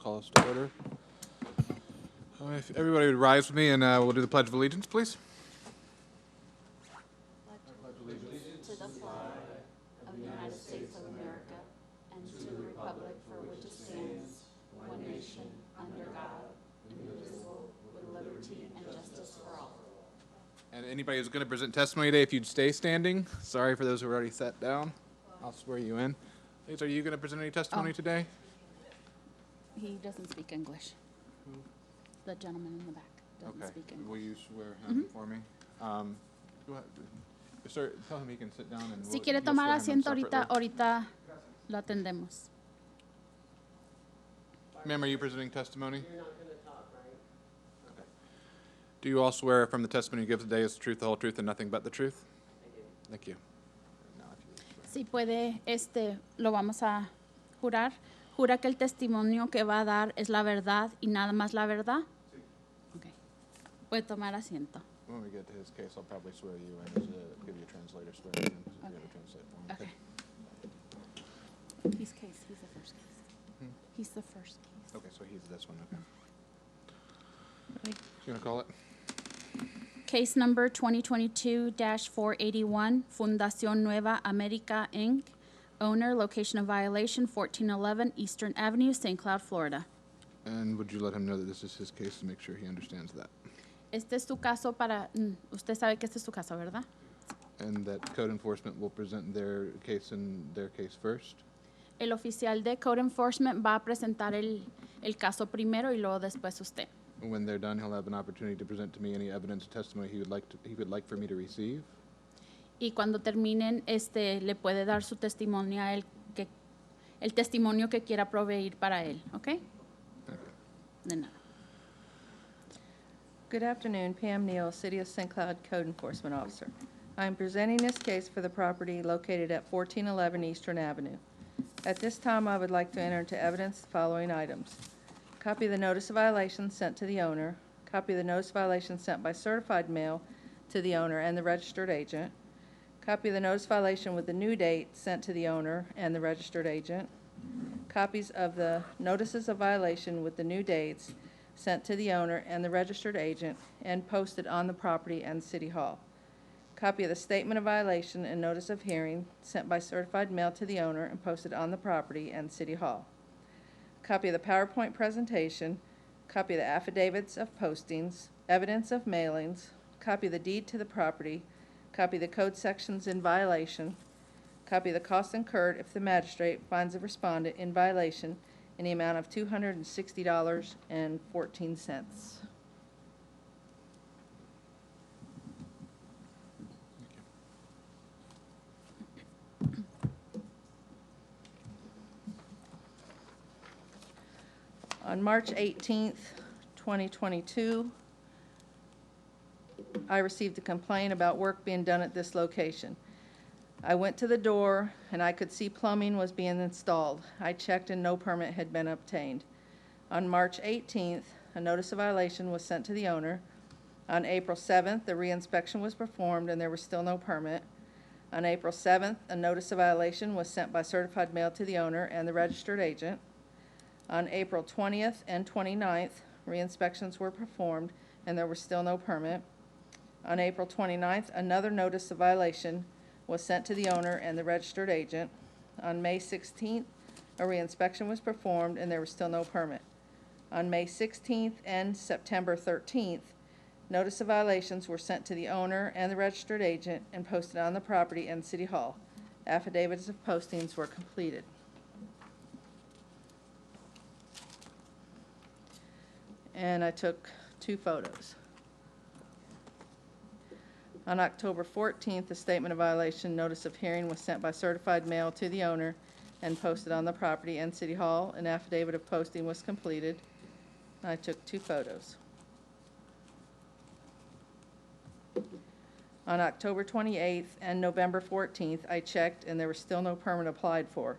call us to order. If everybody would rise with me and we'll do the Pledge of Allegiance, please. To the flag of the United States of America and to the republic for which it stands, one nation, under God, indivisible, with liberty and justice for all. And anybody who's going to present testimony today, if you'd stay standing. Sorry for those who are already sat down. I'll swear you in. Lisa, are you going to present any testimony today? He doesn't speak English. The gentleman in the back doesn't speak English. Will you swear him for me? Go ahead. Sir, tell him he can sit down and Si quiere tomar asiento ahorita lo atendemos. Ma'am, are you presenting testimony? You're not going to talk, right? Okay. Do you all swear from the testimony you give today is the truth, the whole truth, and nothing but the truth? I do. Thank you. Now, if you would swear. Si puede, lo vamos a jurar. ¿Jura que el testimonio que va a dar es la verdad y nada más la verdad? Sí. Okay. Puede tomar asiento. When we get to his case, I'll probably swear you in to give you a translator swearing in. So you have a translate for me. Okay. He's the first case. He's the first case. Okay, so he's this one. Okay. You want to call it? Case number 2022-481, Fundación Nueva America, Inc., owner, location of violation, 1411 Eastern Avenue, St. Cloud, Florida. And would you let him know that this is his case to make sure he understands that? Este es su caso para... usted sabe que este es su caso, ¿verdad? And that code enforcement will present their case first? El oficial de Code Enforcement va a presentar el caso primero y luego después usted. When they're done, he'll have an opportunity to present to me any evidence or testimony he would like for me to receive. Y cuando terminen, le puede dar su testimonio a él, el testimonio que quiera proveer para él, ¿ok? De nada. Good afternoon, Pam Neal, City of St. Cloud Code Enforcement Officer. I am presenting this case for the property located at 1411 Eastern Avenue. At this time, I would like to enter into evidence the following items. Copy of the notice of violation sent to the owner, copy of the notice of violation sent by certified mail to the owner and the registered agent, copy of the notice of violation with the new date sent to the owner and the registered agent, copies of the notices of violation with the new dates sent to the owner and the registered agent and posted on the property and City Hall. Copy of the statement of violation and notice of hearing sent by certified mail to the owner and posted on the property and City Hall. Copy of the PowerPoint presentation, copy of the affidavits of postings, evidence of mailings, copy of the deed to the property, copy of the code sections in violation, copy of the costs incurred if the magistrate finds the respondent in violation in the amount of $260.14. On March 18th, 2022, I received a complaint about work being done at this location. I went to the door and I could see plumbing was being installed. I checked and no permit had been obtained. On March 18th, a notice of violation was sent to the owner. On April 7th, the reinspection was performed and there was still no permit. On April 7th, a notice of violation was sent by certified mail to the owner and the registered agent. On April 20th and 29th, re-inspections were performed and there was still no permit. On April 29th, another notice of violation was sent to the owner and the registered agent. On May 16th, a re-inspection was performed and there was still no permit. On May 16th and September 13th, notice of violations were sent to the owner and the registered agent and posted on the property and City Hall. Affidavits of postings were completed. And I took 2 photos. On October 14th, a statement of violation notice of hearing was sent by certified mail to the owner and posted on the property and City Hall. An affidavit of posting was completed. I took 2 photos. On October 28th and November 14th, I checked and there was still no permit applied for.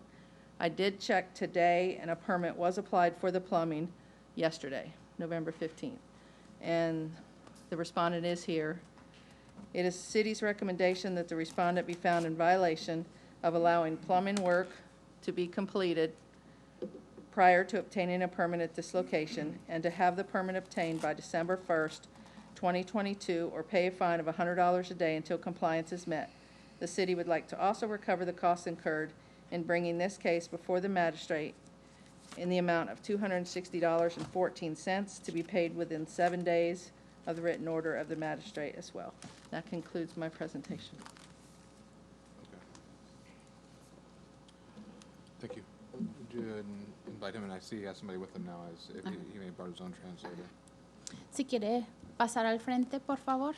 I did check today and a permit was applied for the plumbing yesterday, November 15th. And the respondent is here. It is the city's recommendation that the respondent be found in violation of allowing plumbing work to be completed prior to obtaining a permit at this location, and to have the permit obtained by December 1st, 2022, or pay a fine of $100 a day until compliance is met. The city would like to also recover the costs incurred in bringing this case before the magistrate in the amount of $260.14 to be paid within 7 days of the written order of the magistrate as well. That concludes my presentation. Okay. Thank you. Would you invite him, and I see he has somebody with him now, as if he may brought his own translator. Si quiere pasar al frente, por favor.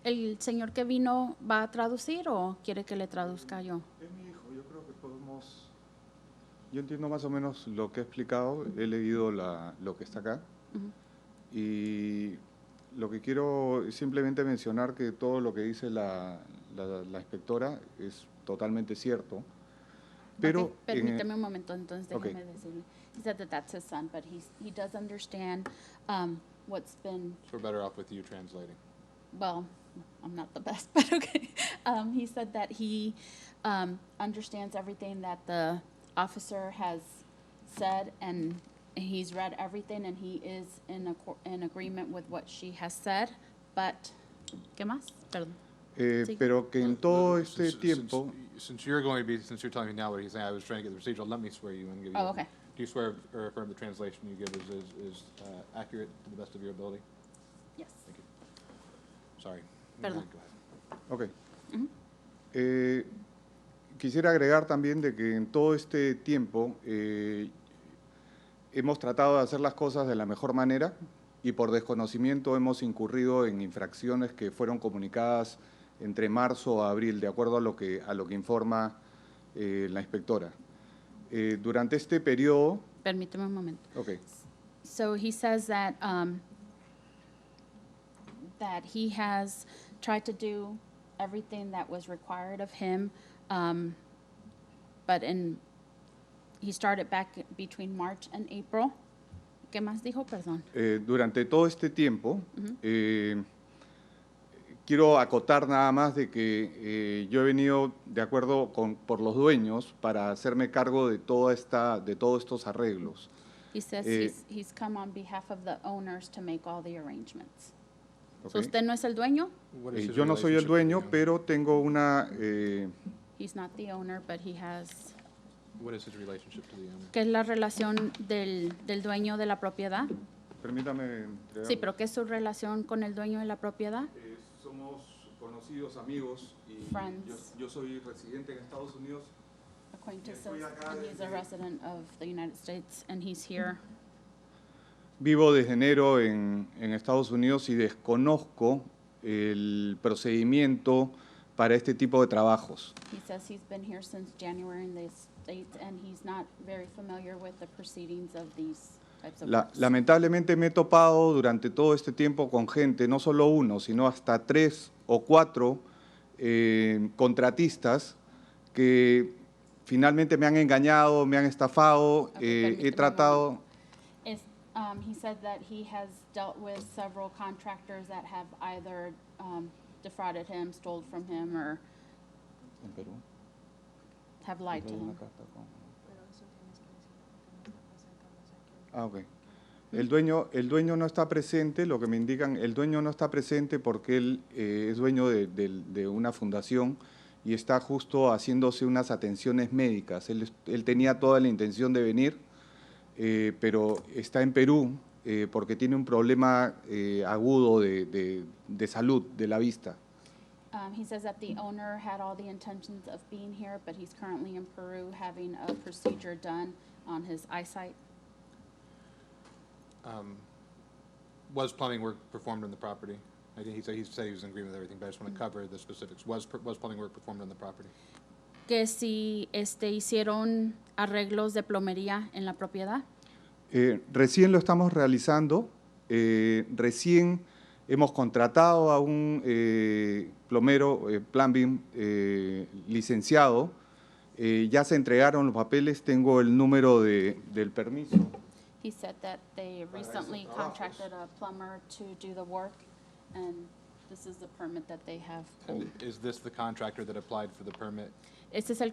¿El señor que vino va a traducir o quiere que le traduzca yo? Es mi hijo, yo creo que podemos... Yo entiendo más o menos lo que he explicado, he leído lo que está acá. Y lo que quiero es simplemente mencionar que todo lo que dice la inspectora es totalmente cierto. Pero Ok, permíteme un momento, entonces déjeme Ok. decirle. He said that that's his son, but he does understand what's been, So we're better off with you translating. well, I'm not the best, but okay. He said that he understands everything that the officer has said, and he's read everything, and he is in agreement with what she has said, but, ¿qué más? Perdón. Sí. pero que en todo este Since- tiempo... Since you're going to be, since you're telling me now what he's saying, I was trying to get the procedural, let me swear you and give you. Oh, okay. Do you swear or affirm the translation you give is accurate to the best of your ability? Yes. Thank you. Sorry. Perdón. Go ahead. Ok. Quisiera agregar también de que en todo este tiempo hemos tratado de hacer las cosas de la mejor manera y por desconocimiento hemos incurrido en infracciones que fueron comunicadas entre marzo a abril, de acuerdo a lo que informa la inspectora. Durante este periodo... Permíteme un momento. Ok. So he says that that he has tried to do everything that was required of him, but he started back between March and April. ¿Qué más dijo? Perdón. Durante todo este tiempo, quiero acotar nada más de que yo he venido de acuerdo por los dueños para hacerme cargo de todos estos arreglos. He says he's come on behalf of the owners to make all the arrangements. ¿Ok? So ¿usted no es el dueño? What is his Yo no soy el relationship with the dueño, owner? pero tengo una... He's not the owner, but he has... What is his relationship to the owner? ¿Qué es la relación del dueño de la propiedad? permítame Sí, entregarlo. pero ¿qué es su relación con el dueño de la propiedad? Somos conocidos, amigos, y Friends. yo soy residente en Estados Unidos. Acquaintances, Estoy acá and he's a desde- resident of the United States, and he's here. Vivo desde enero en Estados Unidos y desconozco el procedimiento para este tipo de trabajos. He says he's been here since January in the States, and he's not very familiar with the proceedings of these types of works. Lamentablemente me he topado durante todo este tiempo con gente, no solo uno, sino hasta 3 o 4 contratistas que finalmente me han engañado, me han estafado, permíteme he un tratado... He said that he has dealt with several contractors that have either defrauded him, stole from him, or ¿En Perú? have lied to him. Ah, ok. El dueño no está presente, lo que me indican, el dueño no está presente porque él es dueño de una fundación y está justo haciéndose unas atenciones médicas. Él tenía toda la intención de venir, pero está en Perú porque tiene un problema agudo de salud de la vista. He says that the owner had all the intentions of being here, but he's currently in Peru having a procedure done on his eyesight. Was plumbing work performed on the property? He said he was in agreement with everything, but I just want to cover the specifics. Was plumbing work performed on the property? Que si hicieron arreglos de plomería en la propiedad. Recién lo estamos realizando, recién hemos contratado a un plomero, plumbing, licenciado, ya se entregaron los papeles, tengo el número del permiso. He said that they recently contracted a plumber to do the work, and This is the permit that they have And pulled. is this the contractor that applied for the permit? Este es el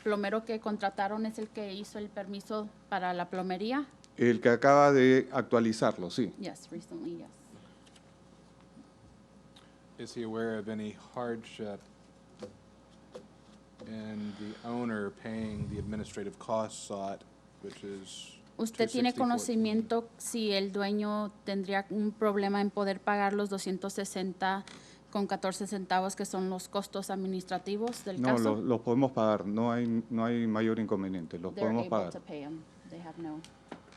plomero que contrataron, es el que hizo el permiso para la plomería. El que acaba de actualizarlo, sí. Yes, recently, yes. Is he aware of any hardship in the owner paying the administrative costs sought, which is ¿Usted tiene $260.14? conocimiento si el dueño tendría un problema en poder pagar los 260.14 centavos que son los costos administrativos del No, caso? los podemos pagar, no hay mayor inconveniente, los They're podemos able pagar. to pay them. They have no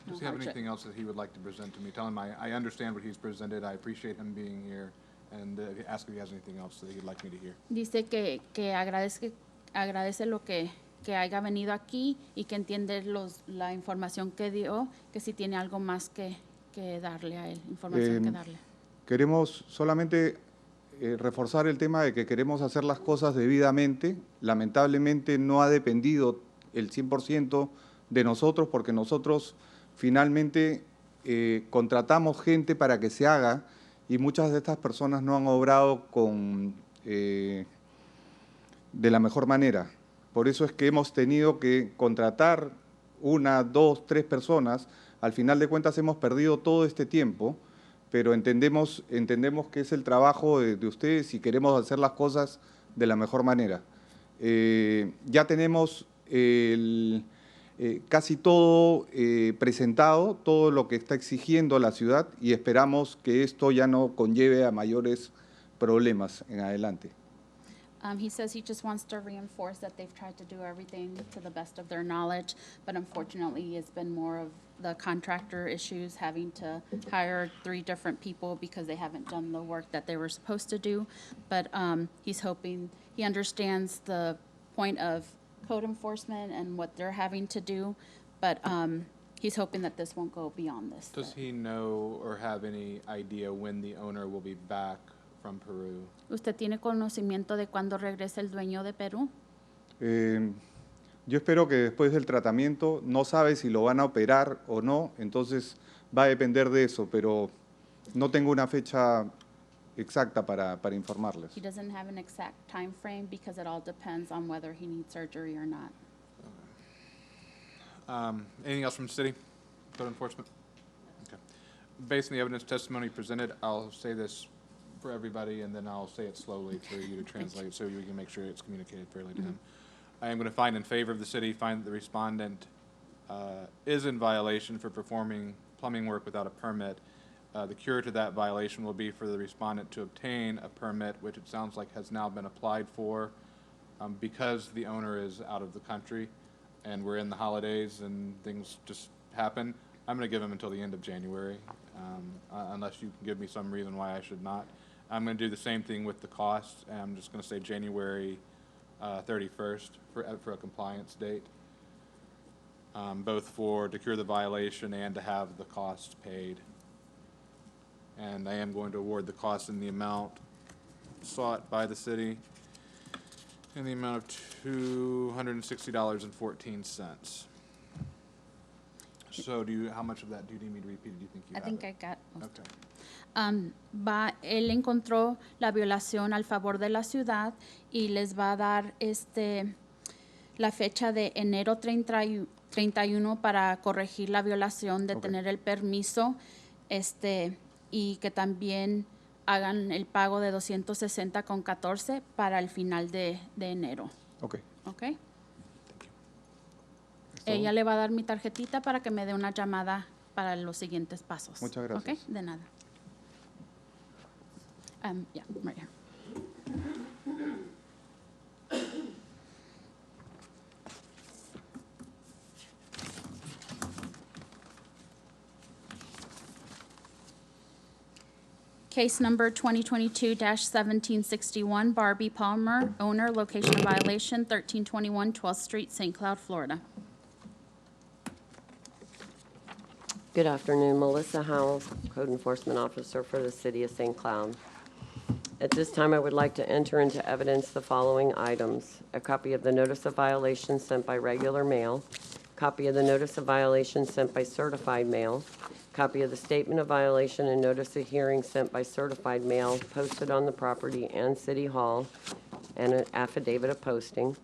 Does he have hardship. anything else that he would like to present to me? Tell him I understand what he's presented, I appreciate him being here, and ask if he has anything else that he'd like me to hear. Dice que agradece lo que haya venido aquí y que entiende la información que dio, que si tiene algo más que darle a él, información que darle. Queremos solamente reforzar el tema de que queremos hacer las cosas debidamente. Lamentablemente no ha dependido el 100% de nosotros porque nosotros finalmente contratamos gente para que se haga y muchas de estas personas no han obrado de la mejor manera. Por eso es que hemos tenido que contratar 1, 2, 3 personas. Al final de cuentas hemos perdido todo este tiempo, pero entendemos que es el trabajo de ustedes y queremos hacer las cosas de la mejor manera. Ya tenemos casi todo presentado, todo lo que está exigiendo la ciudad y esperamos que esto ya no conlleve a mayores problemas en adelante. He says he just wants to reinforce that they've tried to do everything to the best of their knowledge, but unfortunately, it's been more of the contractor issues, having to hire 3 different people because they haven't done the work that they were supposed to do. But he's hoping, he understands the point of code enforcement and what they're having to do, but he's hoping that this won't go beyond this. Does he know or have any idea when the owner will be back from Peru? ¿Usted tiene conocimiento de cuándo regresa el dueño de Perú? Yo espero que después del tratamiento, no sabe si lo van a operar o no, entonces va a depender de eso, pero no tengo una fecha exacta para informarles. He doesn't have an exact time frame because it all depends on whether he needs surgery or not. Anything else from the city? Code enforcement? Okay. Based on the evidence testimony presented, I'll say this for everybody, and then I'll say it slowly for you to translate so you can make sure it's communicated fairly to him. I am going to find in favor of the city, find that the respondent is in violation for performing plumbing work without a permit. The cure to that violation will be for the respondent to obtain a permit, which it sounds like has now been applied for because the owner is out of the country and we're in the holidays and things just happen. I'm going to give him until the end of January, unless you can give me some reason why I should not. I'm going to do the same thing with the costs, and I'm just going to say January 31st for a compliance date, both to cure the violation and to have the costs paid. And I am going to award the costs in the amount sought by the city in the amount of $260.14. So how much of that do you need me to repeat? Do you think you I have think it? I got most. Okay. Él encontró la violación al favor de la ciudad y les va a dar la fecha de enero 31 para corregir la violación, de Okay. tener el permiso, y que también hagan el pago de 260.14 para el final de enero. Ok. ¿Ok? ¿Es todo? Ella le va a dar mi tarjetita para que me dé una llamada para los siguientes pasos. Muchas gracias. ¿Ok? De nada. Yeah, right here. Case number 2022-1761, Barbie Palmer, owner, location of violation, 1321 12th Street, St. Cloud, Florida. Good afternoon, Melissa Howell, Code Enforcement Officer for the City of St. Cloud. At this time, I would like to enter into evidence the following items: a copy of the notice of violation sent by regular mail, copy of the notice of violation sent by certified mail, copy of the statement of violation and notice of hearing sent by certified mail posted on the property and City Hall, and an affidavit of posting,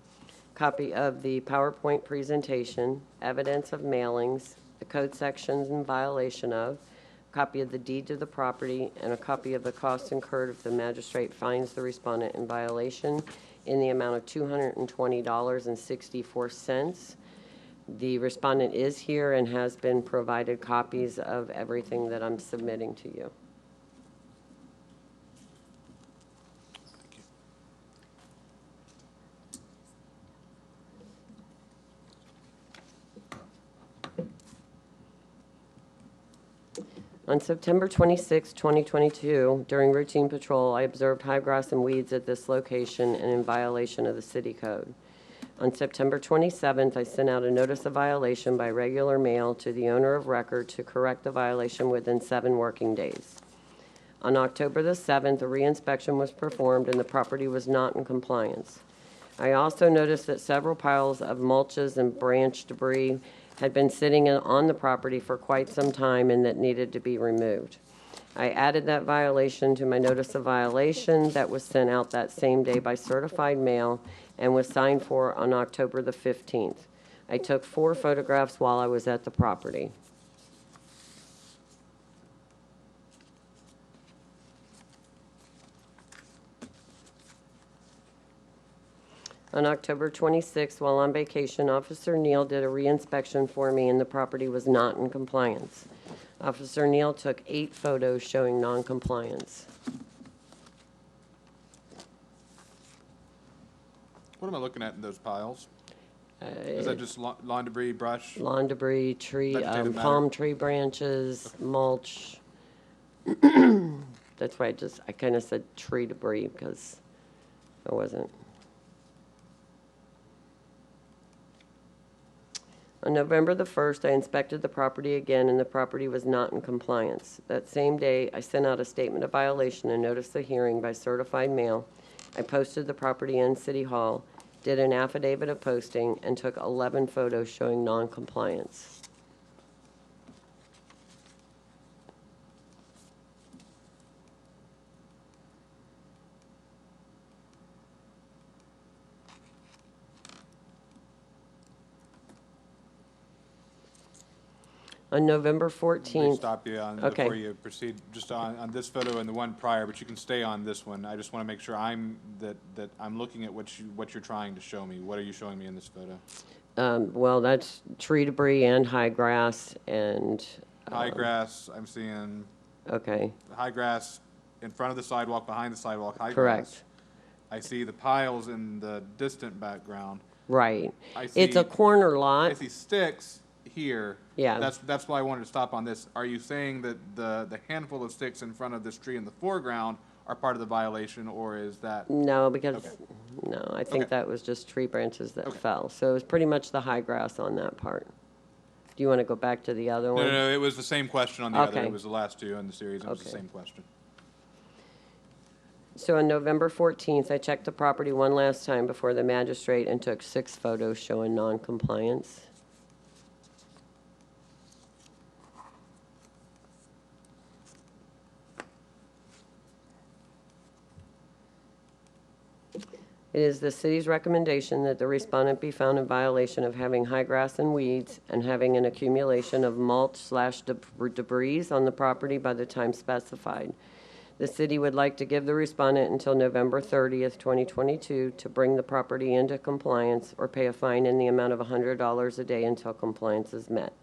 copy of the PowerPoint presentation, evidence of mailings, the code sections in violation of, copy of the deed to the property, and a copy of the costs incurred if the magistrate finds the respondent in violation in the amount of $220.64. The respondent is here and has been provided copies of everything that I'm submitting to you. On September 26, 2022, during routine patrol, I observed high grass and weeds at this location and in violation of the city code. On September 27th, I sent out a notice of violation by regular mail to the owner of record to correct the violation within 7 working days. On October the 7th, a reinspection was performed and the property was not in compliance. I also noticed that several piles of mulches and branch debris had been sitting on the property for quite some time and that needed to be removed. I added that violation to my notice of violation that was sent out that same day by certified mail and was signed for on October the 15th. I took 4 photographs while I was at the property. On October 26th, while on vacation, Officer Neal did a reinspection for me and the property was not in compliance. Officer Neal took 8 photos showing non-compliance. What am I looking at in those piles? Is that just lawn debris, brush? Lawn debris, Vegetative palm matter. tree branches, mulch. That's why I kind of said tree debris because I wasn't. On November the 1st, I inspected the property again, and the property was not in compliance. That same day, I sent out a statement of violation and notice of hearing by certified mail. I posted the property in City Hall, did an affidavit of posting, and took 11 photos showing non-compliance. On November Let me 14th, stop you on, Okay. before you proceed, just on this photo and the one prior, but you can stay on this one. I just want to make sure that I'm looking at what you're trying to show me. What are you showing me in this photo? well, that's tree debris and high grass and, High grass, I'm seeing okay, high grass in front of the sidewalk, behind the sidewalk, high grass. correct. I see the piles in the distant background. Right. I It's a see- corner I lot. see sticks here. Yeah. That's why I wanted to stop on this. Are you saying that the handful of sticks in front of this tree in the foreground are part of the violation, or is that? No, because, Okay. no, I think Okay. that was just tree branches that Okay. fell. So it was pretty much the high grass on that part. Do you want to go back to the other No, one? no, it was the same question on the other. Okay. It was the last 2 in the series. It was the Okay. same question. So on November 14th, I checked the property one last time before the magistrate and took 6 photos showing non-compliance. It is the city's recommendation that the respondent be found in violation of having high grass and weeds and having an accumulation of mulch/debris on the property by the time specified. The city would like to give the respondent until November 30th, 2022 to bring the property into compliance or pay a fine in the amount of $100 a day until compliance is met.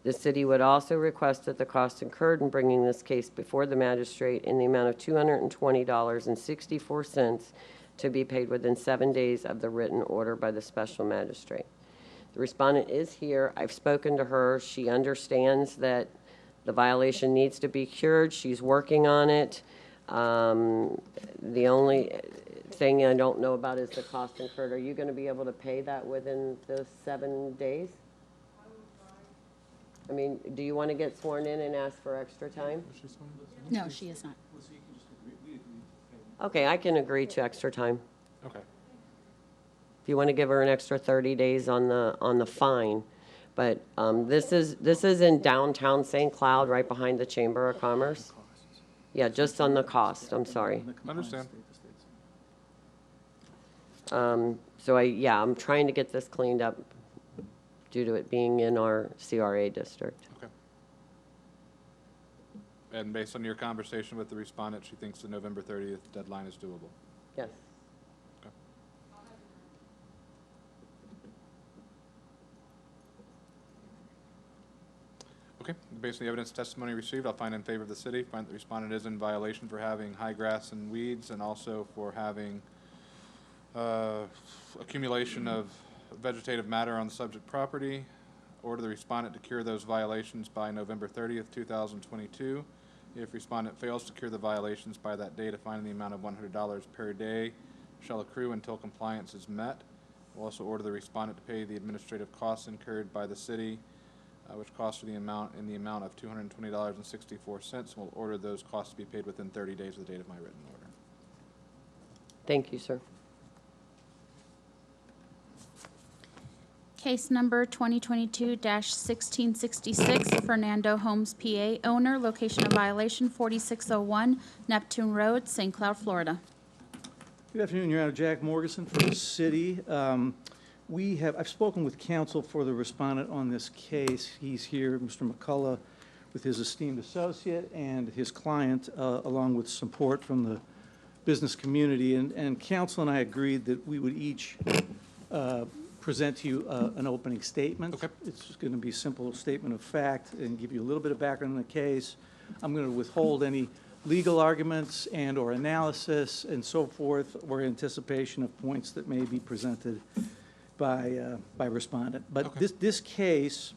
The city would also request that the cost incurred in bringing this case before the magistrate in the amount of $220.64 to be paid within 7 days of the written order by the special magistrate. The respondent is here. I've spoken to her. She understands that the violation needs to be cured. She's working on it. The only thing I don't know about is the cost incurred. Are you going to be able to pay that within the 7 days? I mean, do you want to get sworn in and ask for extra time? No, she is not. Okay, I can agree to extra time. Okay. If you want to give her an extra 30 days on the fine. But this is in downtown St. Cloud, right behind the Chamber of Commerce. Yeah, just on the cost, I'm sorry. Understand. So I'm trying to get this cleaned up due to it being in our CRA district. Okay. And based on your conversation with the respondent, she thinks the November 30th deadline is doable. Yes. Okay. Okay, based on the evidence testimony received, I'll find in favor of the city, find that the respondent is in violation for having high grass and weeds, and also for having accumulation of vegetative matter on the subject property. Order the respondent to cure those violations by November 30th, 2022. If respondent fails to cure the violations by that date, a fine in the amount of $100 per day shall accrue until compliance is met. We'll also order the respondent to pay the administrative costs incurred by the city, which costs in the amount of $220.64. We'll order those costs to be paid within 30 days of the date of my written order. Thank you, sir. Case number 2022-1666, Fernando Homes, PA, owner, location of violation 4601 Neptune Road, St. Cloud, Florida. Good afternoon, Your Honor. Jack Morgeson for the city. I've spoken with counsel for the respondent on this case. He's here, Mr. McCullough, with his esteemed associate and his client, along with support from the business community. And counsel and I agreed that we would each present to you an opening statement. Okay. It's just going to be a simple statement of fact and give you a little bit of background on the case. I'm going to withhold any legal arguments and or analysis and so forth, or anticipation of points that may be presented by respondent. But Okay. this case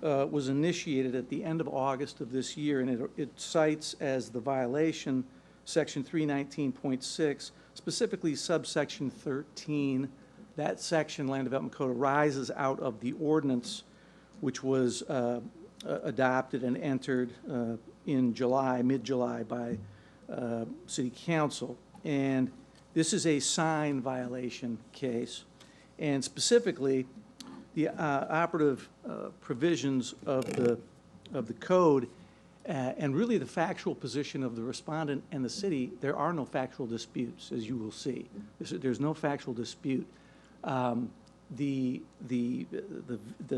was initiated at the end of August of this year, and it cites as the violation Section 319.6, specifically subsection 13. That section, Land Development Code, arises out of the ordinance which was adopted and entered in July, mid-July, by City Council. And this is a sign violation case. And specifically, the operative provisions of the code and really the factual position of the respondent and the city, there are no factual disputes, as you will see. There's no factual dispute. The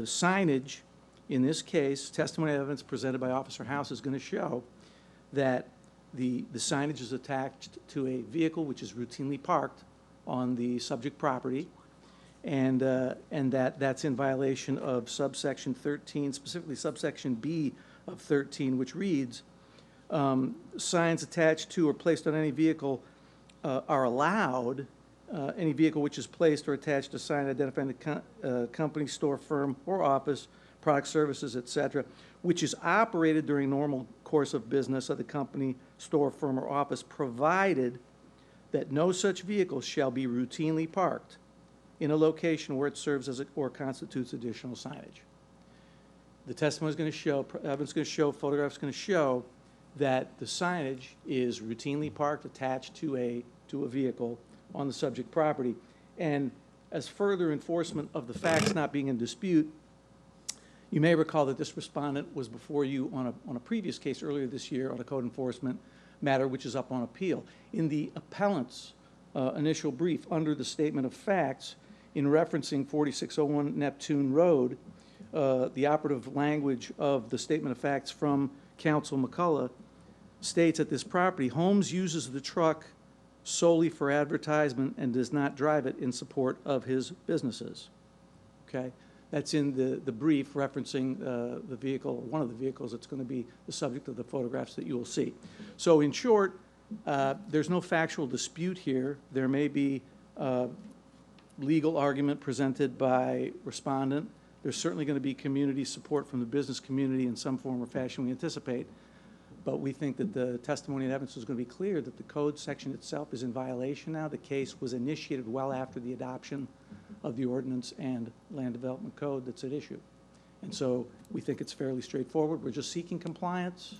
signage in this case, testimony evidence presented by Officer House, is going to show that the signage is attached to a vehicle which is routinely parked on the subject property, and that's in violation of subsection 13, specifically subsection B of 13, which reads, signs attached to or placed on any vehicle are allowed. Any vehicle which is placed or attached to a sign identifying the company, store, firm, or office, product, services, etc., which is operated during normal course of business of the company, store, firm, or office, provided that no such vehicle shall be routinely parked in a location where it serves as or constitutes additional signage. The testimony is going to show, evidence is going to show, photographs going to show that the signage is routinely parked attached to a vehicle on the subject property. And as further enforcement of the facts not being in dispute, you may recall that this respondent was before you on a previous case earlier this year on a code enforcement matter which is up on appeal. In the appellant's initial brief under the statement of facts, in referencing 4601 Neptune Road, the operative language of the statement of facts from Counsel McCullough states at this property, Holmes uses the truck solely for advertisement and does not drive it in support of his businesses. Okay? That's in the brief referencing the vehicle, one of the vehicles that's going to be the subject of the photographs that you will see. So in short, there's no factual dispute here. There may be legal argument presented by respondent. There's certainly going to be community support from the business community in some form or fashion, we anticipate. But we think that the testimony and evidence is going to be clear that the code section itself is in violation now. The case was initiated well after the adoption of the ordinance and land development code that's at issue. And so we think it's fairly straightforward. We're just seeking compliance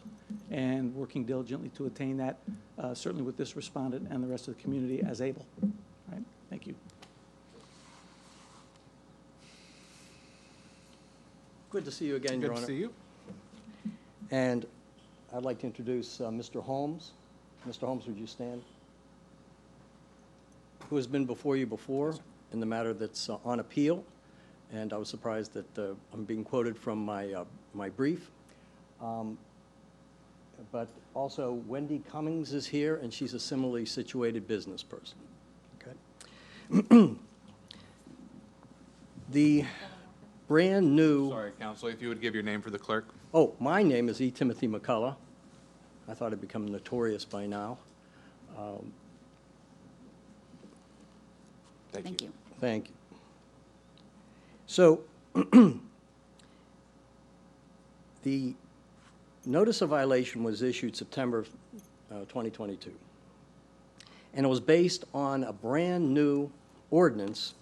and working diligently to attain that, certainly with this respondent and the rest of the community as able. All right? Thank you. Good to see you again, Your Good to Honor. see you. And I'd like to introduce Mr. Holmes. Mr. Holmes, would you stand? Who has been before you before in the matter that's on appeal. And I was surprised that I'm being quoted from my brief. But also Wendy Cummings is here, and she's a similarly situated business person. Okay. The brand new. Sorry, counsel, if you would give your name for the clerk. Oh, my name is E. Timothy McCullough. I thought I'd become notorious by now. Thank you. Thank you. So, the notice of violation was issued September of 2022. And it was based on a brand-new ordinance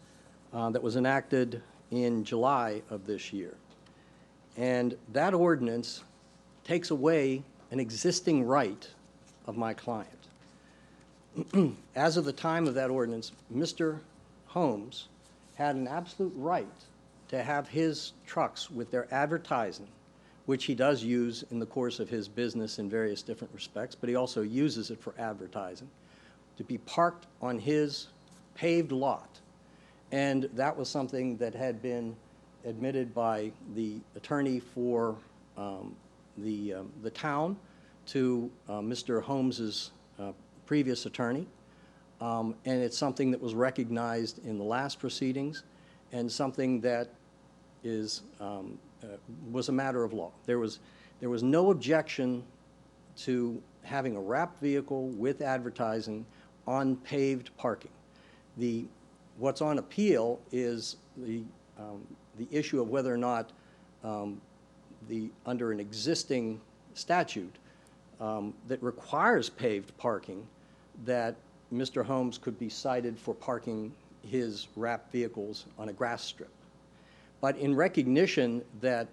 that was enacted in July of this year. And that ordinance takes away an existing right of my client. As of the time of that ordinance, Mr. Holmes had an absolute right to have his trucks with their advertising, which he does use in the course of his business in various different respects, but he also uses it for advertising, to be parked on his paved lot. And that was something that had been admitted by the attorney for the town to Mr. Holmes's previous attorney. And it's something that was recognized in the last proceedings and something that is, was a matter of law. There was no objection to having a wrapped vehicle with advertising on paved parking. What's on appeal is the issue of whether or not under an existing statute that requires paved parking, that Mr. Holmes could be cited for parking his wrapped vehicles on a grass strip. But in recognition that,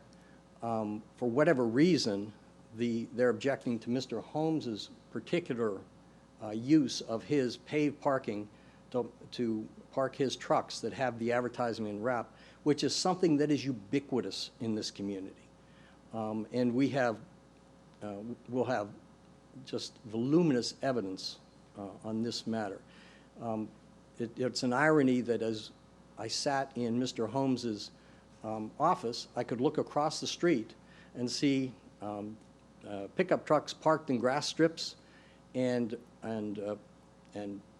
for whatever reason, they're objecting to Mr. Holmes's particular use of his paved parking to park his trucks that have the advertising and wrap, which is something that is ubiquitous in this community. And we'll have just voluminous evidence on this matter. It's an irony that as I sat in Mr. Holmes's office, I could look across the street and see pickup trucks parked in grass strips and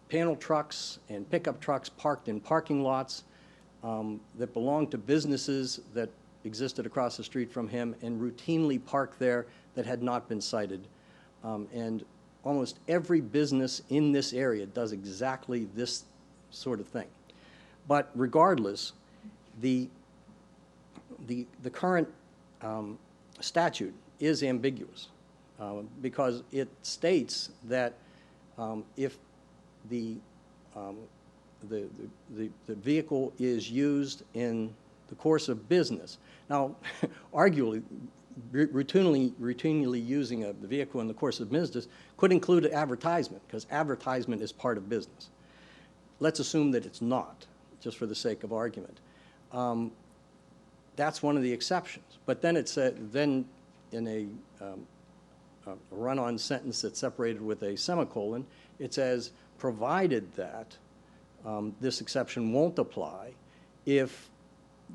panel trucks and pickup trucks parked in parking lots that belonged to businesses that existed across the street from him and routinely parked there that had not been cited. And almost every business in this area does exactly this sort of thing. But regardless, the current statute is ambiguous because it states that if the vehicle is used in the course of business. Now, arguably, routinely using the vehicle in the course of business could include advertisement, because advertisement is part of business. Let's assume that it's not, just for the sake of argument. That's one of the exceptions. But then it's then in a run-on sentence that's separated with a semicolon, it says, provided that this exception won't apply if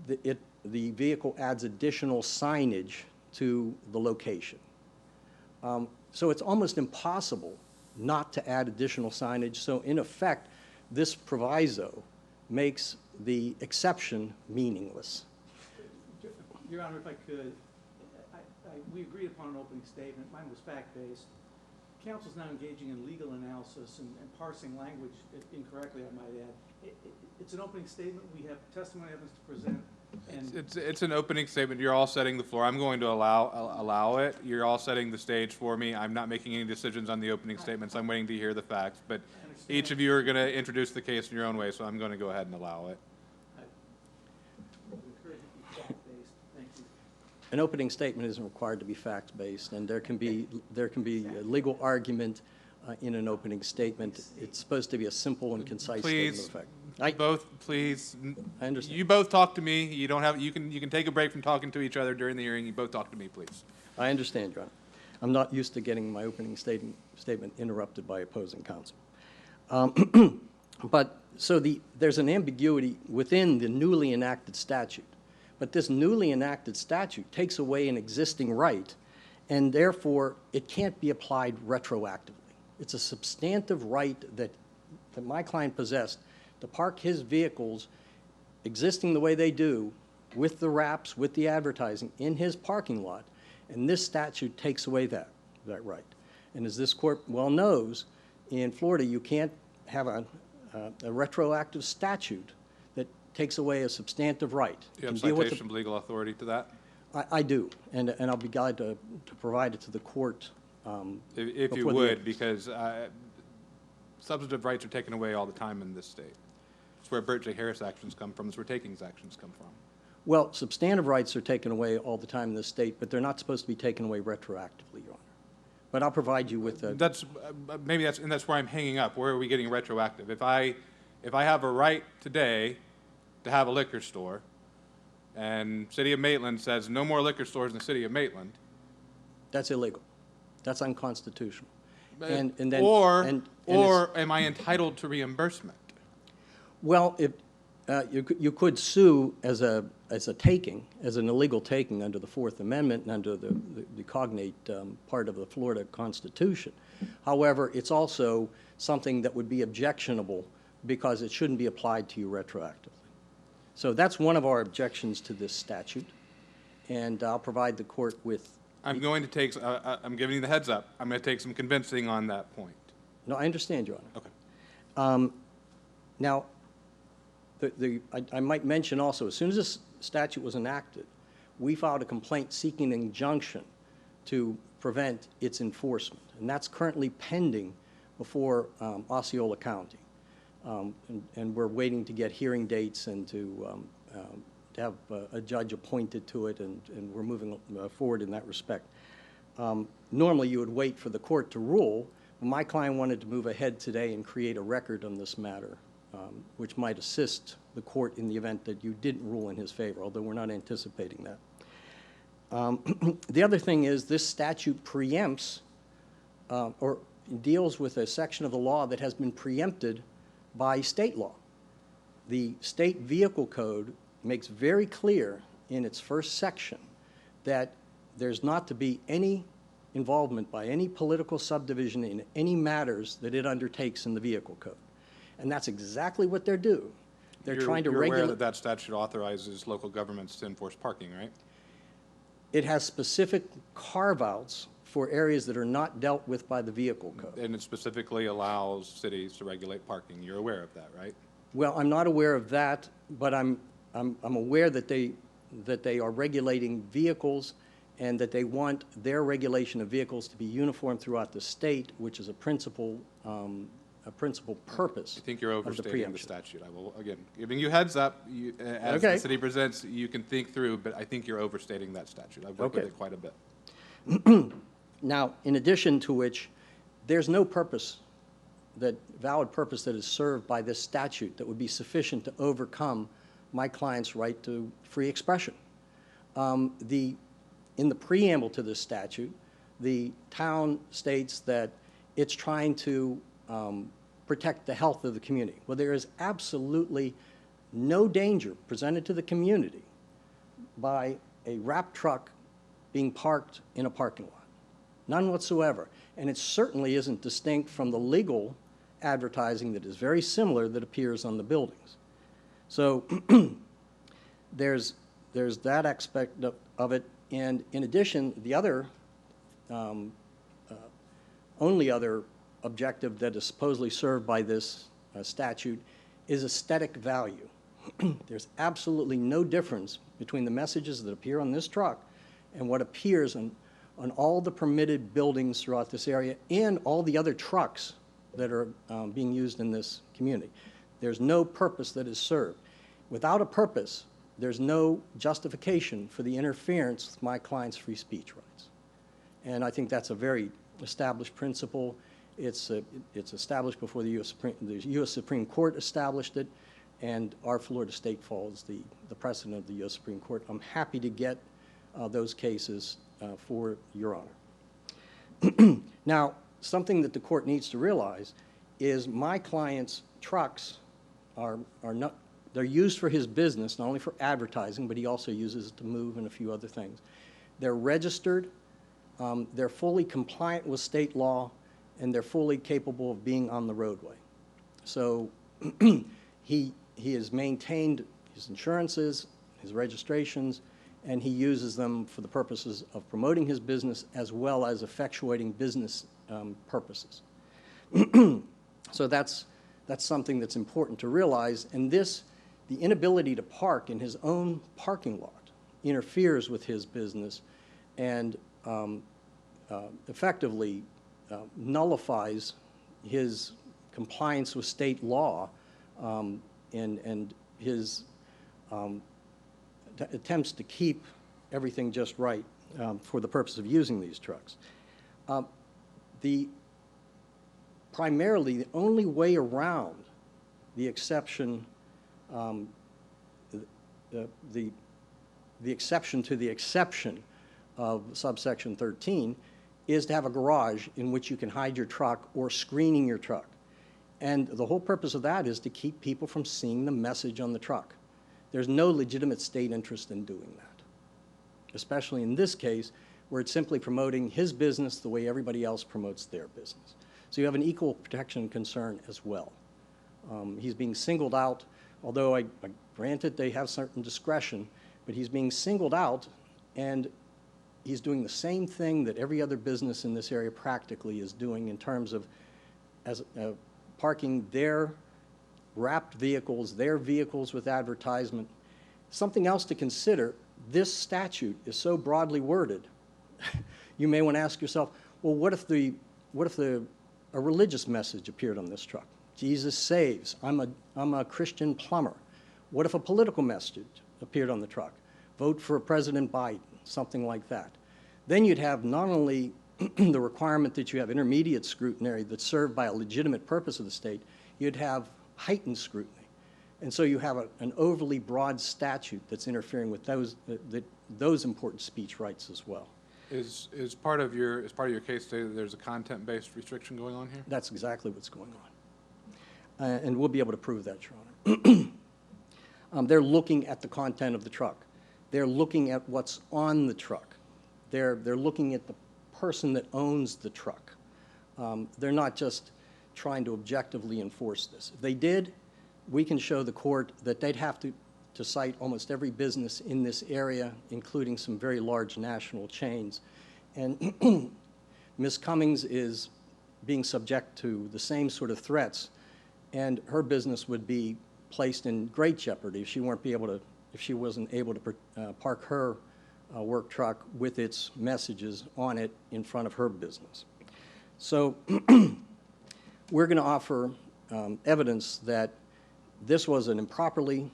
the vehicle adds additional signage to the location. So it's almost impossible not to add additional signage. So in effect, this proviso makes the exception meaningless. Your Honor, if I could, we agreed upon an opening statement. Mine was fact-based. Counsel's now engaging in legal analysis and parsing language incorrectly, I might add. It's an opening statement. We have testimony evidence to present. And It's an opening statement. You're all setting the floor. I'm going to allow it. You're all setting the stage for me. I'm not making any decisions on the opening statements. I'm waiting to hear the facts. But each of you are going to introduce the case in your own way, so I'm going to go ahead and allow it. An opening statement isn't required to be fact-based, and there can be a legal argument in an opening statement. It's supposed to be a simple and concise statement of fact. Both, please. I understand. You both talk to me. You don't have, you can take a break from talking to each other during the hearing. You both talk to me, please. I understand, Your Honor. I'm not used to getting my opening statement interrupted by opposing counsel. But, so there's an ambiguity within the newly enacted statute. But this newly enacted statute takes away an existing right, and therefore, it can't be applied retroactively. It's a substantive right that my client possessed to park his vehicles existing the way they do, with the wraps, with the advertising, in his parking lot, and this statute takes away that right. And as this court well knows, in Florida, you can't have a retroactive statute that takes away a substantive right. Do you have Can deal with the- citation of legal authority to that? I do, and I'll be glad to provide it to the court. If you before the would, hearing. because substantive rights are taken away all the time in this state. It's where Burt J. Harris actions come from. It's where takings actions come from. Well, substantive rights are taken away all the time in this state, but they're not supposed to be taken away retroactively, Your Honor. But I'll provide you with a... That's, maybe that's where I'm hanging up. Where are we getting retroactive? If I have a right today to have a liquor store, and City of Maitland says no more liquor stores in the City of Maitland, That's illegal. That's unconstitutional. or it's- am I entitled to reimbursement? Well, you could sue as a taking, as an illegal taking under the Fourth Amendment and under the cognate part of the Florida Constitution. However, it's also something that would be objectionable because it shouldn't be applied to you retroactively. So that's one of our objections to this statute, and I'll provide the court with... I'm going to take, I'm giving you the heads up. I'm going to take some convincing on that point. No, I understand, Your Honor. Okay. Now, I might mention also, as soon as this statute was enacted, we filed a complaint seeking an injunction to prevent its enforcement, and that's currently pending before Osceola County. And we're waiting to get hearing dates and to have a judge appointed to it, and we're moving forward in that respect. Normally, you would wait for the court to rule, but my client wanted to move ahead today and create a record on this matter, which might assist the court in the event that you didn't rule in his favor, although we're not anticipating that. The other thing is this statute preempts or deals with a section of the law that has been preempted by state law. The state vehicle code makes very clear in its first section that there's not to be any involvement by any political subdivision in any matters that it undertakes in the vehicle code. And that's exactly what they're doing. They're trying to You're aware regulate. that statute authorizes local governments to enforce parking, right? It has specific carve-outs for areas that are not dealt with by the vehicle code. And it specifically allows cities to regulate parking. You're aware of that, right? Well, I'm not aware of that, but I'm aware that they are regulating vehicles and that they want their regulation of vehicles to be uniform throughout the state, which is a principal purpose I think you're of the overstating the preemption. statute. I will, again, giving you heads up, as Okay. the city presents, you can think through, but I think you're overstating that statute. I've worked with Okay. it quite a bit. Now, in addition to which, there's no valid purpose that is served by this statute that would be sufficient to overcome my client's right to free expression. In the preamble to this statute, the town states that it's trying to protect the health of the community. Well, there is absolutely no danger presented to the community by a wrap truck being parked in a parking lot. None whatsoever. And it certainly isn't distinct from the legal advertising that is very similar that appears on the buildings. So there's that aspect of it. And in addition, the other, only other objective that is supposedly served by this statute is aesthetic value. There's absolutely no difference between the messages that appear on this truck and what appears on all the permitted buildings throughout this area and all the other trucks that are being used in this community. There's no purpose that is served. Without a purpose, there's no justification for the interference with my client's free speech rights. And I think that's a very established principle. It's established before the U.S. Supreme Court established it, and our Florida state follows the precedent of the U.S. Supreme Court. I'm happy to get those cases for Your Honor. Now, something that the court needs to realize is my client's trucks are not, they're used for his business, not only for advertising, but he also uses it to move and a few other things. They're registered, they're fully compliant with state law, and they're fully capable of being on the roadway. So he has maintained his insurances, his registrations, and he uses them for the purposes of promoting his business as well as effectuating business purposes. So that's something that's important to realize. And this, the inability to park in his own parking lot, interferes with his business and effectively nullifies his compliance with state law and his attempts to keep everything just right for the purpose of using these trucks. Primarily, the only way around the exception, the exception to the exception of subsection 13 is to have a garage in which you can hide your truck or screening your truck. And the whole purpose of that is to keep people from seeing the message on the truck. There's no legitimate state interest in doing that, especially in this case where it's simply promoting his business the way everybody else promotes their business. So you have an equal protection concern as well. He's being singled out, although I granted they have certain discretion, but he's being singled out, and he's doing the same thing that every other business in this area practically is doing in terms of parking their wrapped vehicles, their vehicles with advertisement. Something else to consider, this statute is so broadly worded, you may want to ask yourself, well, what if a religious message appeared on this truck? Jesus saves, I'm a Christian plumber. What if a political message appeared on the truck? Vote for President Biden, something like that. Then you'd have not only the requirement that you have intermediate scrutiny that's served by a legitimate purpose of the state, you'd have heightened scrutiny. And so you have an overly broad statute that's interfering with those important speech rights as well. Is part of your case today that there's a content-based restriction going on here? That's exactly what's going on. And we'll be able to prove that, Your Honor. They're looking at the content of the truck. They're looking at what's on the truck. They're looking at the person that owns the truck. They're not just trying to objectively enforce this. If they did, we can show the court that they'd have to cite almost every business in this area, including some very large national chains. And Ms. Cummings is being subject to the same sort of threats, and her business would be placed in great jeopardy if she wasn't able to park her work truck with its messages on it in front of her business. So we're going to offer evidence that this was an improperly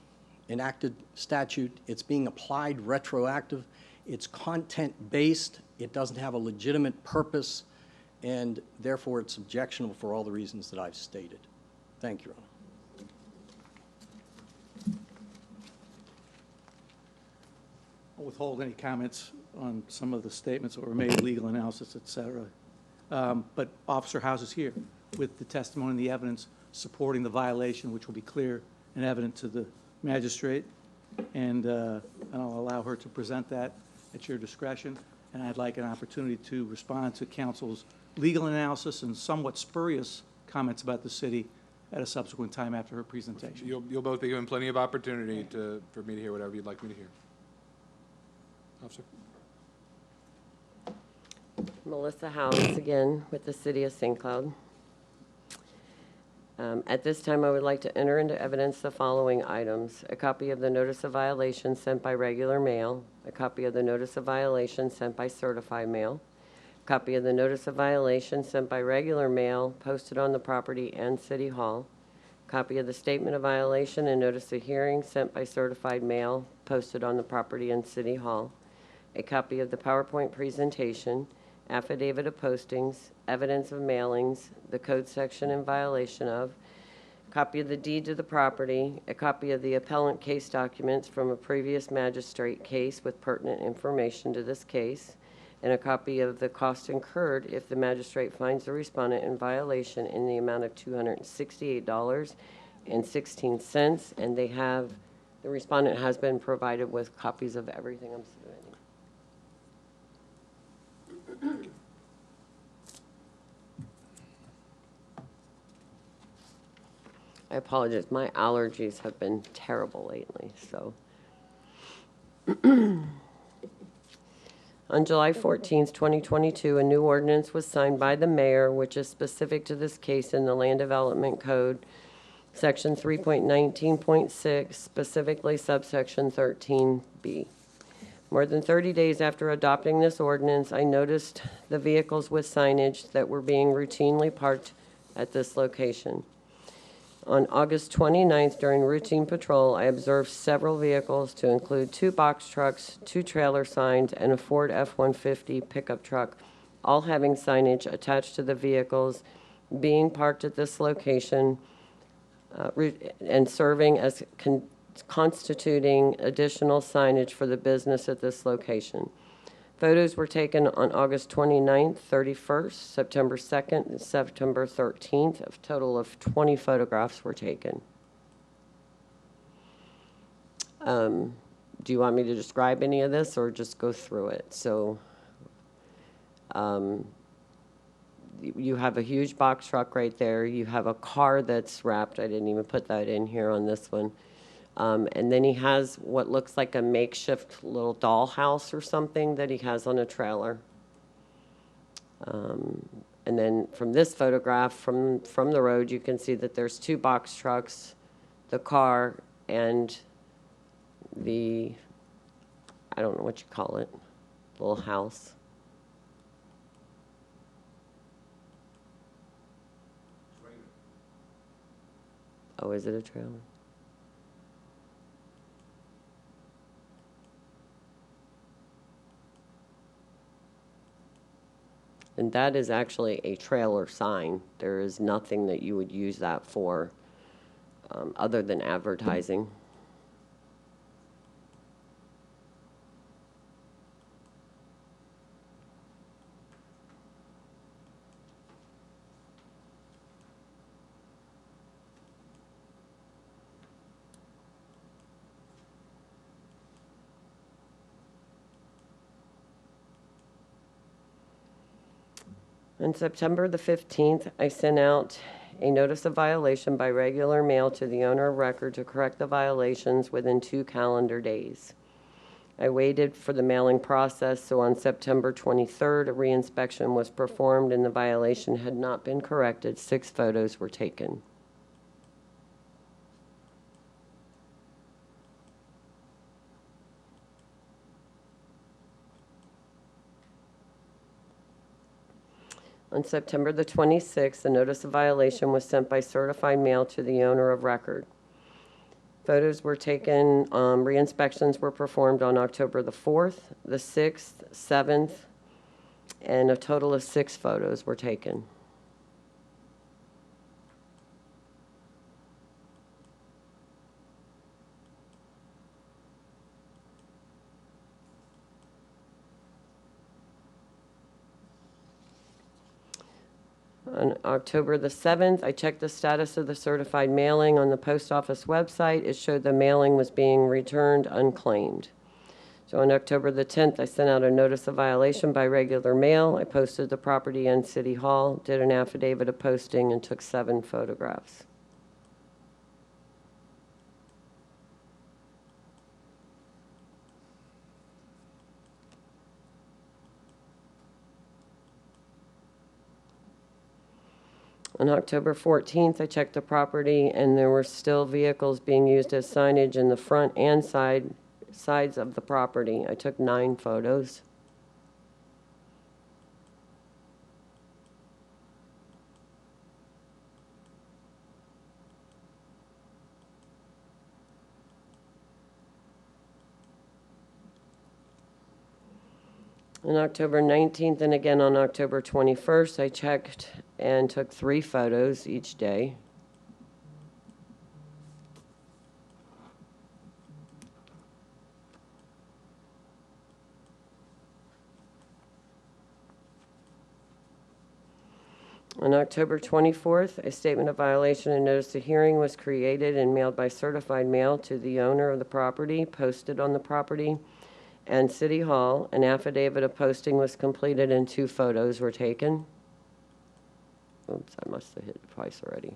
enacted statute. It's being applied retroactive. It's content-based. It doesn't have a legitimate purpose, and therefore it's objectionable for all the reasons that I've stated. Thank you, Your Honor. I'll withhold any comments on some of the statements that were made, legal analysis, et cetera. But Officer House is here with the testimony and the evidence supporting the violation, which will be clear and evident to the magistrate. And I'll allow her to present that at your discretion. And I'd like an opportunity to respond to counsel's legal analysis and somewhat spurious comments about the city at a subsequent time after her presentation. You'll both be given plenty of opportunity for me to hear whatever you'd like me to hear. Officer. Melissa Howes again with the City of St. Cloud. At this time, I would like to enter into evidence the following items: a copy of the notice of violation sent by regular mail, a copy of the notice of violation sent by certified mail, a copy of the notice of violation sent by regular mail posted on the property and City Hall, a copy of the statement of violation and notice of hearing sent by certified mail posted on the property and City Hall, a copy of the PowerPoint presentation, affidavit of postings, evidence of mailings, the code section in violation of, copy of the deed to the property, a copy of the appellant case documents from a previous magistrate case with pertinent information to this case, and a copy of the cost incurred if the magistrate finds the respondent in violation in the amount of $268.16, and the respondent has been provided with copies of everything I'm submitting. I apologize, my allergies have been terrible lately, so. On July 14th, 2022, a new ordinance was signed by the mayor, which is specific to this case in the Land Development Code, Section 3.19.6, specifically subsection 13B. More than 30 days after adopting this ordinance, I noticed the vehicles with signage that were being routinely parked at this location. On August 29th, during routine patrol, I observed several vehicles to include 2 box trucks, 2 trailer signs, and a Ford F-150 pickup truck, all having signage attached to the vehicles being parked at this location and serving as constituting additional signage for the business at this location. Photos were taken on August 29th, 31st, September 2nd, and September 13th. A total of 20 photographs were taken. Do you want me to describe any of this or just go through it? So you have a huge box truck right there. You have a car that's wrapped. I didn't even put that in here on this one. And then he has what looks like a makeshift little dollhouse or something that he has on a trailer. And then from this photograph from the road, you can see that there's 2 box trucks, the car, and the, I don't know what you call it, little house. Oh, is it a trailer? And that is actually a trailer sign. There is nothing that you would use that for other than advertising. On September the 15th, I sent out a notice of violation by regular mail to the owner of record to correct the violations within 2 calendar days. I waited for the mailing process, so on September 23rd, a reinspection was performed and the violation had not been corrected. 6 photos were taken. On September the 26th, a notice of violation was sent by certified mail to the owner of record. Photos were taken, re-inspections were performed on October the 4th, the 6th, 7th, and a total of 6 photos were taken. On October the 7th, I checked the status of the certified mailing on the post office website. It showed the mailing was being returned unclaimed. So on October the 10th, I sent out a notice of violation by regular mail. I posted the property in City Hall, did an affidavit of posting, and took 7 photographs. On October 14th, I checked the property, and there were still vehicles being used as signage in the front and sides of the property. I took 9 photos. On October 19th and again on October 21st, I checked and took 3 photos each day. On October 24th, a statement of violation and notice of hearing was created and mailed by certified mail to the owner of the property, posted on the property, and City Hall. An affidavit of posting was completed and 2 photos were taken. Oops, I must have hit it twice already.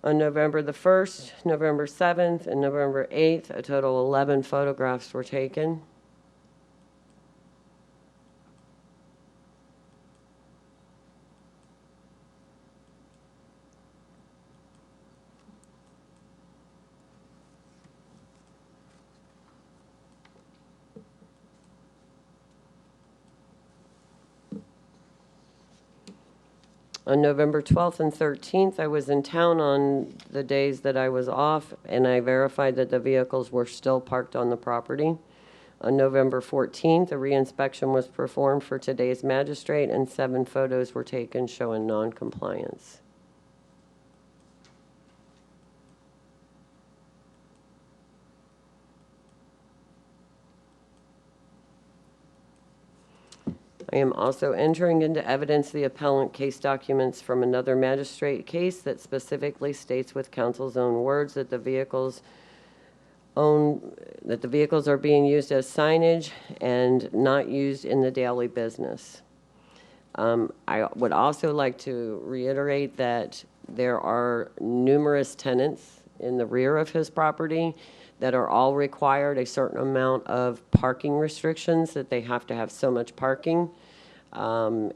On November the 1st, November 7th, and November 8th, a total of 11 photographs were taken. On November 12th and 13th, I was in town on the days that I was off, and I verified that the vehicles were still parked on the property. On November 14th, a reinspection was performed for today's magistrate, and 7 photos were taken showing non-compliance. I am also entering into evidence the appellant case documents from another magistrate case that specifically states with counsel's own words that the vehicles are being used as signage and not used in the daily business. I would also like to reiterate that there are numerous tenants in the rear of his property that are all required a certain amount of parking restrictions, that they have to have so much parking. I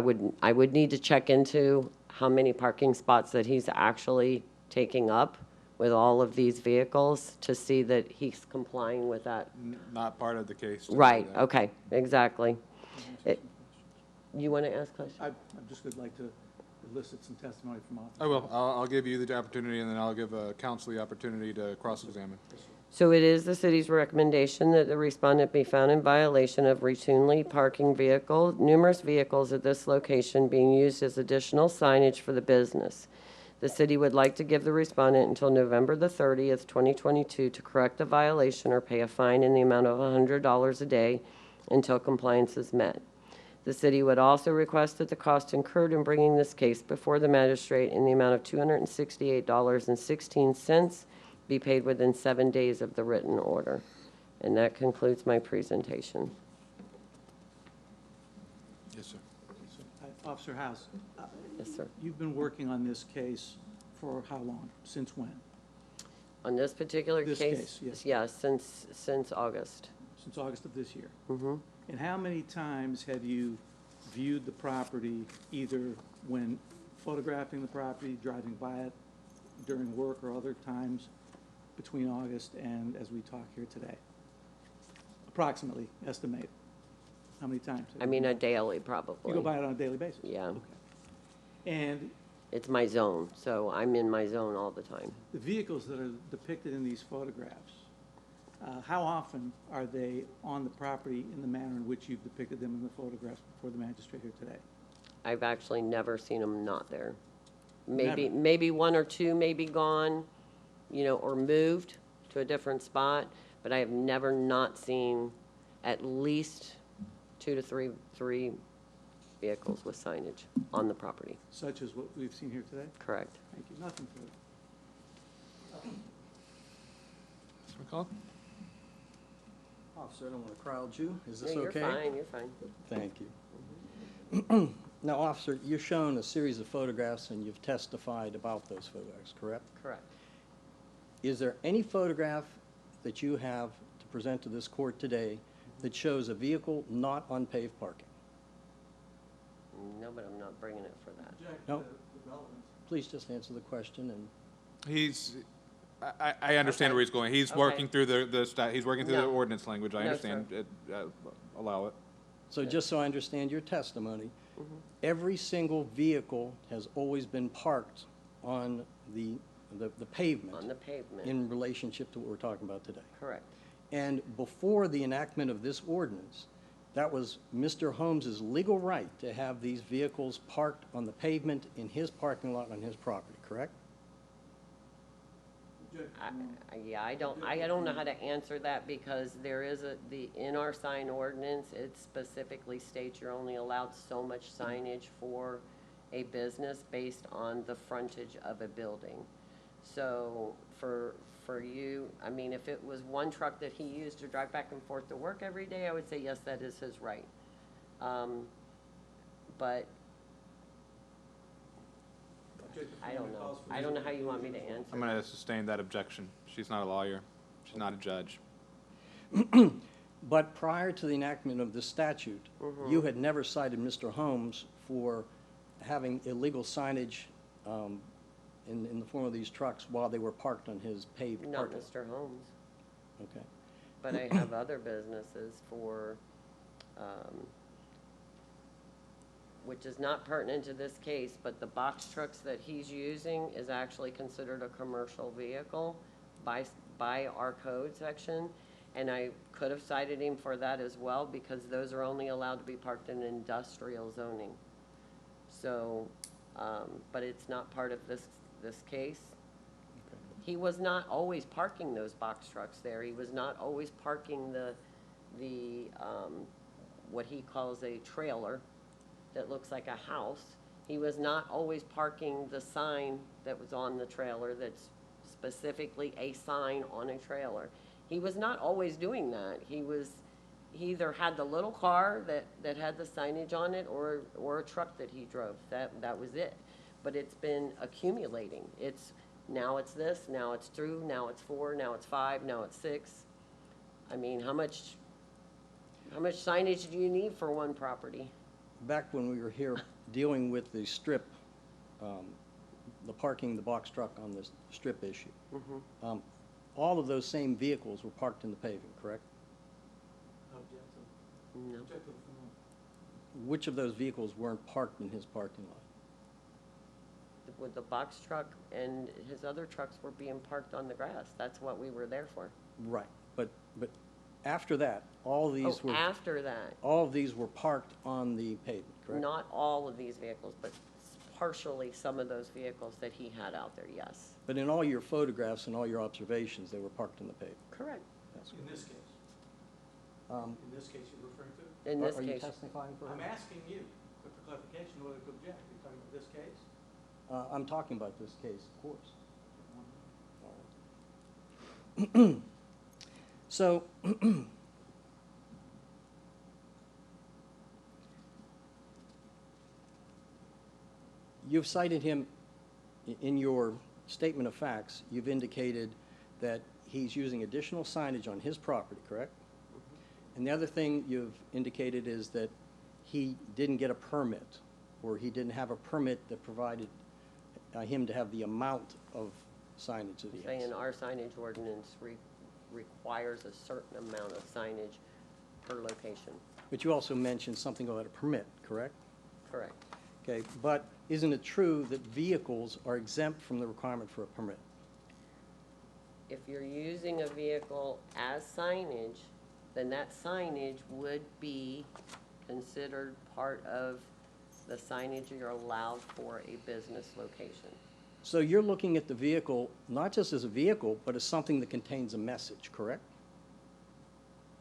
would need to check into how many parking spots that he's actually taking up with all of these vehicles to see that he's complying with that. Not part of the case. to do Right, that. okay, exactly. You want to ask questions? I just would like to elicit some testimony from Officer. I will. I'll give you the opportunity, and then I'll give counsel the opportunity to cross-examine. So it is the city's recommendation that the respondent be found in violation of routinely parking numerous vehicles at this location being used as additional signage for the business. The city would like to give the respondent until November the 30th, 2022 to correct the violation or pay a fine in the amount of $100 a day until compliance is met. The city would also request that the cost incurred in bringing this case before the magistrate in the amount of $268.16 be paid within 7 days of the written order. And that concludes my presentation. Yes, sir. Officer House, Yes, sir. you've been working on this case for how long? Since when? On this particular This case? case, yes. Yeah, since August. Since August of this year? Mm-hmm. And how many times have you viewed the property, either when photographing the property, driving by it during work, or other times between August and as we talk here today? Approximately, estimate. How many times? I mean, a daily, probably. You go by it on a daily basis? Yeah. Okay. And It's my zone, so I'm in my zone all the time. the vehicles that are depicted in these photographs, how often are they on the property in the manner in which you've depicted them in the photographs before the magistrate here today? I've actually never seen them not there. Never? Maybe 1 or 2 may be gone, or moved to a different spot, but I have never not seen at least 2 to 3 vehicles with signage on the property. Such as what we've seen here today? Correct. Thank you. Nothing further. Mr. McCullough? Officer, I don't want to crowd you. Is this No, okay? You're fine. Thank you. Now, officer, you've shown a series of photographs and you've testified about those photographs, correct? Correct. Is there any photograph that you have to present to this court today that shows a vehicle not on paved parking? No, but I'm not bringing it for that. No? Please just answer the question and, I understand Okay. where he's going. He's Okay. working through he's working through the No. ordinance language. I No, understand. Allow it. so just so I understand your testimony, every single vehicle has always been parked on the pavement On the pavement. in relationship to what we're talking about today. Correct. And before the enactment of this ordinance, that was Mr. Holmes's legal right to have these vehicles parked on the pavement in his parking lot on his property, correct? Yeah, I don't know how to answer that because there is in our sign ordinance, it specifically states you're only allowed so much signage for a business based on the frontage of a building. So for you, I mean, if it was one truck that he used to drive back and forth to work every day, I would say, yes, that is his right. But I don't know. I don't know how you want me to answer. I'm going to sustain that objection. She's not a lawyer. She's not a judge. But prior to the enactment of this statute, you had never cited Mr. Holmes for having illegal signage in the form of these trucks while they were parked on his paved Not parking. Mr. Holmes, Okay. but I have other businesses for, which is not pertinent to this case, but the box trucks that he's using is actually considered a commercial vehicle by our code section. And I could have cited him for that as well because those are only allowed to be parked in industrial zoning. So, but it's not part of this case. He was not always parking those box trucks there. He was not always parking the what he calls a trailer that looks like a house. He was not always parking the sign that was on the trailer that's specifically a sign on a trailer. He was not always doing that. He either had the little car that had the signage on it or a truck that he drove. That was it. But it's been accumulating. Now it's this, now it's 2, now it's 4, now it's 5, now it's 6. I mean, how much signage do you need for one property? Back when we were here dealing with the strip, the parking the box truck on the strip issue, all of those same vehicles were parked in the pavement, correct? No. Which of those vehicles weren't parked in his parking lot? With the box truck and his other trucks were being parked on the grass. That's what we were there for. Right, but after that, all these Oh, were, after that, all of these were parked on the pavement, correct? not all of these vehicles, but partially some of those vehicles that he had out there, yes. But in all your photographs and all your observations, they were parked in the pavement. Correct. That's In this case, Um, in this case you're referring to? In this Are you case, testifying for I'm him? asking you for clarification whether to object. You're talking about this case? I'm talking about this case, of course. So, you've cited him in your statement of facts. You've indicated that he's using additional signage on his property, correct? And the other thing you've indicated is that he didn't get a permit, or he didn't have a permit that provided him to have the amount of signage that he has. saying our signage ordinance requires a certain amount of signage per location. But you also mentioned something about a permit, correct? Correct. Okay, but isn't it true that vehicles are exempt from the requirement for a permit? If you're using a vehicle as signage, then that signage would be considered part of the signage you're allowed for a business location. So you're looking at the vehicle not just as a vehicle, but as something that contains a message, correct?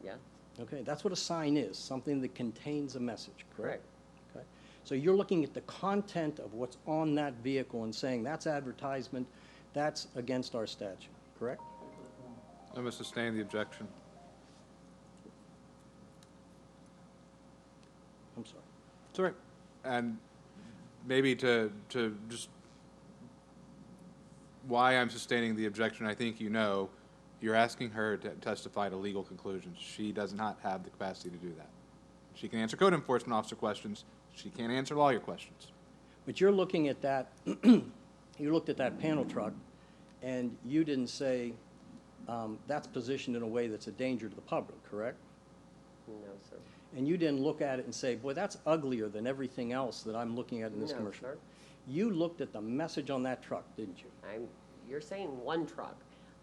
Yeah, Okay, that's what a sign is, something that contains a message, correct? correct. Okay, so you're looking at the content of what's on that vehicle and saying that's advertisement, that's against our statute, correct? I'm going to sustain the objection. I'm sorry. It's all right. And maybe to just why I'm sustaining the objection, I think you know, you're asking her to testify to legal conclusions. She does not have the capacity to do that. She can answer code enforcement officer questions. She can't answer lawyer questions. But you're looking at that, you looked at that panel truck, and you didn't say that's positioned in a way that's a danger to the public, correct? No, sir. And you didn't look at it and say, boy, that's uglier than everything else that I'm looking at in this No, commercial. sir. You looked at the message on that truck, didn't you? You're saying one truck.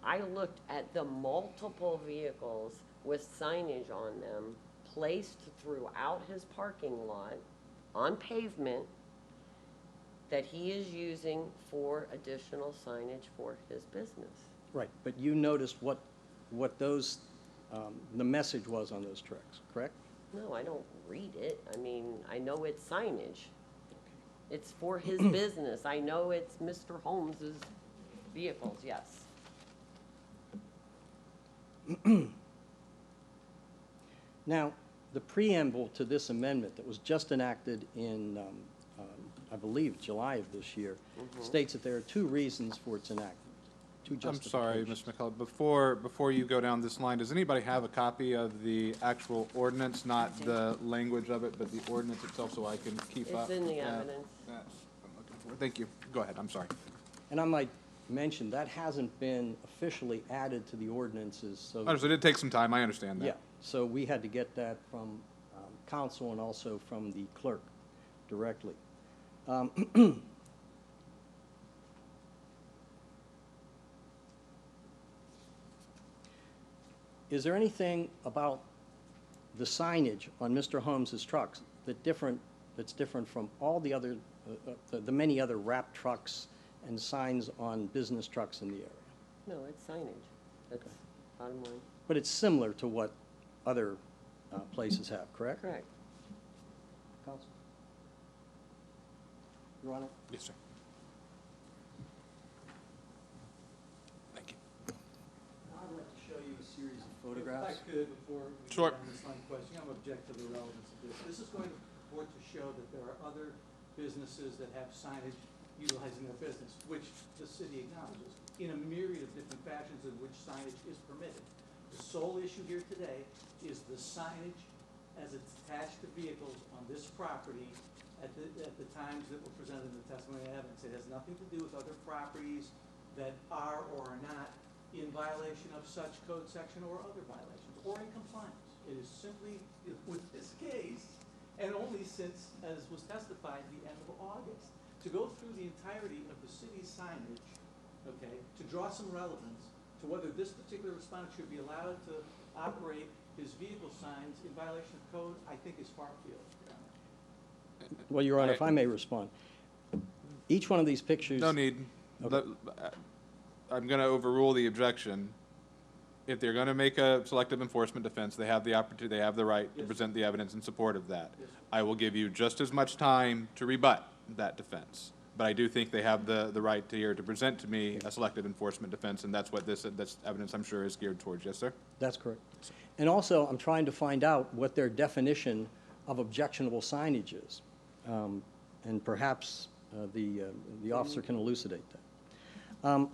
I looked at the multiple vehicles with signage on them placed throughout his parking lot on pavement that he is using for additional signage for his business. Right, but you noticed what those, the message was on those trucks, correct? No, I don't read it. I mean, I know it's signage. It's for his business. I know it's Mr. Holmes's vehicles, yes. Now, the preamble to this amendment that was just enacted in, I believe, July of this year, states that there are two reasons for its enactment, two I'm sorry, justifications. Mr. McCullough, before you go down this line, does anybody have a copy of the actual ordinance, not the language of it, but the ordinance itself, so I can keep up? It's in the Yeah, evidence. that's what I'm looking for. Thank you. Go ahead, I'm sorry. And I might mention, that hasn't been officially added to the ordinances, so. Understood, it takes some time, I understand that. Yeah, so we had to get that from council and also from the clerk directly. Is there anything about the signage on Mr. Holmes's trucks that's different from all the other, the many other wrap trucks and signs on business trucks in the area? No, it's signage. That's bottom line. But it's similar to what other places have, correct? Correct. Counsel? Your Honor? Yes, sir. Thank you. I'd like to show you a series of If photographs. I could, before we Sure. go down this line of questioning, I'm object to the relevance of this. This is going to purport to show that there are other businesses that have signage utilizing their business, which the city acknowledges, in a myriad of different fashions in which signage is permitted. The sole issue here today is the signage as it's attached to vehicles on this property at the times that were presented in the testimony and evidence. It has nothing to do with other properties that are or are not in violation of such code section or other violations, or in compliance. It is simply, with this case, and only since, as was testified, the end of August, to go through the entirety of the city's signage, okay, to draw some relevance to whether this particular respondent should be allowed to operate his vehicle signs in violation of code, I think is far afield, Your Honor. Well, Your Honor, if I may respond. Each one of these pictures. No need. Okay. I'm going to overrule the objection. If they're going to make a selective enforcement defense, they have the opportunity, they have the right to Yes. present the evidence in support of that. Yes. I will give you just as much time to rebut that defense. But I do think they have the right to present to me a selective enforcement defense, and that's what this evidence, I'm sure, is geared towards. Yes, sir? That's correct. And also, I'm trying to find out what their definition of objectionable signage is. And perhaps the officer can elucidate that.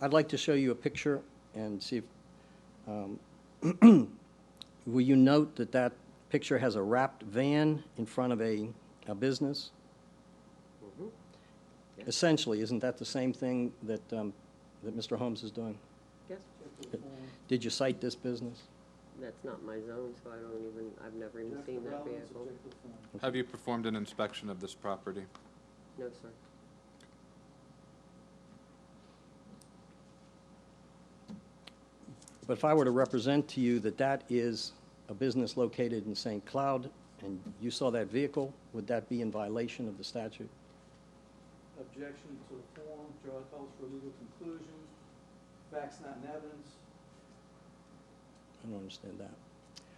I'd like to show you a picture and see if, will you note that that picture has a wrapped van in front of a business? Yes. Essentially, isn't that the same thing that, that Mr. Holmes is doing? Yes, Did you cite this business? that's not my zone, so I don't even, I've never even seen that vehicle. Have you performed an inspection of this property? No, sir. But if I were to represent to you that that is a business located in St. Cloud, and you saw that vehicle, would that be in violation of the statute? Objection to the form, draw calls for legal conclusion, facts not in evidence. I don't understand that.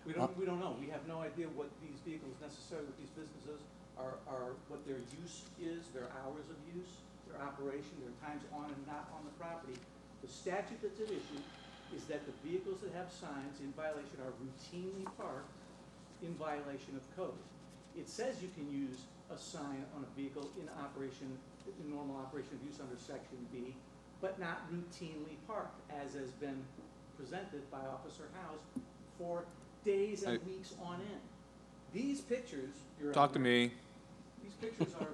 We don't know. We have no idea what these vehicles necessarily, what these businesses are, what their use is, their hours of use, their operation, their times on and not on the property. The statute that's at issue is that the vehicles that have signs in violation are routinely parked in violation of code. It says you can use a sign on a vehicle in operation, in normal operation of use under section B, but not routinely parked, as has been presented by Officer House for days and weeks on end. These pictures, Your Talk to Honor, me. These pictures are,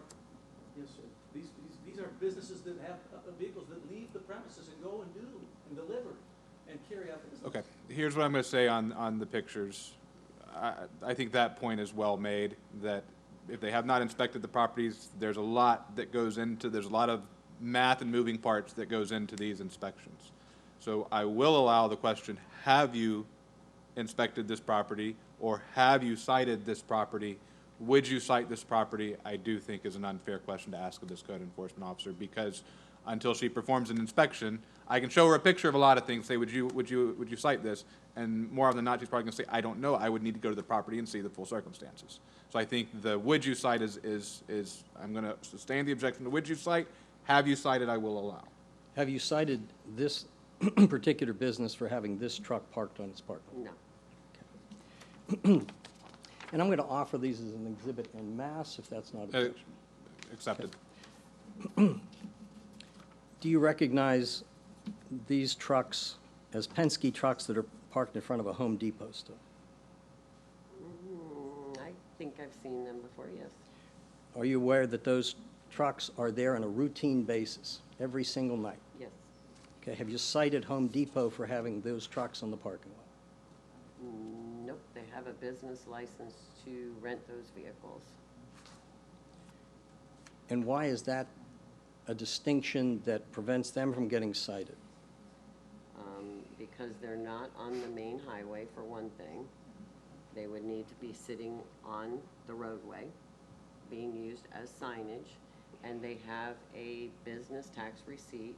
yes, sir, these are businesses that have vehicles that leave the premises and go and do and deliver and carry out business. Okay, here's what I'm going to say on the pictures. I think that point is well made, that if they have not inspected the properties, there's a lot that goes into, there's a lot of math and moving parts that goes into these inspections. So I will allow the question, have you inspected this property, or have you cited this property? Would you cite this property? I do think is an unfair question to ask of this code enforcement officer, because until she performs an inspection, I can show her a picture of a lot of things, say, would you cite this? And more often than not, she's probably gonna say, I don't know, I would need to go to the property and see the full circumstances. So I think the would you cite is, I'm gonna sustain the objection to would you cite, have you cited, I will allow. Have you cited this particular business for having this truck parked on its parking lot? No. And I'm going to offer these as an exhibit en masse, if that's not objection. Accepted. Do you recognize these trucks as Penske trucks that are parked in front of a Home Depot store? I think I've seen them before, yes. Are you aware that those trucks are there on a routine basis, every single night? Yes. Okay, have you cited Home Depot for having those trucks on the parking lot? Nope, they have a business license to rent those vehicles. And why is that a distinction that prevents them from getting cited? Because they're not on the main highway, for one thing. They would need to be sitting on the roadway, being used as signage, and they have a business tax receipt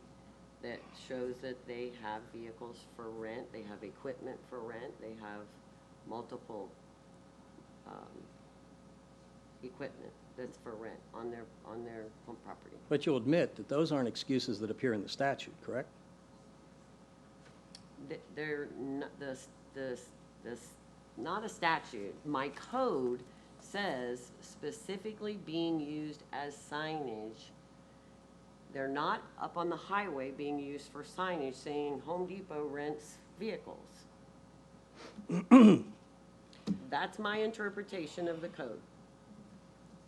that shows that they have vehicles for rent, they have equipment for rent, they have multiple equipment that's for rent on their home property. But you'll admit that those aren't excuses that appear in the statute, correct? They're not, not a statute. My code says specifically being used as signage. They're not up on the highway being used for signage saying Home Depot rents vehicles. That's my interpretation of the code.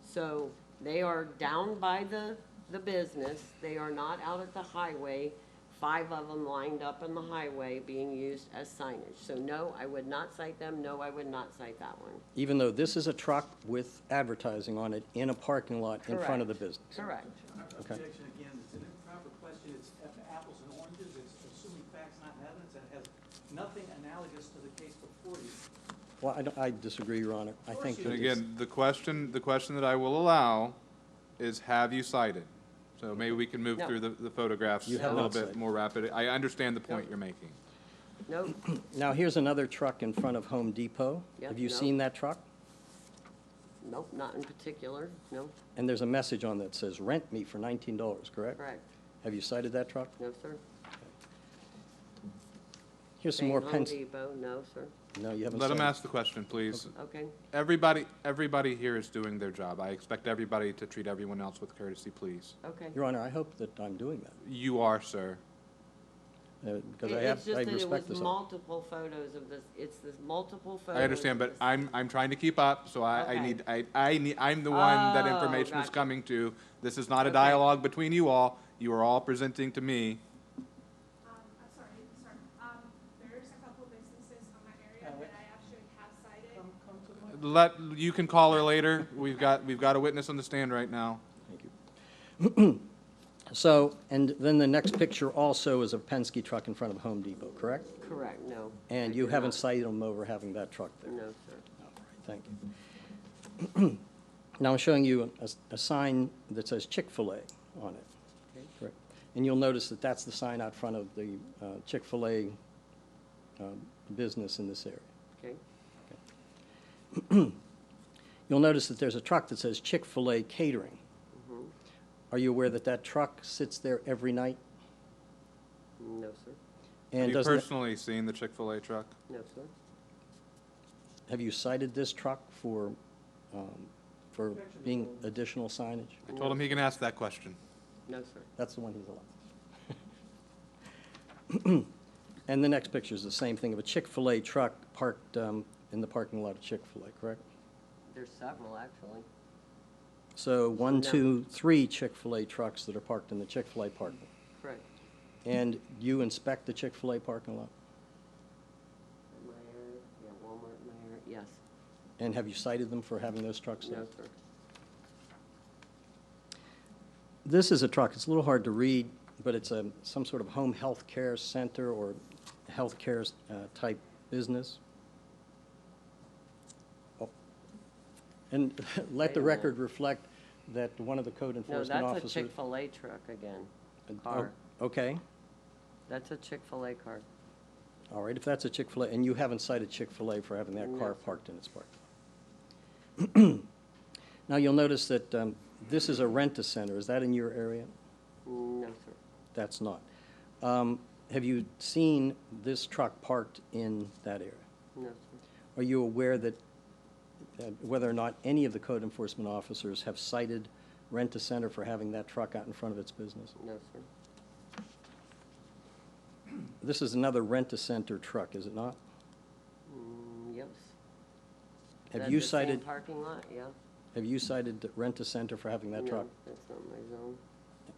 So they are down by the business. They are not out at the highway, 5 of them lined up on the highway being used as signage. So no, I would not cite them. No, I would not cite that one. Even though this is a truck with advertising on it in a parking lot in front of the business? Correct. Okay. Objection again, it's an improper question, it's apples and oranges, it's assuming facts, not evidence, and it has nothing analogous to the case before you. Well, I disagree, Your Honor. I think And that it's- again, the question that I will allow is, have you cited? So maybe we can move No. through the photographs You a have little not bit cited. more rapid. I understand the point you're making. Nope. Now, here's another truck in front of Home Depot. Yep, Have you no. seen that truck? Nope, not in particular. No, And there's a message on that says, "Rent me for $19," correct? correct. Have you cited that truck? No, sir. Here's some Saying more Home Pens. Depot, no, sir. No, you haven't Let him cited. ask the question, please. Okay. Everybody here is doing their job. I expect everybody to treat everyone else with courtesy, please. Okay. Your Honor, I hope that I'm doing that, You are, sir. because I It's just that it respect was this. multiple photos of this, it's this multiple photos. I understand, of but this. I'm trying to keep up, so I Okay. need, I'm the one that Oh, information is gotcha. coming to. This is not a Okay. dialogue between you all. You are all presenting to me. I'm sorry, sir. There's a couple businesses on my area that I actually have cited. You can call her later. We've got a witness on the stand right now. Thank you. So, and then the next picture also is a Penske truck in front of Home Depot, correct? Correct, no. And I you do haven't not. cited them over having that truck there? No, sir. All right, thank you. Now I'm showing you a sign that says Chick-fil-A on it. Okay. Correct. And you'll notice that that's the sign out front of the Chick-fil-A business in this area. Okay. You'll notice that there's a truck that says Chick-fil-A Catering. Mhm. Are you aware that that truck sits there every night? No, sir. And Have you doesn't it- personally seen the Chick-fil-A truck? No, sir. have you cited this truck for being additional signage? I told him he can ask that question. No, sir. That's the one he's allowed. And the next picture is the same thing of a Chick-fil-A truck parked in the parking lot of Chick-fil-A, correct? There's several, actually. So one, No. 2, 3 Chick-fil-A trucks that are parked in the Chick-fil-A parking lot. Correct. And you inspect the Chick-fil-A parking lot? My area, yeah, Walmart, my area, yes. And have you cited them for having those trucks there? No, sir. This is a truck, it's a little hard to read, but it's some sort of home health care center or health care type business. Oh. And let the Wait a minute. record reflect that one of the code No, enforcement that's a officers. Chick-fil-A truck again, Oh, car. Okay, That's a Chick-fil-A car. All right, if that's a Chick-fil-A, and you haven't cited Chick-fil-A for having that car No, sir. parked in its parking lot. Now, you'll notice that this is a rent-a-center. Is that in your area? No, sir. That's not. Have you seen this truck parked in that area? No, sir. Are you aware that whether or not any of the code enforcement officers have cited Rent-A-Center for having that truck out in front of its business? No, sir. This is another Rent-A-Center truck, is it not? Yes. Have That you the same cited, parking lot? Yeah. have you cited Rent-A-Center for having that truck? No, that's not my zone.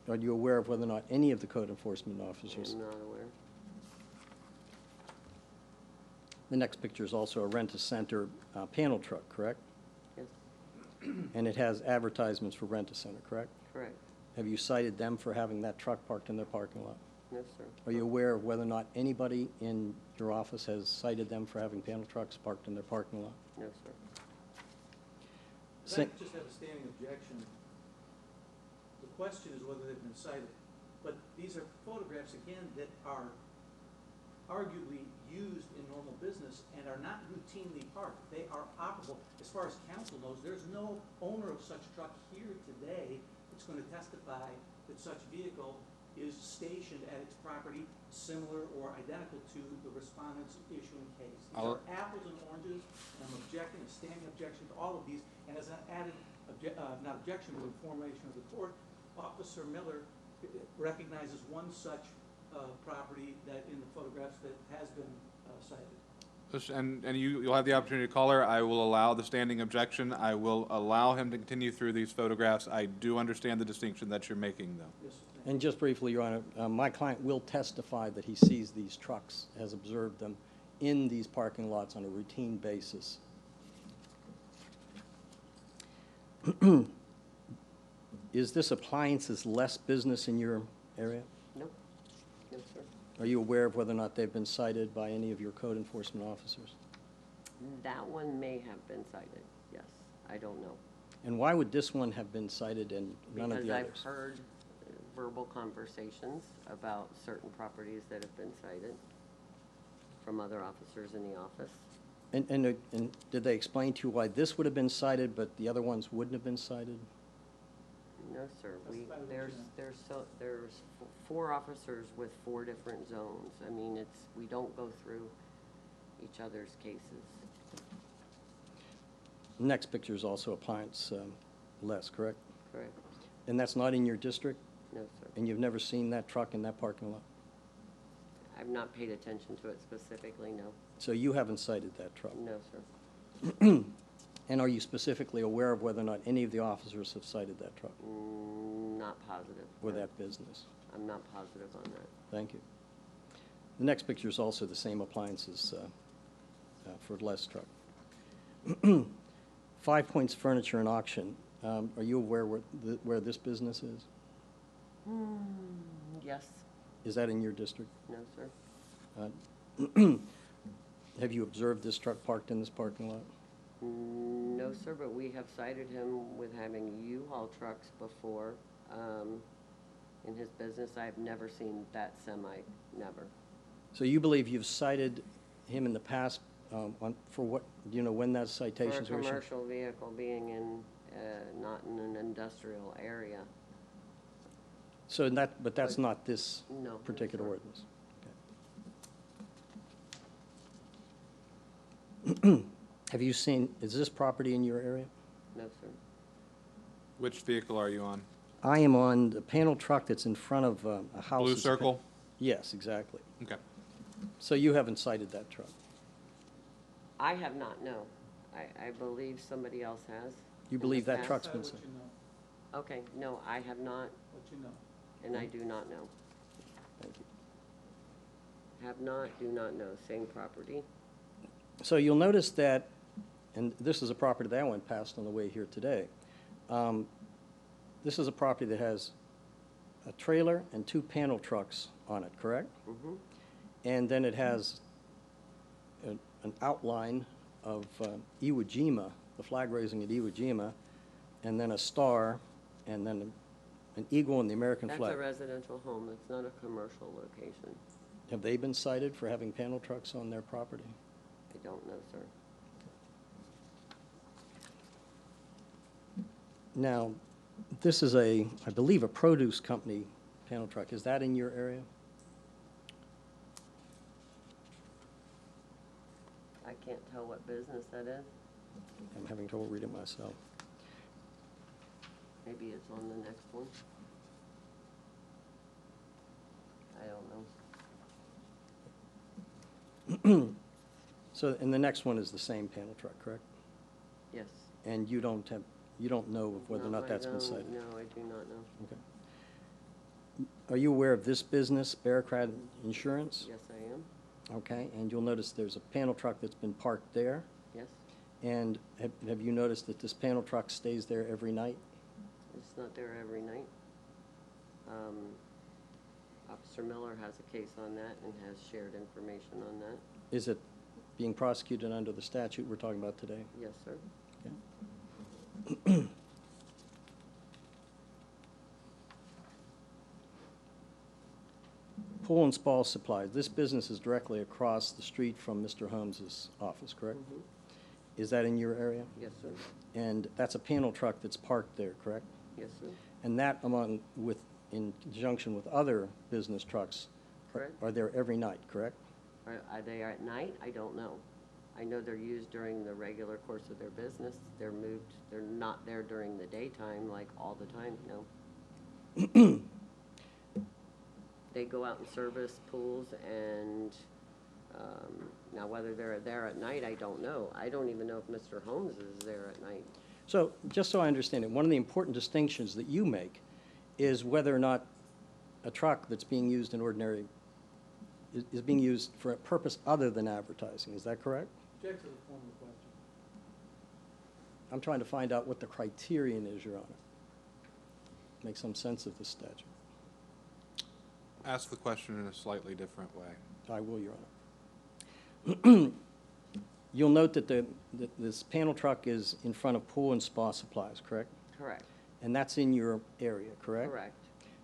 Are you aware of whether or not any of the code enforcement officers? I'm not aware. The next picture is also a Rent-A-Center panel truck, correct? Yes, And it has advertisements for Rent-A-Center, correct? correct. Have you cited them for having that truck parked in their parking lot? No, sir. Are you aware of whether or not anybody in your office has cited them for having panel trucks parked in their parking lot? No, sir. I just have a standing objection. The question is whether they've been cited. But these are photographs, again, that are arguably used in normal business and are not routinely parked. They are operable. As far as council knows, there's no owner of such truck here today that's going to testify that such vehicle is stationed at its property similar or identical to the respondent's issuing case. These are apples and oranges, and I'm objecting, a standing objection to all of these. And as an added, not objection, but information of the court, Officer Miller recognizes one such property that in the photographs that has been cited. And you'll have the opportunity to call her. I will allow the standing objection. I will allow him to continue through these photographs. I do understand the distinction that you're making, though. Yes, sir. And just briefly, Your Honor, my client will testify that he sees these trucks, has observed them in these parking lots on a routine basis. Is this appliances less business in your area? Nope. No, sir. Are you aware of whether or not they've been cited by any of your code enforcement officers? That one may have been cited, yes. I don't know. And why would this one have been cited and none of Because the I've others? heard verbal conversations about certain properties that have been cited from other officers in the office. And did they explain to you why this would have been cited, but the other ones wouldn't have been cited? No, sir. That's about what you know. There's 4 officers with 4 different zones. I mean, we don't go through each other's cases. Next picture is also appliance less, correct? Correct? And that's not in your district? No, sir. And you've never seen that truck in that parking lot? I've not paid attention to it specifically, no. So you haven't cited that truck? No, sir. And are you specifically aware of whether or not any of the officers have cited that truck Not positive. or no. that business? I'm not positive on that. Thank you. The next picture is also the same appliances for less truck. 5 Points Furniture and Auction. Are you aware where this business is? Yes. Is that in your district? No, sir. Have you observed this truck parked in this parking lot? No, sir, but we have cited him with having U-Haul trucks before in his business. I've never seen that semi, never. So you believe you've cited him in the past for what, do you know when that citations For were a issued? commercial vehicle being in, not in an industrial area. So but that's not this No. particular sir. ordinance? Okay. Have you seen, is this property in your area? No, sir. Which vehicle are you on? I am on the panel truck that's in front of a house. Blue that's- circle? Yes, exactly. Okay. So you haven't cited that truck? I have not, no. I believe somebody else has. You in believe the that past. truck's Decide been what cited? you know, Okay, no, I have not, what you know. and I do not know. Thank you. Have not, do not know, same property. So you'll notice that, and this is a property that I went past on the way here today. This is a property that has a trailer and 2 panel trucks on it, correct? Mm-hmm. And then it has an outline of Iwo Jima, the flag raising at Iwo Jima, and then a star, and then an eagle and the American That's flag. a residential home, it's not a commercial location. Have they been cited for having panel trucks on their property? I don't know, sir. Now, this is I believe, a produce company panel truck. Is that in your area? I can't tell what business that is. I'm having trouble reading myself. Maybe it's on the next one. I don't know. So, and the next one is the same panel truck, correct? Yes. And you don't know of whether or No, not that's been I don't- cited? No, I do not know. Okay. Are you aware of this business, Bearcat Insurance? Yes, I am. Okay, and you'll notice there's a panel truck that's been parked there. Yes. And have you noticed that this panel truck stays there every night? It's not there every night. Officer Miller has a case on that and has shared information on that. Is it being prosecuted under the statute we're talking about today? Yes, sir. Pool and Spa Supplies, this business is directly across the street from Mr. Holmes's office, correct? Mhm. Is that in your area? Yes, sir. And that's a panel truck that's parked there, correct? Yes, sir. And that in conjunction with other business trucks Correct. are there every night, correct? Are they at night? I don't know. I know they're used during the regular course of their business. They're not there during the daytime, like all the time, no. They go out and service pools and, now whether they're there at night, I don't know. I don't even know if Mr. Holmes is there at night. So, just so I understand it, one of the important distinctions that you make is whether or not a truck that's being used in ordinary, is being used for a purpose other than advertising, is that correct? Object to the formal question. I'm trying to find out what the criterion is, Your Honor. Make some sense of the statute. Ask the question in a slightly different way. I will, Your Honor. You'll note that this panel truck is in front of Pool and Spa Supplies, correct? Correct. And that's in your area, correct? Correct.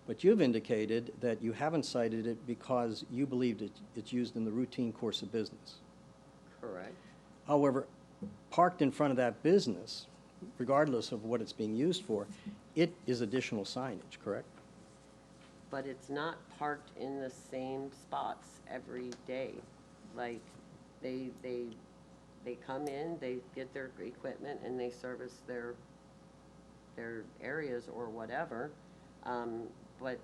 But you've indicated that you haven't cited it because you believed it's used in the routine course of business. Correct. However, parked in front of that business, regardless of what it's being used for, it is additional signage, correct? But it's not parked in the same spots every day. Like, they come in, they get their equipment, and they service their areas or whatever. But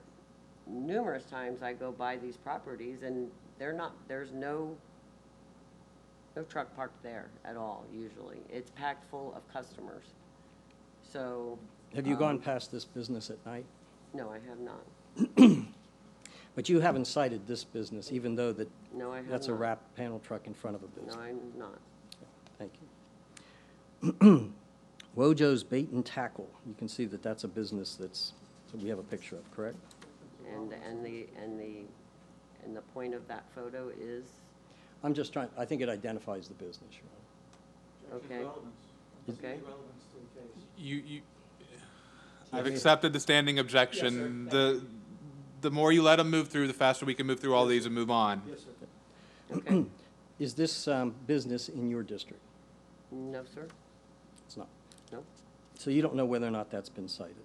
numerous times I go by these properties, and there's no truck parked there at all, usually. It's packed full of customers. So. Have you gone past this business at night? No, I have not. But you haven't cited this business, even though No, I have not. that's a wrapped panel truck in front of a business? No, I'm not. Thank you. Wojo's Bait and Tackle, you can see that that's a business that we have a picture of, correct? And the point of that photo is, I'm just trying, I think it identifies the business, Your Honor. okay, okay. Relevance to the case. I've accepted the standing objection. The more you let them move through, the faster we can move through all these and move on. Yes, sir. Okay. Is this business in your district? No, sir. It's not. No. So you don't know whether or not that's been cited?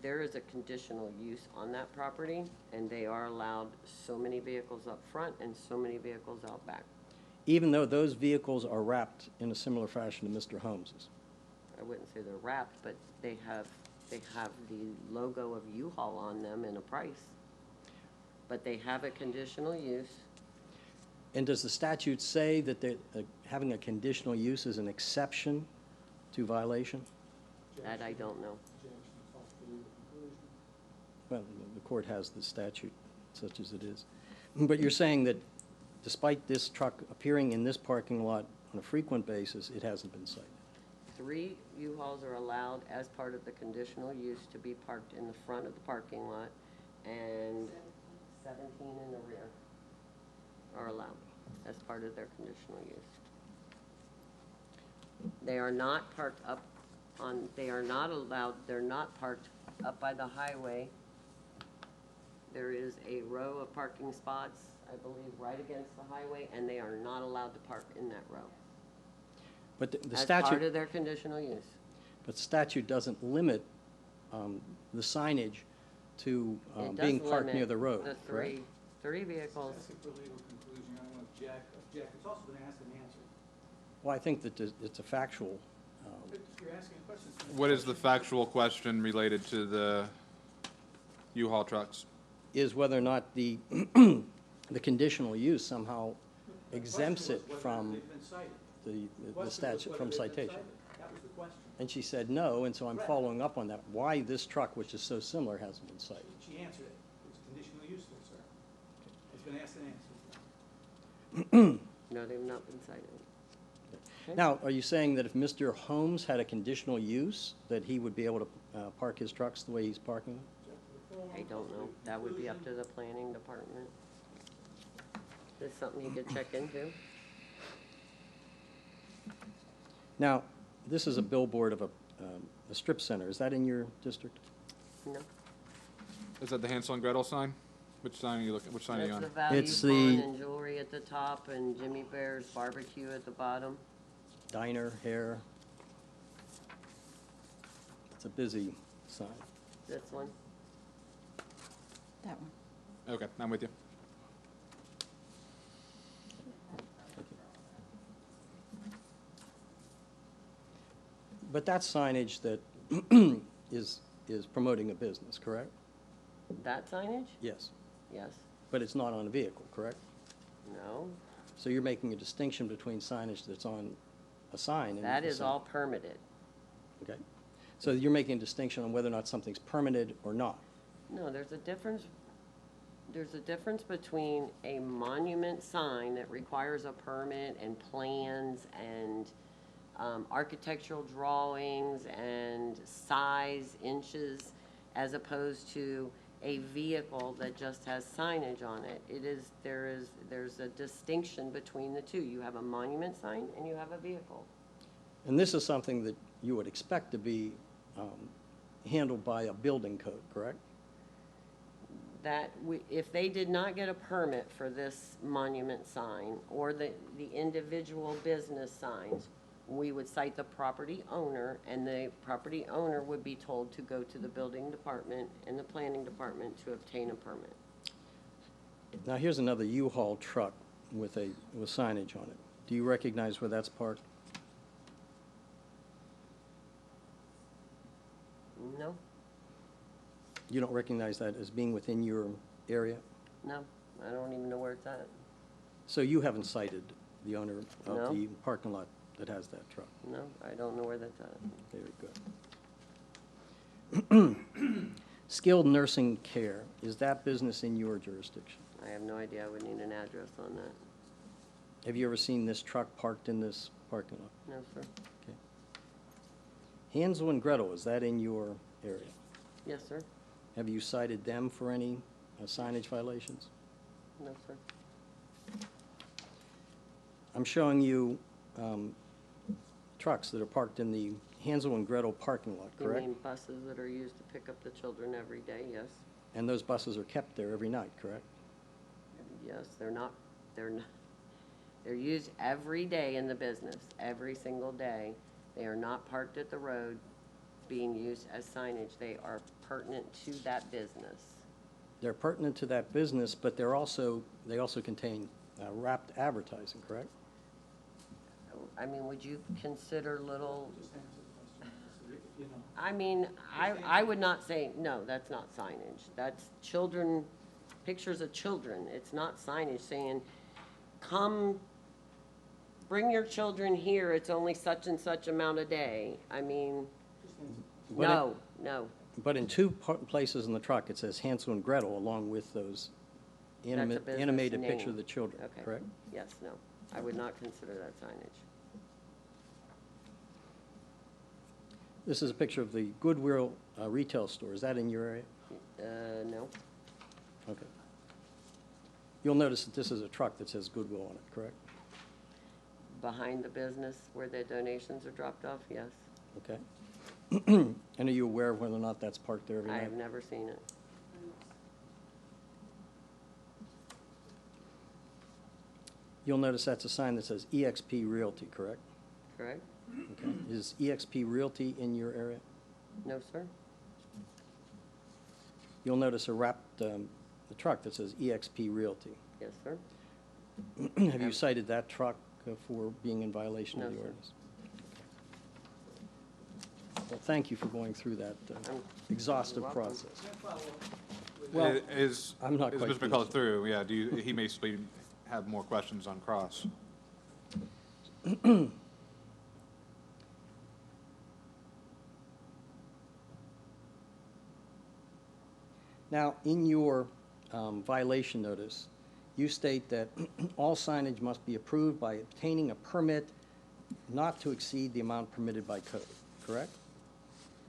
There is a conditional use on that property, and they are allowed so many vehicles up front and so many vehicles out back. Even though those vehicles are wrapped in a similar fashion to Mr. Holmes's? I wouldn't say they're wrapped, but they have the logo of U-Haul on them and a price. But they have a conditional use. And does the statute say that having a conditional use is an exception to violation? That I don't know. Well, the court has the statute, such as it is. But you're saying that despite this truck appearing in this parking lot on a frequent basis, it hasn't been cited? 3 U-Hauls are allowed as part of the conditional use to be parked in the front of the parking lot, and 17 in the rear are allowed as part of their conditional use. They are not parked up on, they are not allowed, they're not parked up by the highway. There is a row of parking spots, I believe, right against the highway, and they are not allowed to park in that row. But the As part statute, of their conditional use. but statute doesn't limit the signage to It being does parked near limit the road, the correct? three vehicles. Asking for legal conclusion, I don't want to object. It's also been asked and answered. Well, I think that it's a factual, If you're asking a question. it's- What is the factual question related to the U-Haul trucks? is whether or not the, the conditional use somehow exempts it from They've been cited. the statute, from citation. That was the question. And she said no, and so I'm following up on that. Why this truck, which is so similar, hasn't been cited? She answered it. It's conditional use, sir. It's been asked and answered. No, they've not been cited. Now, are you saying that if Mr. Holmes had a conditional use, that he would be able to park his trucks the way he's parking them? I don't know. That would be up to the planning department. Is something you could check into? Now, this is a billboard of a strip center. Is that in your district? No. Is that the Hansel and Gretel sign? Which sign are you looking, which sign are you That's the on? Value It's Pawn the- and Jewelry at the top and Jimmy Bear's Barbecue at the bottom. Diner, hair. It's a busy sign. This one. That one. Okay, I'm with you. But that's signage that is promoting a business, correct? That signage? Yes. Yes. But it's not on a vehicle, correct? No. So you're making a distinction between signage that's on a sign and... That a is sign. all permitted. Okay. So you're making a distinction on whether or not something's permitted or not. No, there's a difference between a monument sign that requires a permit and plans and architectural drawings and size, inches, as opposed to a vehicle that just has signage on it. There's a distinction between the two. You have a monument sign and you have a vehicle. And this is something that you would expect to be handled by a building code, correct? If they did not get a permit for this monument sign or the individual business signs, we would cite the property owner, and the property owner would be told to go to the building department and the planning department to obtain a permit. Now, here's another U-Haul truck with signage on it. Do you recognize where that's parked? No, You don't recognize that as being within your area? no, I don't even know where it's at. So you haven't cited the owner No. of the parking lot that has that truck? No, I don't know where that's at. Very good. Skilled nursing care, is that business in your jurisdiction? I have no idea. I would need an address on that. Have you ever seen this truck parked in this parking lot? No, sir. Okay. Hansel and Gretel, is that in your area? Yes, sir. Have you cited them for any signage violations? No, sir. I'm showing you trucks that are parked in the Hansel and Gretel parking lot, You correct? mean buses that are used to pick up the children every day? Yes. And those buses are kept there every night, correct? Yes, they're used every day in the business, every single day. They are not parked at the road being used as signage. They are pertinent to that business. They're pertinent to that business, but they also contain wrapped advertising, correct? I mean, would you consider little, Just answer the question, you know. I mean, I would not say, no, that's not signage. That's children, pictures of children. It's not signage saying, come, bring your children here, it's only such and such amount a day. I mean, But no, no. But in two places in the truck, it says Hansel and Gretel along with those That's a business animated picture of name. the children, Okay. correct? Yes, no. I would not consider that signage. This is a picture of the Goodwill retail store. Is that in your area? No. Okay. You'll notice that this is a truck that says Goodwill on it, correct? Behind the business where the donations are dropped off, yes. Okay. And are you aware of whether or not that's parked there every I night? have never seen it. You'll notice that's a sign that says eXp Realty, correct? Correct? Okay. Is eXp Realty in your area? No, sir? You'll notice a wrapped a truck that says eXp Realty. Yes, sir? Have you cited that truck for being in violation of No, the sir. ordinance? Well, thank you for going through that exhaustive You're welcome. process. Well, Is I'm not quite Mr. finished. McCullough through? Yeah, he may still have more questions on cross. Now, in your violation notice, you state that all signage must be approved by obtaining a permit not to exceed the amount permitted by code, correct?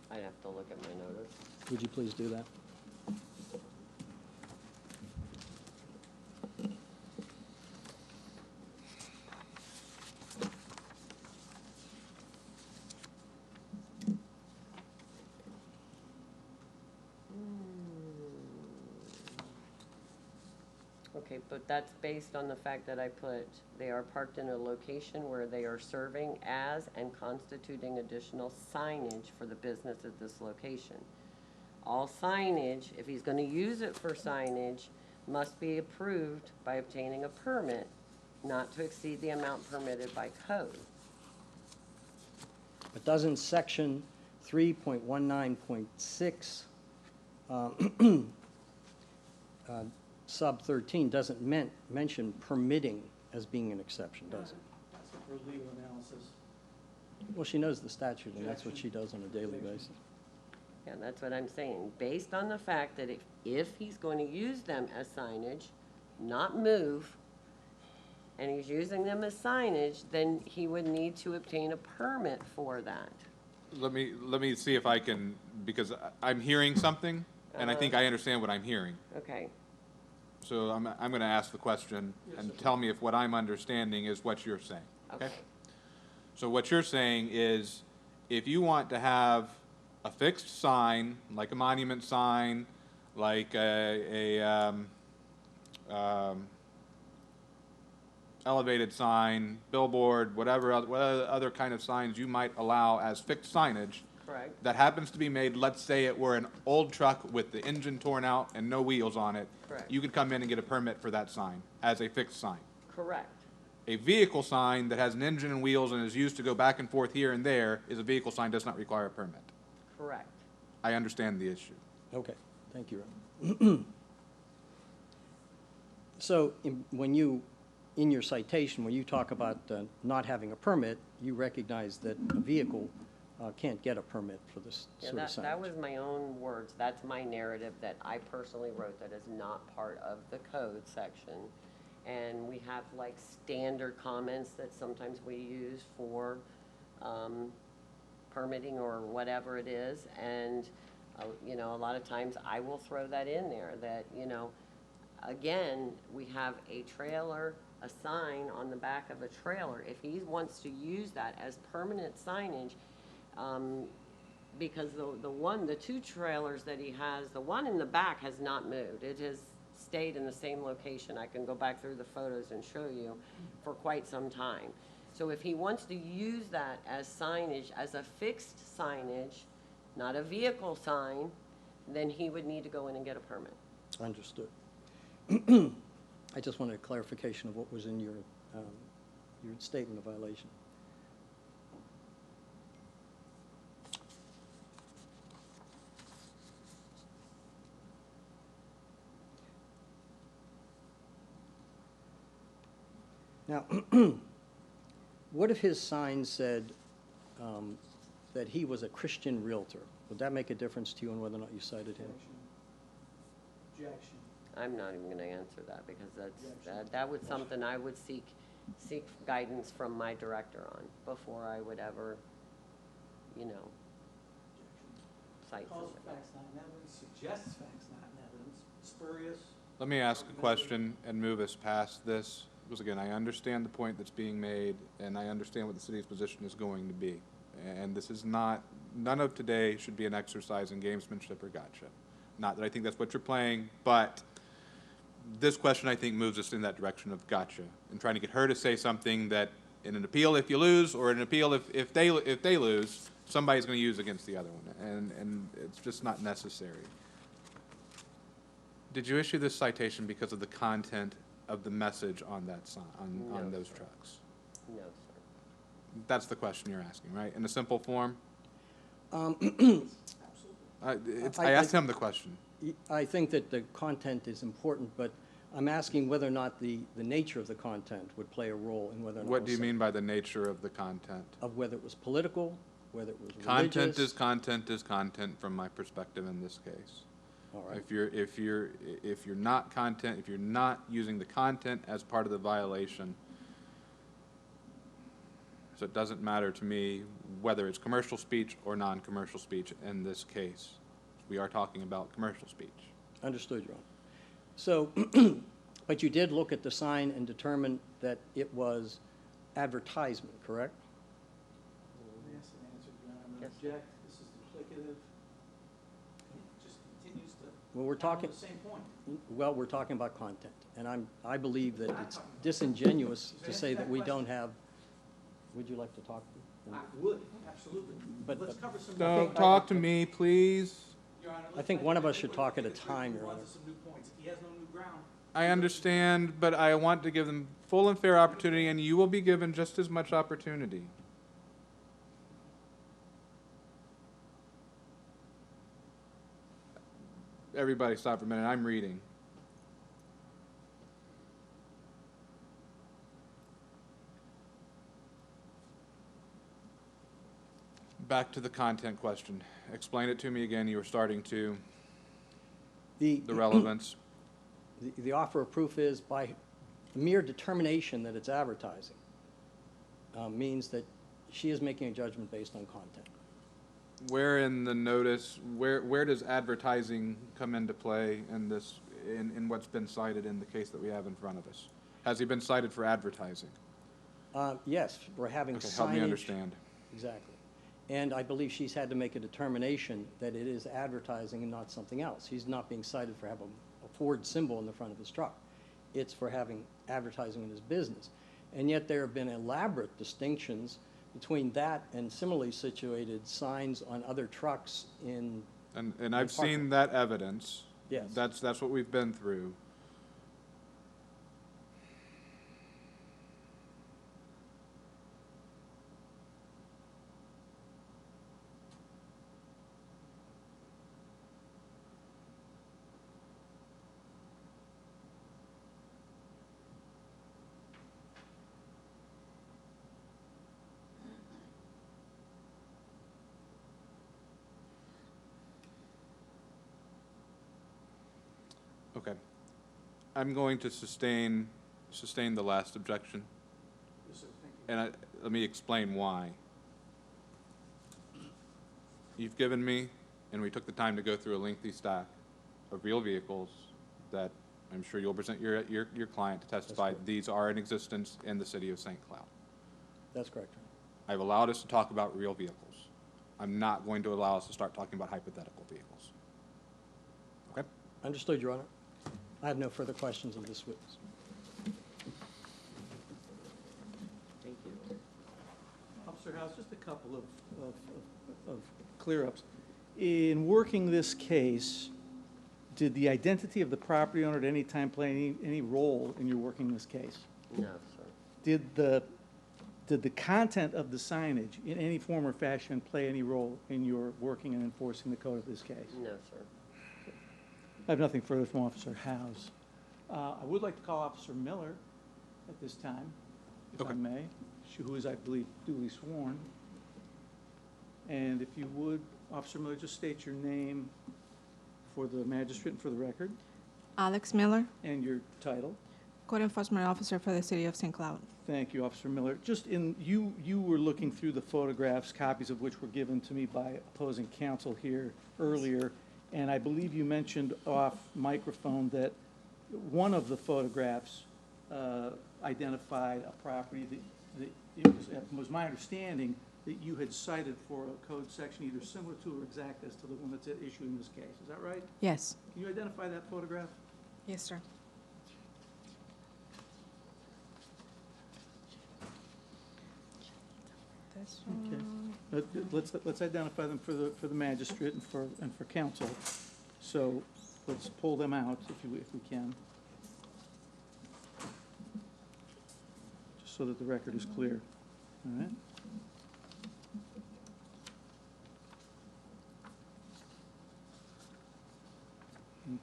I'd have to look at my notice. Would you please do that? Okay, but that's based on the fact that I put, they are parked in a location where they are serving as and constituting additional signage for the business at this location. All signage, if he's gonna use it for signage, must be approved by obtaining a permit not to exceed the amount permitted by code. But doesn't section 3.19.6 sub 13 doesn't mention permitting as being an exception, does it? That's for legal analysis. Well, she knows the statute, and that's what she does on a daily basis. Yeah, that's what I'm saying. Based on the fact that if he's going to use them as signage, not move, and he's using them as signage, then he would need to obtain a permit for that. Let me see if I can, because I'm hearing something, and I think I understand what I'm hearing. Okay, So I'm going to ask the question and tell me if what I'm understanding is what you're saying. okay. So what you're saying is, if you want to have a fixed sign, like a monument sign, like a elevated sign, billboard, whatever other kind of signs you might allow as fixed signage, Correct, that happens to be made, let's say it were an old truck with the engine torn out and no wheels on it. Correct. You could come in and get a permit for that sign as a fixed sign. correct. A vehicle sign that has an engine and wheels and is used to go back and forth here and there is a vehicle sign, does not require a permit. Correct. I understand the issue. Okay, thank you, Rob. So when you, in your citation, when you talk about not having a permit, you recognize that a vehicle can't get a permit for this Yeah, sort of signage. that was my own words. That's my narrative that I personally wrote that is not part of the code section. And we have like standard comments that sometimes we use for permitting or whatever it is. And, you know, a lot of times I will throw that in there that, you know, again, we have a trailer, a sign on the back of a trailer. If he wants to use that as permanent signage, because the two trailers that he has, the one in the back has not moved. It has stayed in the same location. I can go back through the photos and show you for quite some time. So if he wants to use that as signage, as a fixed signage, not a vehicle sign, then he would need to go in and get a permit. Understood. I just wanted a clarification of what was in your statement of violation. Now, what if his sign said that he was a Christian realtor? Would that make a difference to you on whether or not you cited him? Objection. I'm not even gonna answer that because that was something I would seek guidance from my director on before I would ever, you know, cite Calls something. for facts not in evidence, suggests facts not in evidence, spurious. Let me ask a question and move us past this, because again, I understand the point that's being made, and I understand what the city's position is going to be. And this is not, none of today should be an exercise in gamesmanship or gotcha. Not that I think that's what you're playing, but this question, I think, moves us in that direction of gotcha, and trying to get her to say something that in an appeal, if you lose, or an appeal, if they lose, somebody's gonna use against the other one, and it's just not necessary. Did you issue this citation because of the content of the message on that sign, on No, those sir. trucks? No, sir. That's the question you're asking, right? In a simple form? I asked him the question. I think that the content is important, but I'm asking whether or not the nature of the content would play a role in whether or not. What do you mean by the nature of the content? Of whether it was political, whether it was religious. Content is content from my perspective in this case. All right. If you're not using the content as part of the violation, so it doesn't matter to me whether it's commercial speech or non-commercial speech in this case. We are talking about commercial speech. Understood, Your Honor. So, but you did look at the sign and determine that it was advertisement, correct? Yes, an answer, Your Honor. I'm going Yes. to object. This is duplicative. It just continues to Well, we're hammer talking, the same point. well, we're talking about content, and I believe that it's disingenuous to say that we don't have, would you like to talk? I would, absolutely. But- Let's cover some. Don't talk to me, please. Your Honor, I think one of us should talk at a time, Your Run Honor. to some new points. He has no new ground. I understand, but I want to give them full and fair opportunity, and you will be given just as much opportunity. Everybody stop for a minute. I'm reading. Back to the content question. Explain it to me again. You were starting to, the relevance. The offer of proof is by mere determination that it's advertising means that she is making a judgment based on content. Where in the notice, where does advertising come into play in this, in what's been cited in the case that we have in front of us? Has he been cited for advertising? Yes, we're having Okay, signage. help me understand. Exactly. And I believe she's had to make a determination that it is advertising and not something else. He's not being cited for having a Ford symbol in the front of his truck. It's for having advertising in his business. And yet there have been elaborate distinctions between that and similarly situated signs on other trucks in, And I've parking. seen that evidence. Yes. That's what we've been through. Okay. I'm going to sustain the last objection, Yes, sir, thank you. and let me explain why. You've given me, and we took the time to go through a lengthy stack of real vehicles that I'm sure you'll present your client to testify correct. these are in existence in the city of St. Cloud. that's correct. I've allowed us to talk about real vehicles. I'm not going to allow us to start talking about hypothetical vehicles. Okay? Understood, Your Honor. I have no further questions of this witness. Thank you. Officer House, just a couple of clear-ups. In working this case, did the identity of the property owner at any time play any role in your working this case? No, sir. Did the content of the signage in any form or fashion play any role in your working and enforcing the code of this case? No, sir. I have nothing further from Officer House. I would like to call Officer Miller at this time, if I Okay. may, who is, I believe, duly sworn. And if you would, Officer Miller, just state your name for the magistrate and for the record, Alex Miller, and your title. Code Enforcement Officer for the City of St. Cloud. Thank you, Officer Miller. Just you were looking through the photographs, copies of which were given to me by opposing counsel here earlier, and I believe you mentioned off microphone that one of the photographs identified a property that it was my understanding that you had cited for a code section either similar to or exact as to the one that's at issue in this case. Is that right? Yes. Can you identify that photograph? Yes, sir. Let's identify them for the magistrate and for counsel. So let's pull them out if we can. Just so that the record is clear. All right?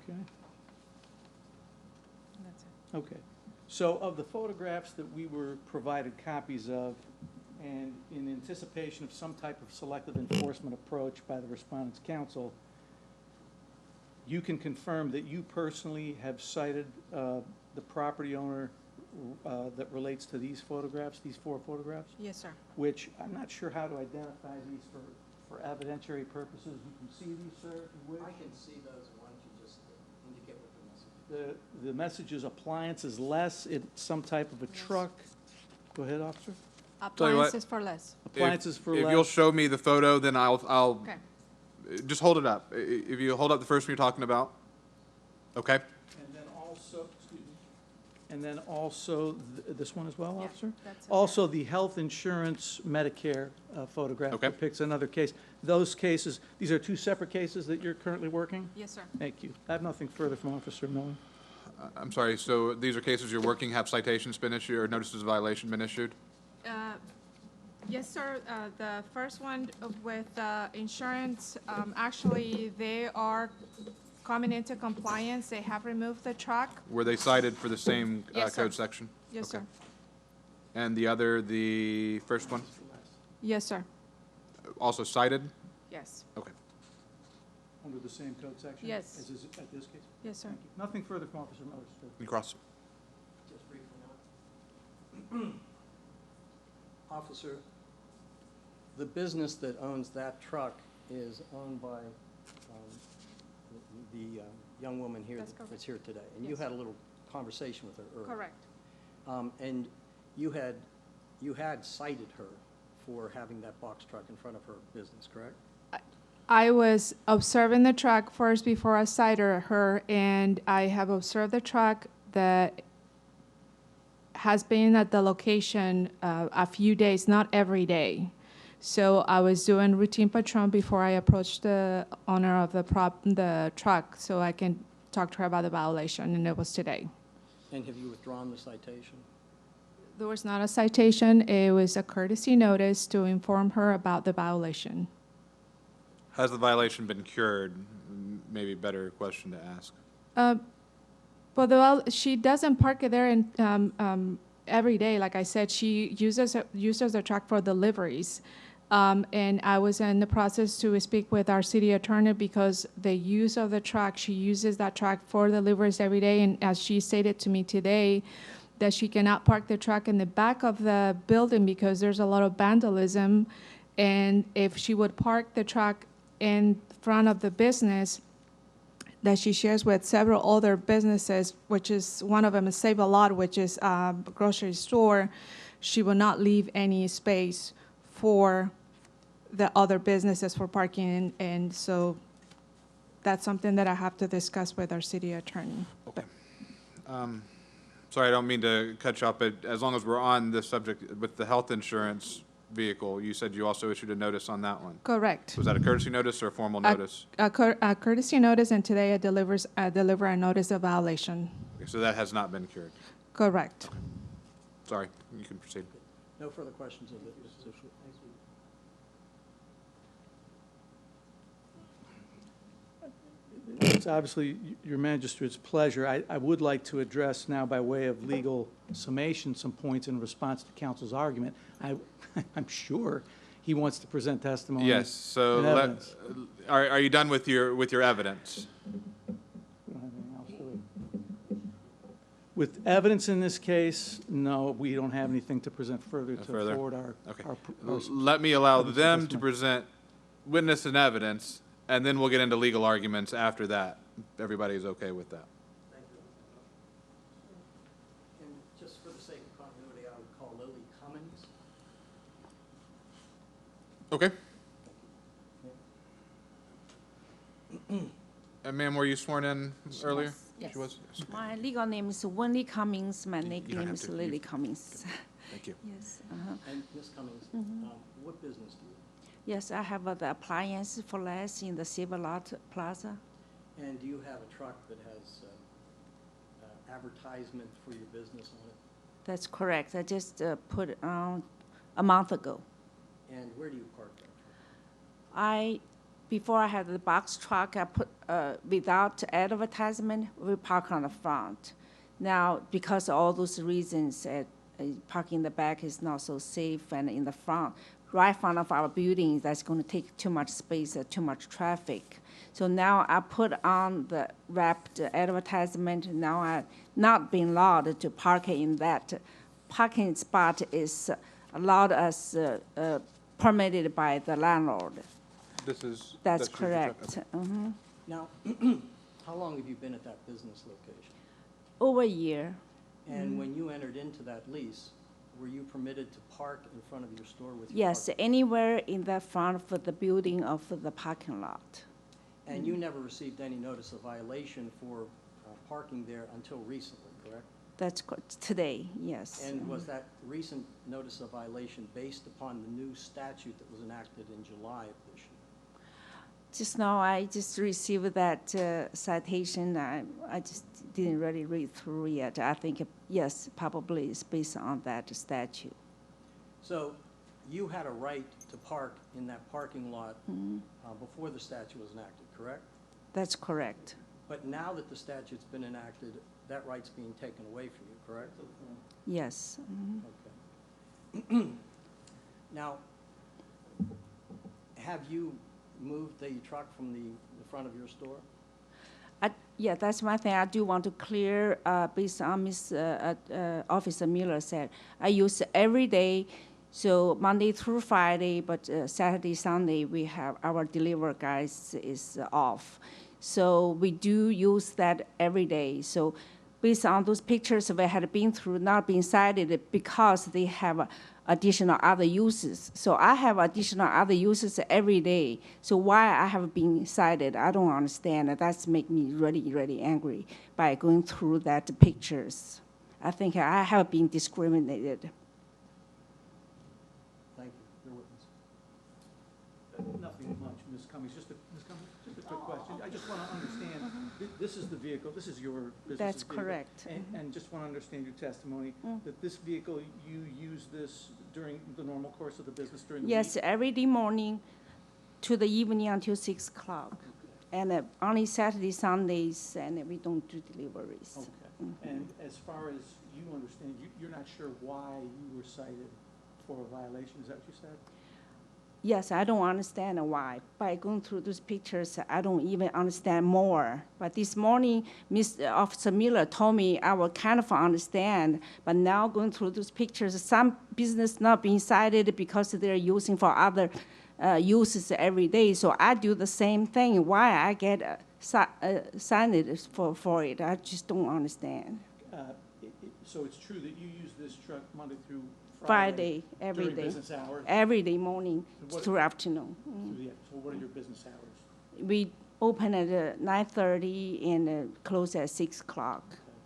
Okay. Okay. So of the photographs that we were provided copies of, and in anticipation of some type of selective enforcement approach by the Respondents' Council, you can confirm that you personally have cited the property owner that relates to these photographs, these 4 photographs? Yes, sir. Which I'm not sure how to identify these for evidentiary purposes. You can see these, sir, if you wish. I can see those, why don't you just indicate what the message is? The message is appliances less, it's some type of a truck. Go ahead, officer. Tell you what. Appliances for less. Appliances for If you'll less. show me the photo, then I'll Okay. just hold it up. If you hold up the first one you're talking about. Okay? And then also, excuse me, and then also, this one as well, Yeah, officer? that's it. Also, the health insurance Medicare photograph Okay. depicts another case. Those cases, these are 2 separate cases that you're currently working? Yes, sir. Thank you. I have nothing further from Officer Miller. I'm sorry, so these are cases you're working, have citations been issued or notices of violation been issued? Yes, sir. The first one with insurance, actually, they are coming into compliance. They have removed the truck. Were they cited for the same Yes, sir. code section? Yes, Okay. sir. And the first one, Yes, sir. also cited? Yes. Okay. Under the same code section? Yes. As is at this case? Yes, sir. Thank you. Nothing further from Officer Miller, sir. You cross. Just briefly now. Officer, the business that owns that truck is owned by the young woman here That's correct. that's here today. And you Yes. had a little conversation with her earlier. Correct. And you had cited her for having that box truck in front of her business, correct? I was observing the truck first before I cited her, and I have observed the truck that has been at the location a few days, not every day. So I was doing routine patrol before I approached the owner of the truck, so I can talk to her about the violation, and it was today. And have you withdrawn the citation? There was not a citation, it was a courtesy notice to inform her about the violation. Has the violation been cured? Maybe a better question to ask. Well, she doesn't park it there every day. Like I said, she uses the truck for deliveries. And I was in the process to speak with our city attorney because the use of the truck, she uses that truck for deliveries every day. And as she stated to me today, that she cannot park the truck in the back of the building because there's a lot of vandalism. And if she would park the truck in front of the business that she shares with several other businesses, which is one of them is Save a Lot, which is a grocery store, she will not leave any space for the other businesses for parking, and so that's something that I have to discuss with our city attorney. Okay. Sorry, I don't mean to cut you off, but as long as we're on this subject with the health insurance vehicle, you said you also issued a notice on that one. Correct. Was that a courtesy notice or a formal notice? A courtesy notice, and today I deliver a notice of violation. Okay, so that has not been cured. Correct. Sorry, you can proceed. No further questions of the It's obviously your magistrate's pleasure. I would like to address now, by way of legal summation, some points in response to counsel's argument. I'm sure he wants to present testimony. Yes, so and evidence. are you done with your evidence? We don't have anything else, do we? With evidence in this case, no, we don't have anything to present further to Further? forward our. Okay. our- Let me allow evidence them to testimony. present witness and evidence, and then we'll get into legal arguments after that. Everybody's okay with that? Thank you. And just for the sake of continuity, I would call Lily Cummins. Okay. And ma'am, were you sworn in earlier? Yes. She was? Yes. My legal name is Wendy Cummings. My don't nickname have is to. Lily Cummings. Thank you. Yes, And Ms. Cummings, what business do you yes, I have the appliance for less in the Silver Lot Plaza. have? And do you have a truck that has advertisement for your business on it? That's correct. I just put it on a month ago. And where do you park that truck? Before I had the box truck, I put, without advertisement, we park on the front. Now, because of all those reasons, parking in the back is not so safe, and in the front, right in front of our building, that's going to take too much space, too much traffic. So now I put on the wrapped advertisement. Now I not being allowed to park in that parking spot is allowed as permitted by the landlord. That's That's your truck? correct. Okay. Now, how long have you been at that business location? Over a year. And when you entered into that lease, were you permitted to park in front of your store with your Yes, park? anywhere in the front of the building of the parking lot. And you never received any notice of violation for parking there until recently, correct? That's today, yes. And was that recent notice of violation based upon the new statute that was enacted in July of this year? Just now, I just received that citation. I just didn't really read through yet. I think, yes, probably it's based on that statute. So you had a right to park in that parking lot before the statute was enacted, correct? That's correct. But now that the statute's been enacted, that right's being taken away from you, correct? Yes. Okay. Now, have you moved the truck from the front of your store? Yeah, that's one thing I do want to clear, based on Officer Miller said. I use it every day, so Monday through Friday, but Saturday, Sunday, we have our delivery guys is off. So we do use that every day. So based on those pictures we had been through, not being cited because they have additional other uses. So I have additional other uses every day. So why I have been cited, I don't understand. That's make me really, really angry by going through that pictures. I think I have been discriminated. Thank you. Your witness. Nothing much, Ms. Cummings, just a quick question. I just want to understand, this is the vehicle, this is your business's That's vehicle. correct. And just want to understand your testimony, that this vehicle, you use this during the normal course of the business during the week? Yes, every day morning to the evening until 6 o'clock. And only Saturday, Sundays, and we don't do deliveries. Okay. And as far as you understand, you're not sure why you were cited for a violation, is that what you said? Yes, I don't understand why. By going through those pictures, I don't even understand more. But this morning, Officer Miller told me I will kind of understand. But now going through those pictures, some business not being cited because they're using for other uses every day. So I do the same thing. Why I get cited for it? I just don't understand. So it's true that you use this truck Monday through Friday, every during day. business hours? Every day morning What- through afternoon. So what are your business hours? We open at 9:30 and close at 6 o'clock.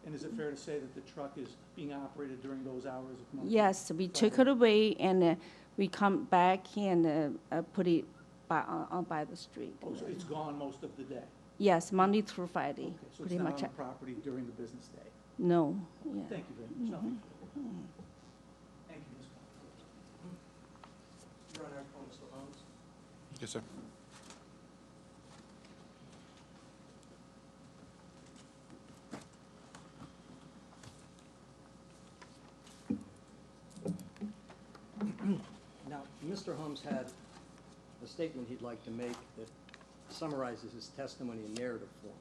And is it fair to say that the truck is being operated during those hours of Monday? Yes, we took it away and we come back and put it by the street. Oh, so it's gone most of the day? Yes, Monday through Friday, Okay, so it's pretty not much. on the property during the business day? No, yeah. Thank you very much. Nothing further. Thank you, Ms. Cummings. Your Honor, I call Mr. Holmes. Yes, sir. Now, Mr. Holmes had a statement he'd like to make that summarizes his testimony in narrative form.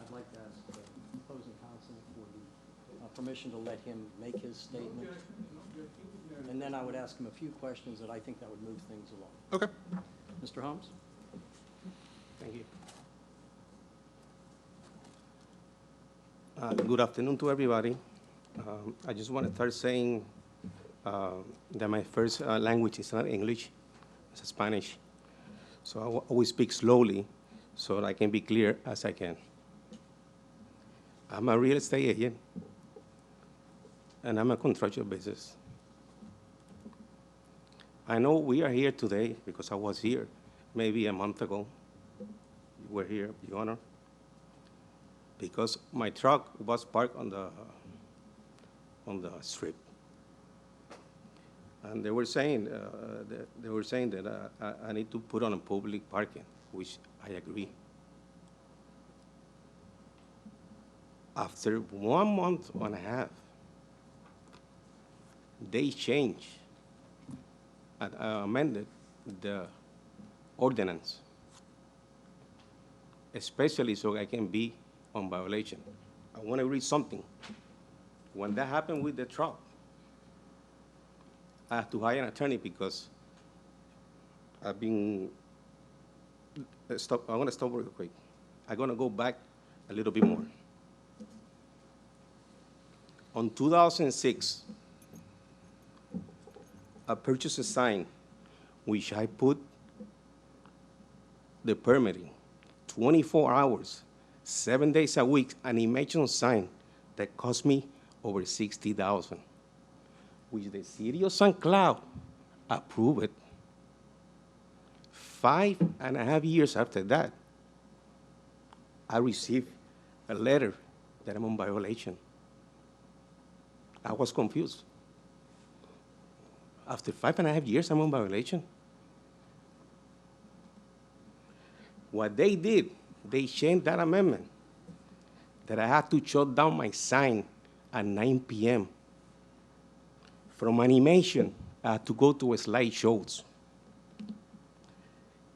I'd like to ask the opposing counsel for the permission to let him make his statement. And then I would ask him a few questions that I think that would move things along. Okay. Mr. Holmes? Thank you. Good afternoon to everybody. I just want to start saying that my first language is not English, it's Spanish. So I always speak slowly so that I can be clear as I can. I'm a real estate agent, and I'm a construction business. I know we are here today because I was here maybe a month ago. You were here, Your Honor, because my truck was parked on the strip. And they were saying that I need to put on a public parking, which I agree. After 1 month and a half, they changed and amended the ordinance, especially so I can be on violation. I want to read something. When that happened with the truck, I have to hire an attorney because I've been, I'm going to stop real quick. I'm going to go back a little bit more. On 2006, I purchased a sign which I put the permitting, 24 hours, 7 days a week, an animation sign that cost me over $60,000, which the city of St. Cloud approved it. 5.5 years after that, I received a letter that I'm on violation. I was confused. After 5.5 years, I'm on violation. What they did, they changed that amendment that I had to shut down my sign at 9 p.m. From animation, I had to go to slideshows.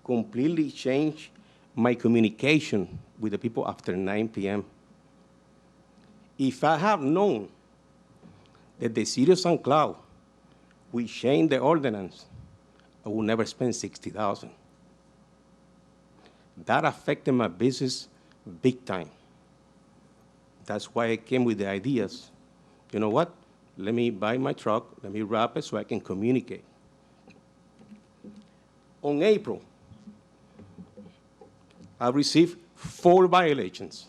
Completely changed my communication with the people after 9 p.m. If I have known that the city of St. Cloud will change the ordinance, I would never spend $60,000. That affected my business big time. That's why I came with the ideas. You know what? Let me buy my truck, let me wrap it so I can communicate. On April, I received 4 violations.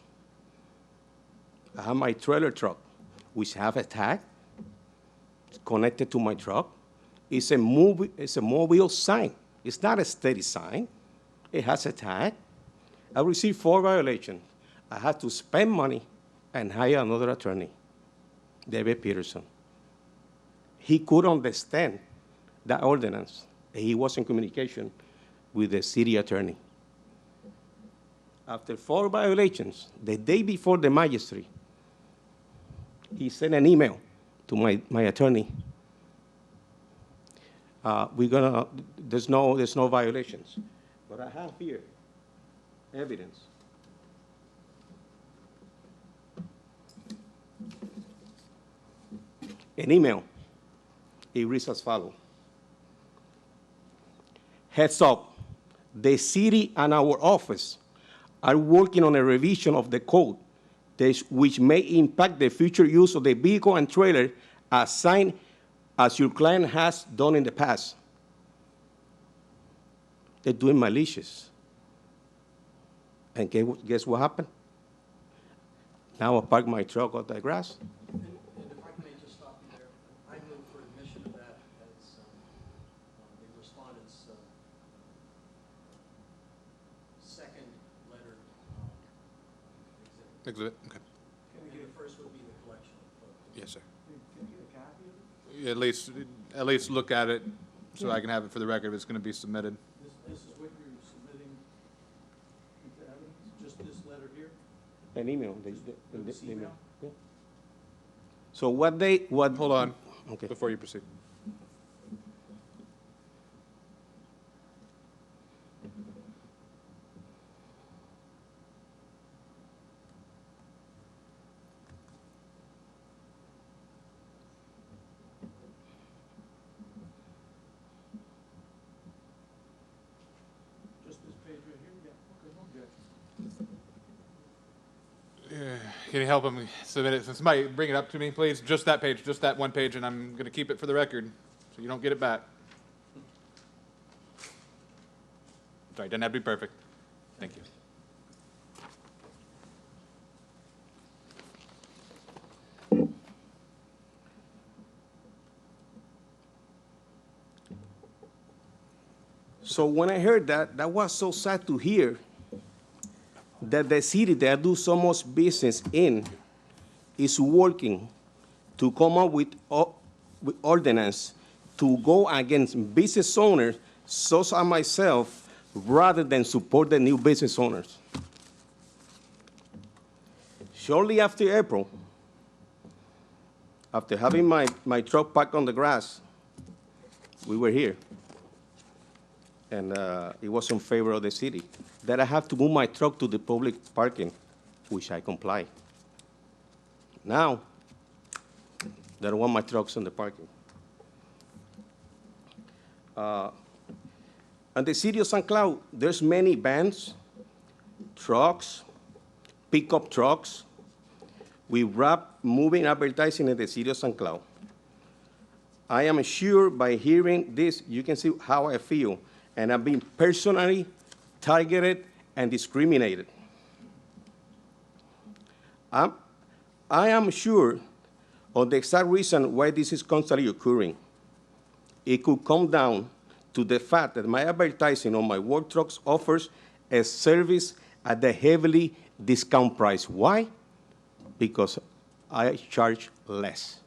I have my trailer truck, which have a tag connected to my truck. It's a mobile sign. It's not a steady sign. It has a tag. I received 4 violations. I had to spend money and hire another attorney, David Peterson. He could understand that ordinance. He was in communication with the city attorney. After 4 violations, the day before the magistrate, he sent an email to my attorney. There's no violations. But I have here evidence. An email. It reads as follows. Heads up, the city and our office are working on a revision of the code which may impact the future use of the vehicle and trailer assigned as your client has done in the past. They're doing malicious. And guess what happened? Now I park my truck on the grass. And if I may just stop you there, I move for admission of that as the respondent's second letter exhibit. Exhibit, okay. And the first would be the collection of photos. Yes, sir. Can you get a copy of it? Yeah, at least look at it so I can have it for the record if it's going to be submitted. This is what you're submitting into evidence, just this letter here? An email. This email? Yeah. So what? Hold on, Okay. before you proceed. Just this page right here? Yeah, okay, Can you help him submit it? Somebody bring it up to me, please. Just that page, just that one page, and I'm going to keep it for the record so you don't get it back. Sorry, doesn't have to be perfect. Thank you. So when I heard that, that was so sad to hear that the city that I do so much business in is working to come up with ordinance to go against business owners, such as myself, rather than support the new business owners. Shortly after April, after having my truck parked on the grass, we were here. And it was in favor of the city, that I have to move my truck to the public parking, which I comply. Now, they don't want my trucks in the parking. And the city of St. Cloud, there's many vans, trucks, pickup trucks. We wrap moving advertising in the city of St. Cloud. I am sure by hearing this, you can see how I feel. And I'm being personally targeted and discriminated. I am sure of the exact reason why this is constantly occurring. It could come down to the fact that my advertising on my work trucks offers a service at a heavily discount price. Why? Because I charge less.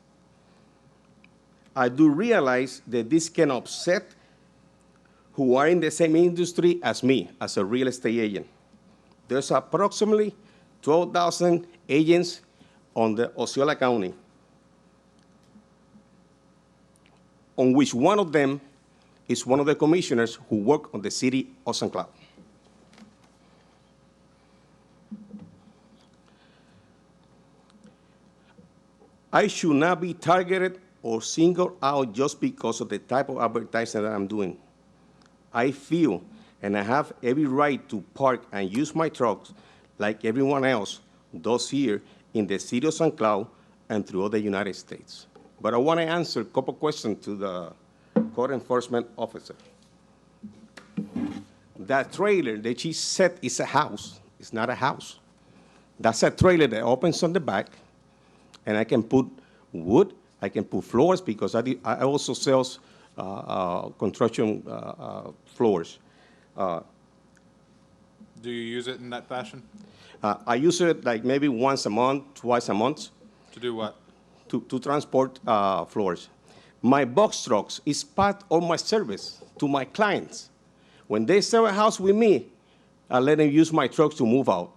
I do realize that this can upset who are in the same industry as me, as a real estate agent. There's approximately 12,000 agents on the Osceola County, on which one of them is one of the commissioners who work on the city of St. Cloud. I should not be targeted or singled out just because of the type of advertising that I'm doing. I feel, and I have every right to park and use my trucks like everyone else does here in the city of St. Cloud and throughout the United States. But I want to answer a couple questions to the code enforcement officer. That trailer that she said is a house, it's not a house. That's a trailer that opens on the back, and I can put wood, I can put floors, because I also sell construction floors. Do you use it in that fashion? I use it like maybe once a month, twice a month. To do what? To transport floors. My box trucks is part of my service to my clients. When they sell a house with me, I let them use my trucks to move out.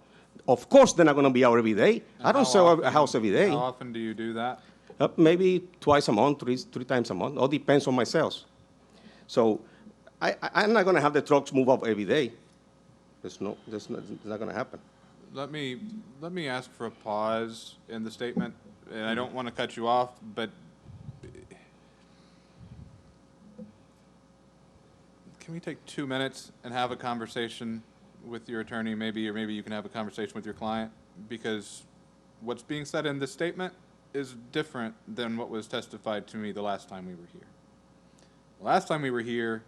Of course, they're not going to be out every day. I don't sell a house every day. How often do you do that? Maybe twice a month, three times a month. All depends on my sales. So I'm not going to have the trucks move out every day. It's not going to happen. Let me ask for a pause in the statement, and I don't want to cut you off, but can we take 2 minutes and have a conversation with your attorney, maybe, or maybe you can have a conversation with your client, because what's being said in this statement is different than what was testified to me the last time we were here. Last time we were here,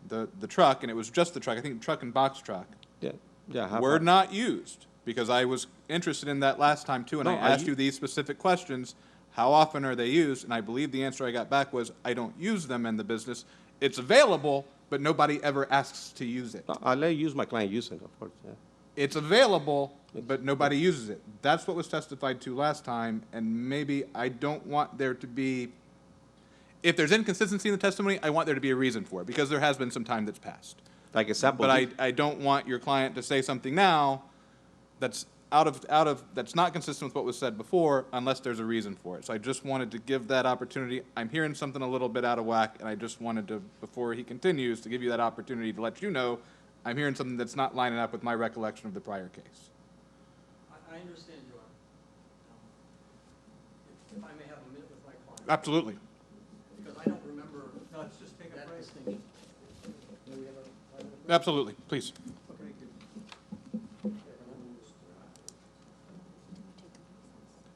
the truck, and it was just the truck, I think the truck and box truck, were not used, because I was interested in that last time too, and I asked you these specific questions. How often are they used? And I believe the answer I got back was, I don't use them in the business. It's available, but nobody ever asks to use it. I'll let my client use it, of course. Yeah. It's available, but nobody uses it. That's what was testified to last time, and maybe I don't want there to be, if there's inconsistency in the testimony, I want there to be a reason for it, because there has been some time that's passed. Like example. But I don't want your client to say something now that's that's not consistent with what was said before, unless there's a reason for it. So I just wanted to give that opportunity. I'm hearing something a little bit out of whack, and I just wanted to, before he continues, to give you that opportunity to let you know I'm hearing something that's not lining up with my recollection of the prior case. I understand, Your Honor. If I may have a minute with my client. Absolutely. Because I don't remember. No, let's just take a break. Distinction. Absolutely, please.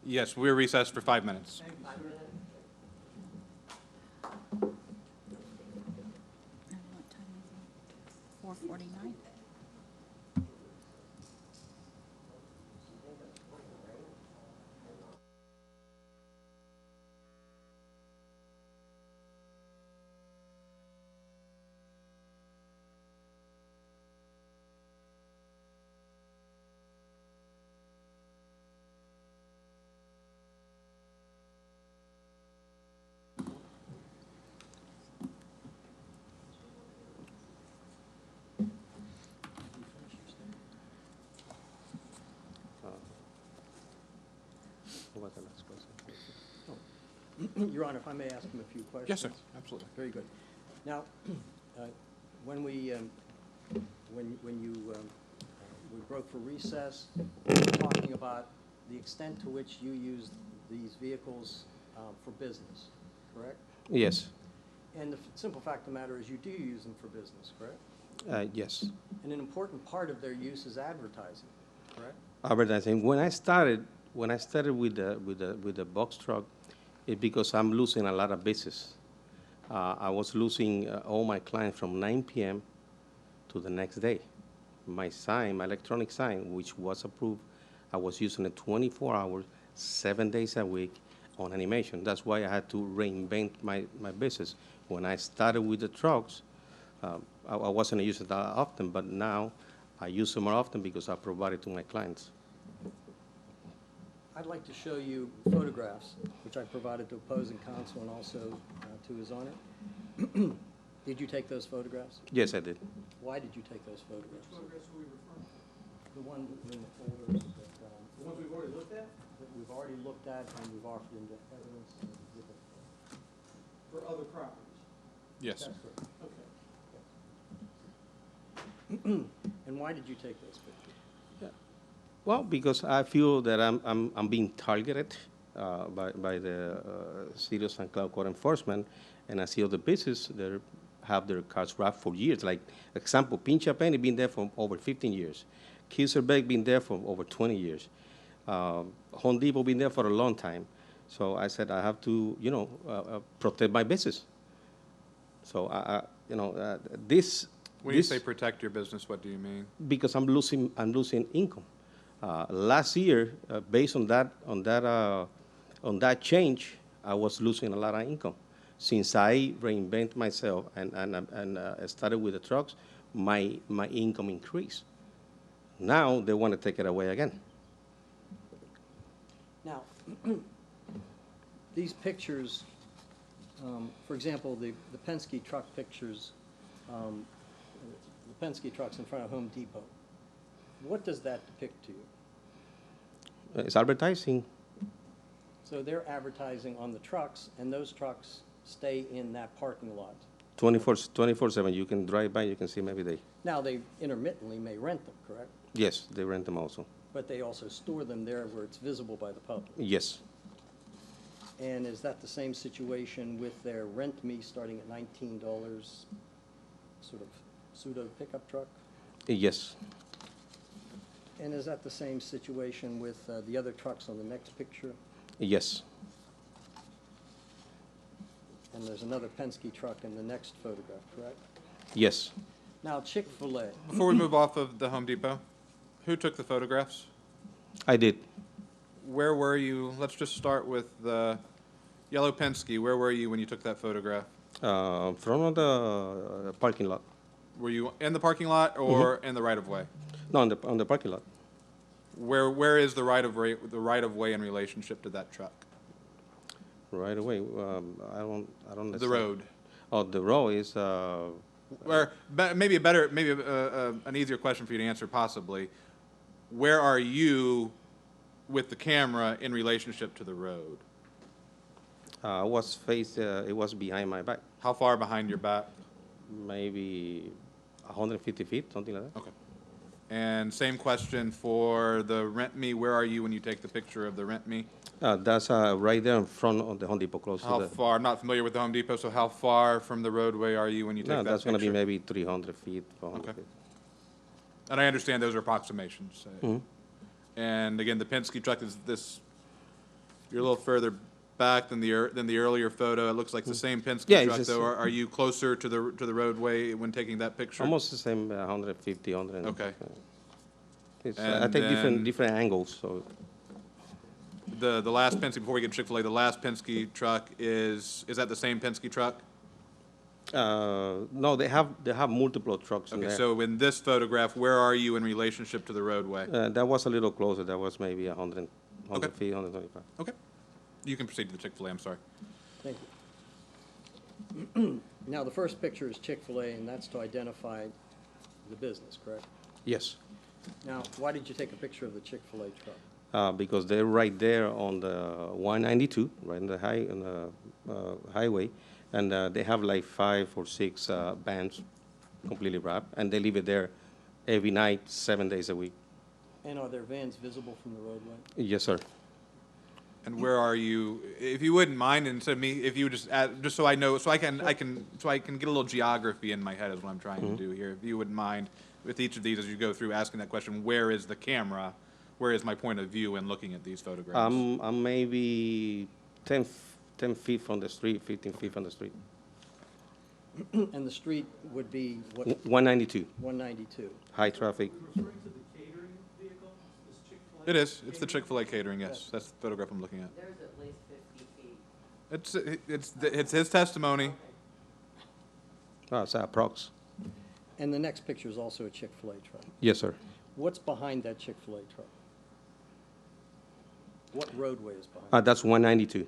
Yes, we're recessed for 5 minutes. 4:49. was the last question? Your Honor, if I may ask him a few questions? Yes, sir, absolutely. Very good. Now, when we broke for recess, we were talking about the extent to which you used these vehicles for business, correct? Yes, And the simple fact of the matter is you do use them for business, correct? yes. And an important part of their use is advertising, correct? Advertising. When I started with the box truck, it's because I'm losing a lot of business. I was losing all my clients from 9 p.m. to the next day. My sign, my electronic sign, which was approved, I was using it 24 hours, 7 days a week on animation. That's why I had to reinvent my business. When I started with the trucks, I wasn't using it that often, but now I use them more often because I provide it to my clients. I'd like to show you photographs, which I provided to opposing counsel and also to His Honor. Did you take those photographs? Yes, I did. Why did you take those photographs? Which photographs are we referring to? The ones in the folders that, The ones we've already looked at? that we've already looked at and we've offered into evidence and exhibit. For other properties? Yes, sir. That's correct. Okay. And why did you take those pictures? Well, because I feel that I'm being targeted by the City of St. Cloud Code Enforcement, and I see other businesses that have their cars wrapped for years. Like, example, Pincha Penny been there for over 15 years. Kilserbeck been there for over 20 years. Home Depot been there for a long time. So I said I have to, protect my business. So this. When you this- say protect your business, what do you mean? because I'm losing income. Last year, based on that change, I was losing a lot of income. Since I reinvent myself and started with the trucks, my income increased. Now they want to take it away again. Now, these pictures, for example, the Penske truck pictures, the Penske trucks in front of Home Depot, what does that depict to you? It's advertising. So they're advertising on the trucks, and those trucks stay in that parking lot. 24/7. You can drive by, you can see them every day. Now, they intermittently may rent them, correct? Yes, they rent them also. But they also store them there where it's visible by the public. Yes, And is that the same situation with their Rent Me starting at $19, sort of pseudo pickup truck? yes, And is that the same situation with the other trucks on the next picture? yes, And there's another Penske truck in the next photograph, correct? yes. Now, Chick-fil-A, Before we move off of the Home Depot, who took the photographs? I did. Where were you? Let's just start with the yellow Penske. Where were you when you took that photograph? Front of the parking lot. Were you in the parking lot or in the right-of-way? No, on the parking lot. Where is the right-of-way in relationship to that truck? Right away. I don't. The understand. road. Oh, the road is. Or maybe an easier question for you to answer possibly. Where are you with the camera in relationship to the road? It was behind my back, How far behind your back? maybe 150 feet, something like that. Okay. And same question for the Rent Me. Where are you when you take the picture of the Rent Me? That's right there in front of the Home Depot, close How to the. far? I'm not familiar with the Home Depot, so how far from the roadway are you when you take No, that that's going to be picture? maybe 300 feet, 400 Okay. feet. And I understand those are approximations. Mhm. And again, the Penske truck is this. You're a little further back than the earlier photo. It looks like the same Penske Yeah, it's truck, just- though. Are you closer to the roadway when taking that picture? Almost the same, 150, 100. Okay. I And take then- different angles, so. The last Penske, before we get to Chick-fil-A, the last Penske truck is that the same Penske truck? No, they have multiple trucks in Okay, there. so in this photograph, where are you in relationship to the roadway? That was a little closer. That was maybe 100 Okay. feet, 125. Okay. You can proceed to the Chick-fil-A, I'm sorry. thank you. Now, the first picture is Chick-fil-A, and that's to identify the business, correct? Yes. Now, why did you take a picture of the Chick-fil-A truck? because they're right there on the 192, right on the highway, and they have like 5 or 6 vans completely wrapped, and they leave it there every night, 7 days a week. And are their vans visible from the roadway? Yes, sir. And where are you, if you wouldn't mind, instead of me, if you would just add, just so I know, so I can get a little geography in my head is what I'm trying to do here. If you wouldn't mind, with each of these, as you go through asking that question, where is the camera? Where is my point of view in looking at these photographs? I'm maybe 10 feet from the street, 15 feet from the street. And the street would be what, 192, 192? high traffic. It is. It's the Chick-fil-A catering, yes. That's the photograph I'm looking at. There's at least 50 feet. It's his testimony. It's approx. And the next picture is also a Chick-fil-A truck. Yes, sir. What's behind that Chick-fil-A truck? What roadway is behind it? That's 192.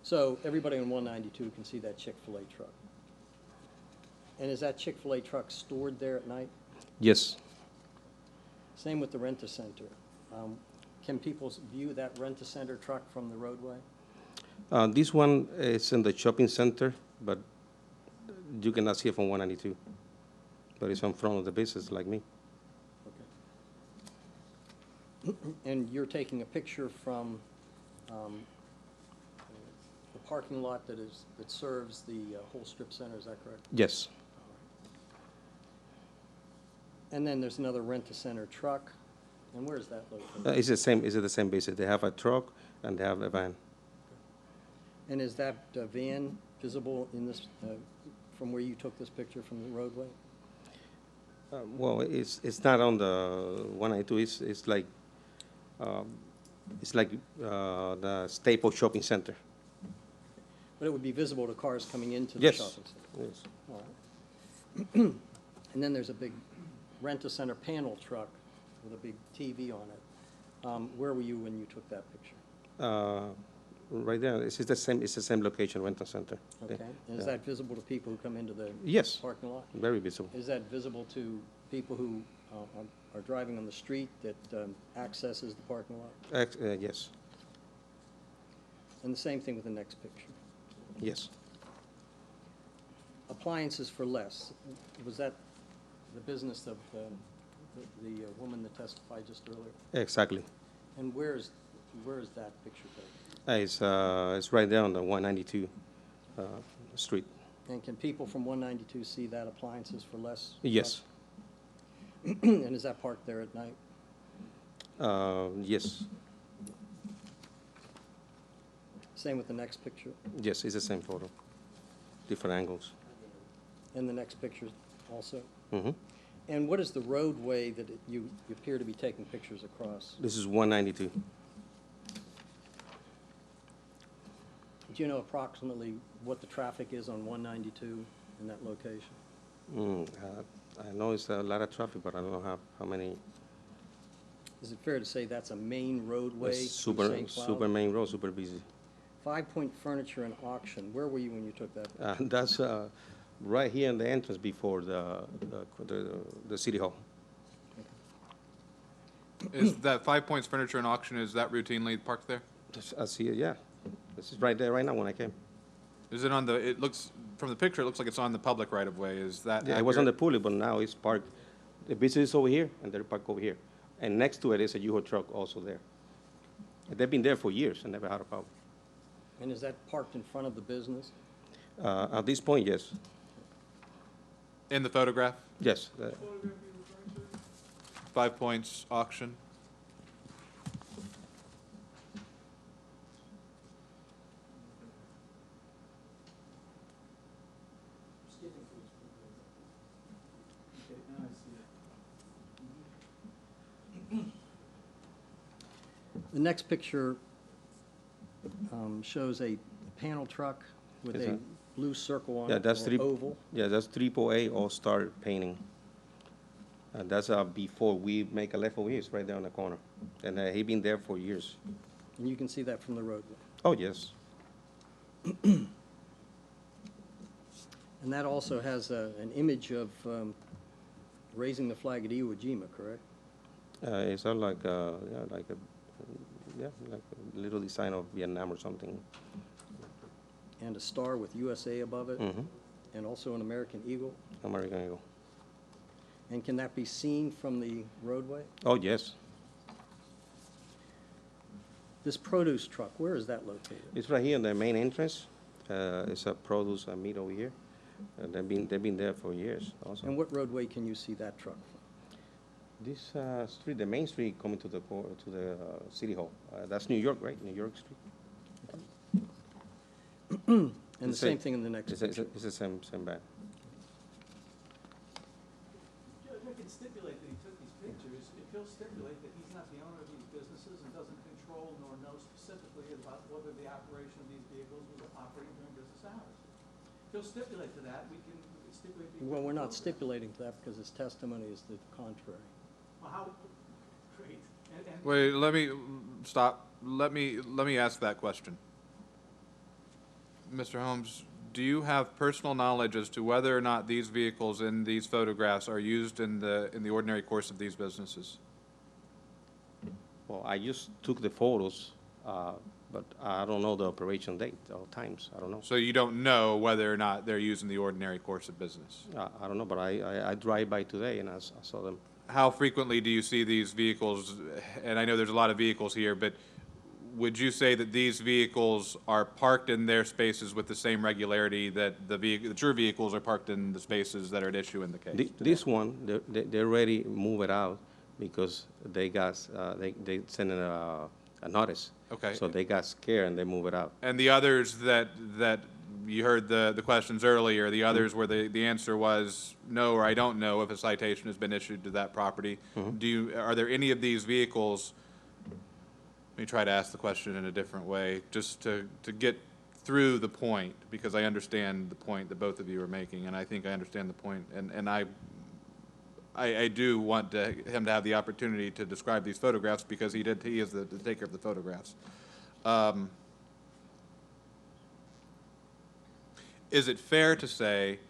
So everybody on 192 can see that Chick-fil-A truck. And is that Chick-fil-A truck stored there at night? Yes. Same with the Rent-A-Center. Can people view that Rent-A-Center truck from the roadway? This one is in the shopping center, but you cannot see it from 192. But it's in front of the business like me. Okay. And you're taking a picture from the parking lot that serves the whole strip center, is that correct? Yes. And then there's another Rent-A-Center truck. And where is that located? It's the same. It's the same business. They have a truck and they have a van. And is that van visible in this, from where you took this picture from the roadway? Well, it's not on the 192. It's like the Staples Shopping Center. But it would be visible to cars coming into the Yes. shopping center? Yes. All right. And then there's a big Rent-A-Center panel truck with a big TV on it. Where were you when you took that picture? Right there. It's the same. It's the same location, rental center. Okay. And is Yeah. that visible to people who come into the Yes. parking lot? Very visible. Is that visible to people who are driving on the street that accesses the parking lot? Yes. And the same thing with the next picture. Yes. Appliances for less, was that the business of the woman that testified just earlier? Exactly. And where is that picture taken? It's right there on the 192 street. And can people from 192 see that appliances for less? Yes. And is that parked there at night? Yes. Same with the next picture? Yes, it's the same photo. Different angles. And the next picture also? Mm-hmm. And what is the roadway that you appear to be taking pictures across? This is 192. Do you know approximately what the traffic is on 192 in that location? I know it's a lot of traffic, but I don't know how many. Is it fair to say that's a main roadway It's through St. Cloud? super main road, super busy. 5 Point Furniture and Auction, where were you when you took that? That's right here in the entrance before the city hall. Is that 5 Points Furniture and Auction, is that routinely parked there? I see it, yeah. This is right there right now when I came. Is it on the, it looks, from the picture, it looks like it's on the public right of way. Is that Yeah, it was on the accurate? pulley, but now it's parked. The business is over here, and they're parked over here. And next to it is a U-Haul truck also there. And they've been there for years and never had a problem. And is that parked in front of the business? At this point, yes. In the photograph? Yes. 5 Points Auction? The next picture shows a panel truck with Is a that- blue circle on Yeah, it, that's or oval. Yeah, that's AAA All-Star Painting. And that's before we make a left over here, it's right there on the corner. And he been there for years. And you can see that from the roadway. Oh, yes. And that also has an image of raising the flag at Iwo Jima, correct? It's like a yeah, like a little design of Vietnam or something. And a star with USA above it, Mm-hmm. and also an American Eagle? American Eagle. And can that be seen from the roadway? Oh, yes. This produce truck, where is that located? It's right here in the main entrance. It's a produce meat over here. They've been there for years also. And what roadway can you see that truck from? This street, the main street coming to the city hall. That's New York, right? New York Street. And the It's same a- thing in the next It's picture. the same band. Judge, we can stipulate that he took these pictures, if he'll stipulate that he's not the owner of these businesses and doesn't control nor know specifically about whether the operation of these vehicles was operating during business hours. If he'll stipulate to that, we can stipulate. Well, we're not stipulating to that because his testimony is the contrary. Well, how, great, and. Wait, let me, stop. Let me ask that question. Mr. Holmes, do you have personal knowledge as to whether or not these vehicles in these photographs are used in the ordinary course of these businesses? Well, I just took the photos, but I don't know the operation date or times. I don't know. So you don't know whether or not they're used in the ordinary course of business? I don't know, but I drive by today and I saw them. How frequently do you see these vehicles? And I know there's a lot of vehicles here, but would you say that these vehicles are parked in their spaces with the same regularity that that your vehicles are parked in the spaces that are at issue in the case? This one, they already move it out because they got, they sent in a notice. Okay. So they got scared and they move it out. And the others that you heard the questions earlier, the others where the answer was no or I don't know if a citation has been issued to that property. Are there any of these vehicles, let me try to ask the question in a different way, just to get through the point, because I understand the point that both of you are making, and I think I understand the point, and I do want him to have the opportunity to describe these photographs because he is the taker of the photographs. Is it fair to say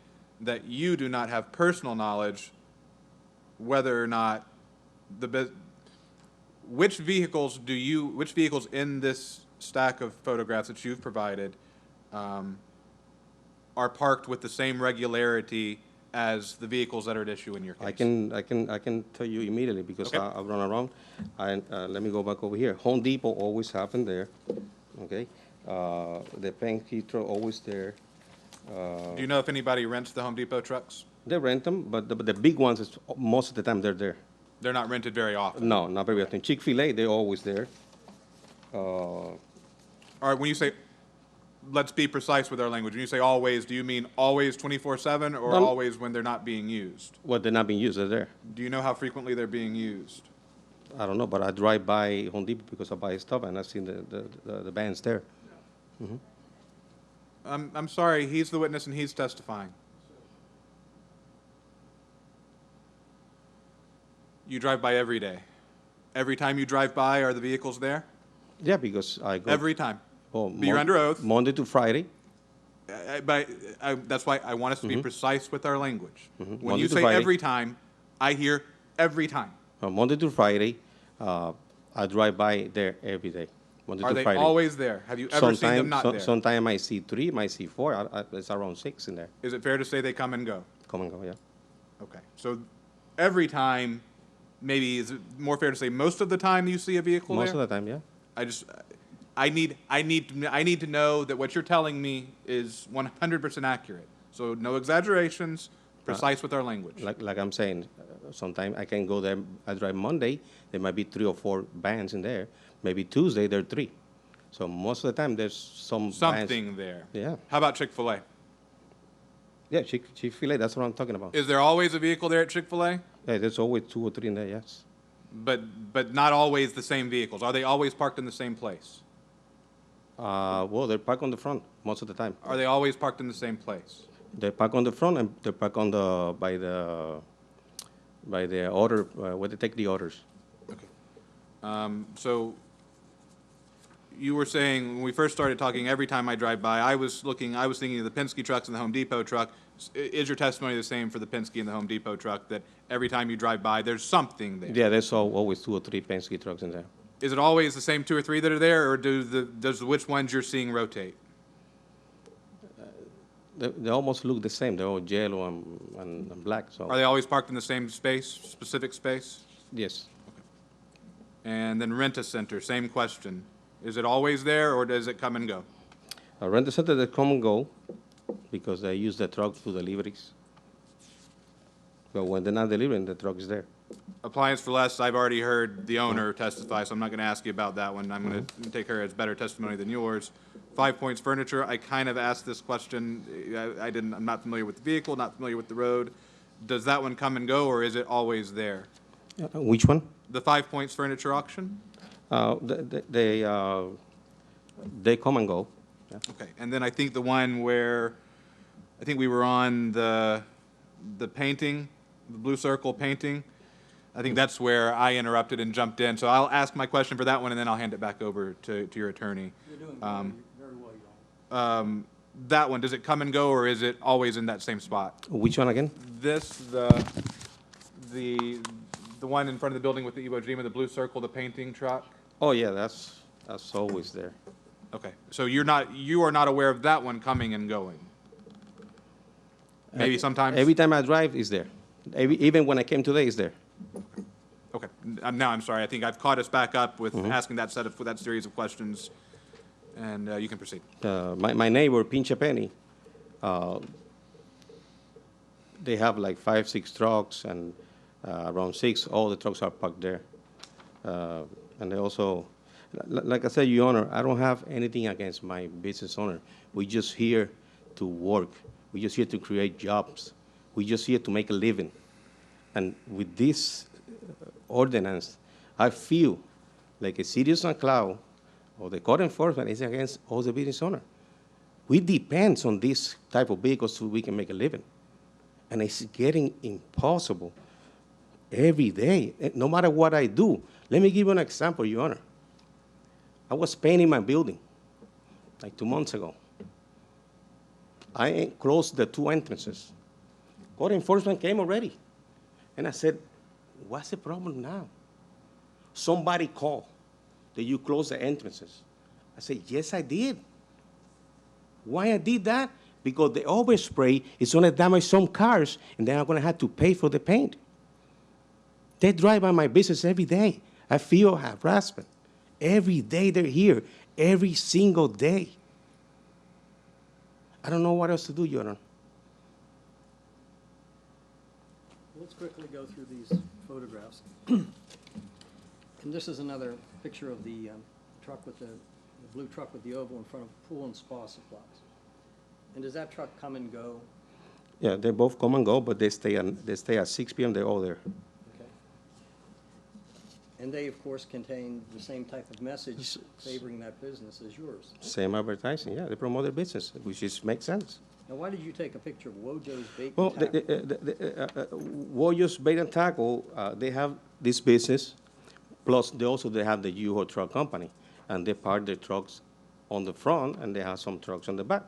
that you do not have personal knowledge whether or not which vehicles in this stack of photographs that you've provided are parked with the same regularity as the vehicles that are at issue in your case? I can tell you immediately because Okay. I've run around. Let me go back over here. Home Depot always happened there, okay? The Penske truck always there. Do you know if anybody rents the Home Depot trucks? They rent them, but the big ones, is most of the time they're there. They're not rented very often. No, not very often. Chick-fil-A, they're always there. All right, when you say, let's be precise with our language, when you say always, do you mean always 24/7 or No. always when they're not being used? Well, they're not being used, they're there. Do you know how frequently they're being used? I don't know, but I drive by Home Depot because I buy stuff and I've seen the vans there. I'm sorry, he's the witness and he's testifying. You drive by every day. Every time you drive by, are the vehicles there? Yeah, because I go. Every time. Oh, But you're under oath. Monday to Friday. That's why I want us to be precise with our language. When Monday you to say Friday. every time, I hear every time. Monday to Friday, I drive by there every day. Monday Are to they Friday. always there? Have you ever seen them not there? Sometimes I see 3, I see 4. It's around 6 in there. Is it fair to say they come and go? Come and go, yeah. Okay, so every time, maybe, is it more fair to say most of the time you see a vehicle there? Most of the time, yeah. I need to know that what you're telling me is 100% accurate. So no exaggerations, precise with our language. Like I'm saying, sometimes I can go there. I drive Monday. There might be 3 or 4 vans in there. Maybe Tuesday there are 3. So most of the time there's some vans. Something there. Yeah. How about Chick-fil-A? Yeah, Chick-fil-A. That's what I'm talking about. Is there always a vehicle there at Chick-fil-A? Yeah, there's always 2 or 3 in there. Yes. But not always the same vehicles. Are they always parked in the same place? Well, they're parked on the front most of the time. Are they always parked in the same place? They park on the front and they park on by the order where they take the orders. Okay. So you were saying when we first started talking, every time I drive by, I was thinking of the Penske trucks and the Home Depot truck. Is your testimony the same for the Penske and the Home Depot truck, that every time you drive by, there's something there? Yeah, there's always 2 or 3 Penske trucks in there. Is it always the same 2 or 3 that are there, or does which ones you're seeing rotate? They almost look the same. They're all yellow and black, so. Are they always parked in the same space, specific space? Yes. And then Rent-A-Center, same question. Is it always there, or does it come and go? Rent-A-Center, they come and go because they use the truck to deliveries. But when they're not delivering, the truck is there. Appliance for Less, I've already heard the owner testify, so I'm not going to ask you about that one. I'm going to take her as better testimony than yours. 5 Points Furniture, I kind of asked this question. I'm not familiar with the vehicle, not familiar with the road. Does that one come and go, or is it always there? Which one? The 5 Points Furniture auction? They come and go. Yeah. Okay, and then I think the one where, I think we were on the painting, the Blue Circle painting. I think that's where I interrupted and jumped in. So I'll ask my question for that one, and then I'll hand it back over to your attorney. You're doing very well, Your Honor. That one, does it come and go, or is it always in that same spot? Which one again? This, the one in front of the building with the Iwo Jima, the Blue Circle, the painting truck? Oh, yeah, that's always there. Okay, so you are not aware of that one coming and going? Maybe sometimes? Every time I drive, it's there. Even when I came today, it's there. Okay, now I'm sorry, I think I've caught us back up with asking that series of questions, and you can proceed. My neighbor, Pinche Penny, they have like 5, 6 trucks, and around 6, all the trucks are parked there. And they also, like I said, Your Honor, I don't have anything against my business owner. We're just here to work. We're just here to create jobs. We're just here to make a living. And with this ordinance, I feel like a city of St. Cloud or the code enforcement is against all the business owner. We depend on this type of vehicles so we can make a living. And it's getting impossible every day, no matter what I do. Let me give you an example, Your Honor. I was painting my building like 2 months ago. I closed the 2 entrances. Code enforcement came already. And I said, what's the problem now? Somebody called that you closed the entrances. I said, yes, I did. Why I did that? Because the overspray is going to damage some cars, and then I'm going to have to pay for the paint. They drive by my business every day. I feel harassment. Every day they're here, every single day. I don't know what else to do, Your Honor. Let's quickly go through these photographs. And this is another picture of the truck with the blue truck with the oval in front of Pool and Spa Supplies. And does that truck come and go? Yeah, they both come and go, but they stay at 6 p.m. They're all there. Okay. And they, of course, contain the same type of message favoring that business as yours. Same advertising, yeah. They promote their business, which makes sense. Now, why did you take a picture of Wojo's Bait Well, and Tackle? Warriors Bait and Tackle, they have this business, plus they have the U-Haul truck company, and they park their trucks on the front, and they have some trucks on the back.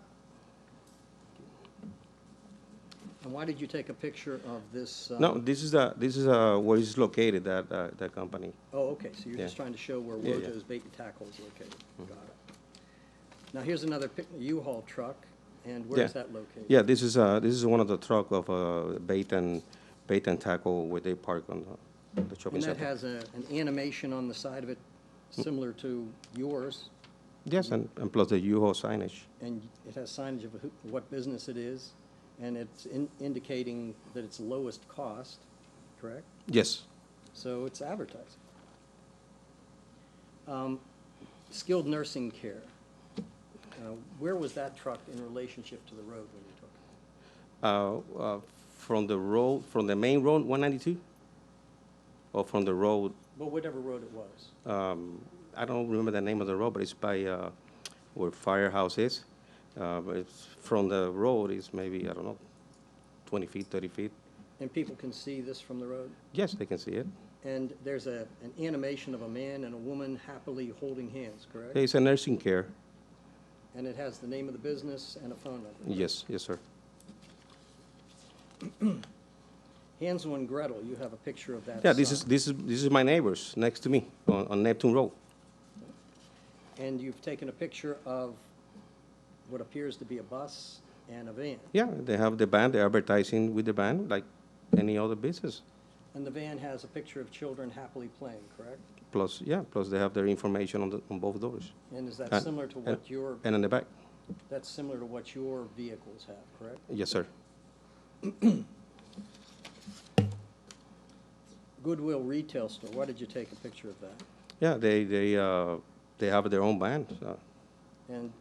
And why did you take a picture of this? No, this is where it's located, that company. Oh, okay, so you're Yeah. just trying to show where Yeah, yeah. Wojo's Bait and Tackle is located. Got it. Now, here's another U-Haul truck, and where is Yeah. that located? Yeah, this is one of the truck of Bait and Tackle where they park on the shopping And that center. has an animation on the side of it similar to yours, Yes, and plus the U-Haul signage. and it has signage of what business it is, and it's indicating that it's lowest cost, correct? Yes. So it's advertising. Skilled nursing care. Where was that truck in relationship to the road when you took it? From the road, from the main road, 192? Or from the road, Well, whatever road it was. I don't remember the name of the road, but it's by where Firehouse is. But it's from the road, it's maybe, I don't know, 20 feet, 30 feet. And people can see this from the road? Yes, they can see it. And there's an animation of a man and a woman happily holding hands, correct? It's a nursing care. And it has the name of the business and a phone number. Yes, yes, sir. Hansel and Gretel, you have a picture of that Yeah, this sign. is my neighbors next to me on Neptune Road. And you've taken a picture of what appears to be a bus and a van. Yeah, they have the band, they're advertising with the band like any other business. And the van has a picture of children happily playing, correct? Plus, yeah, plus they have their information on both doors. And is that And- similar to and- what your, And in the back. that's similar to what your vehicles have, correct? Yes, sir. Goodwill Retail Store, why did you take a picture of that? Yeah, they have their own band. And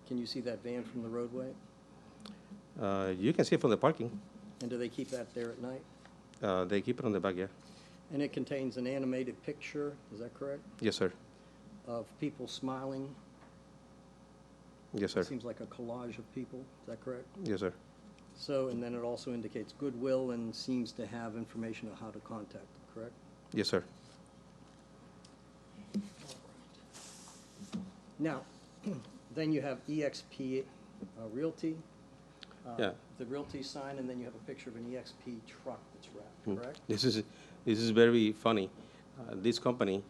can you see that van from the roadway? You can see it from the parking. And do they keep that there at night? They keep it on the back, yeah. And it contains an animated picture, is that correct? Yes, sir. Of people smiling. Yes, sir. It seems like a collage of people, is that correct? Yes, sir. So, and then it also indicates Goodwill and seems to have information on how to contact them, correct? Yes, sir. Now, then you have EXP Realty. Yeah. The Realty sign, and then you have a picture of an EXP truck that's wrapped, correct? This is very funny. This company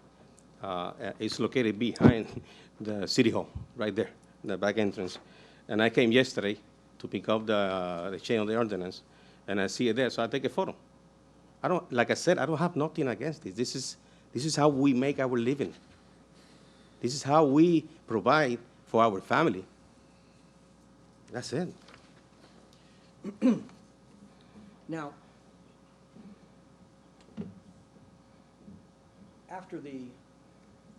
is located behind the city hall, right there, the back entrance. And I came yesterday to pick up the chain of the ordinance, and I see it there, so I take a photo. I don't, like I said, I don't have nothing against this. This is how we make our living. This is how we provide for our family. That's it. Now, after the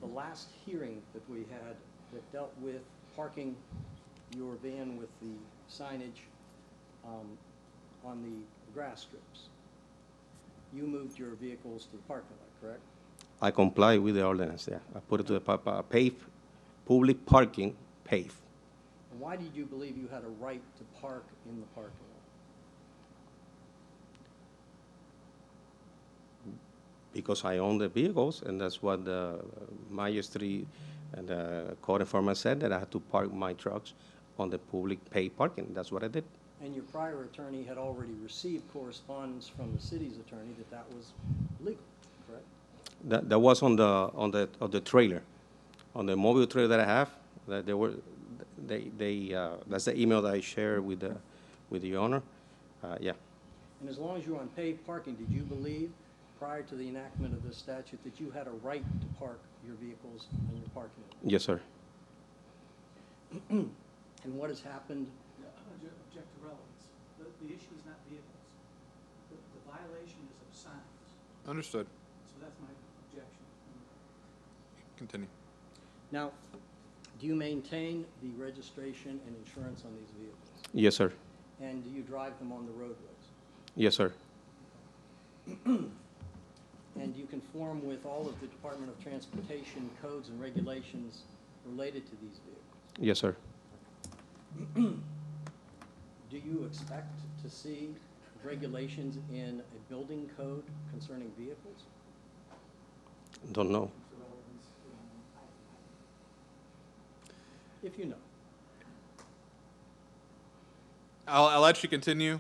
last hearing that we had that dealt with parking your van with the signage on the grass strips, you moved your vehicles to the parking lot, correct? I comply with the ordinance there. I put it to the pave, public parking, pave. And why did you believe you had a right to park in the parking lot? Because I own the vehicles, and that's what the magistrate and the court enforcement said, that I had to park my trucks on the public paid parking. That's what I did. And your prior attorney had already received correspondence from the city's attorney that that was legal, correct? That was on the trailer, on the mobile trailer that I have. That that's the email that I shared with the owner. Yeah. And as long as you were on paid parking, did you believe, prior to the enactment of this statute, that you had a right to park your vehicles in your parking lot? Yes, sir. And what has happened? Object to relevance. The issue is not vehicles. The violation is of signs. Understood. So that's my objection. Continue. Now, do you maintain the registration and insurance on these vehicles? Yes, sir. And do you drive them on the roadways? Yes, sir. And do you conform with all of the Department of Transportation codes and regulations related to these vehicles? Yes, sir. Do you expect to see regulations in a building code concerning vehicles? Don't know. If you know. I'll let you continue.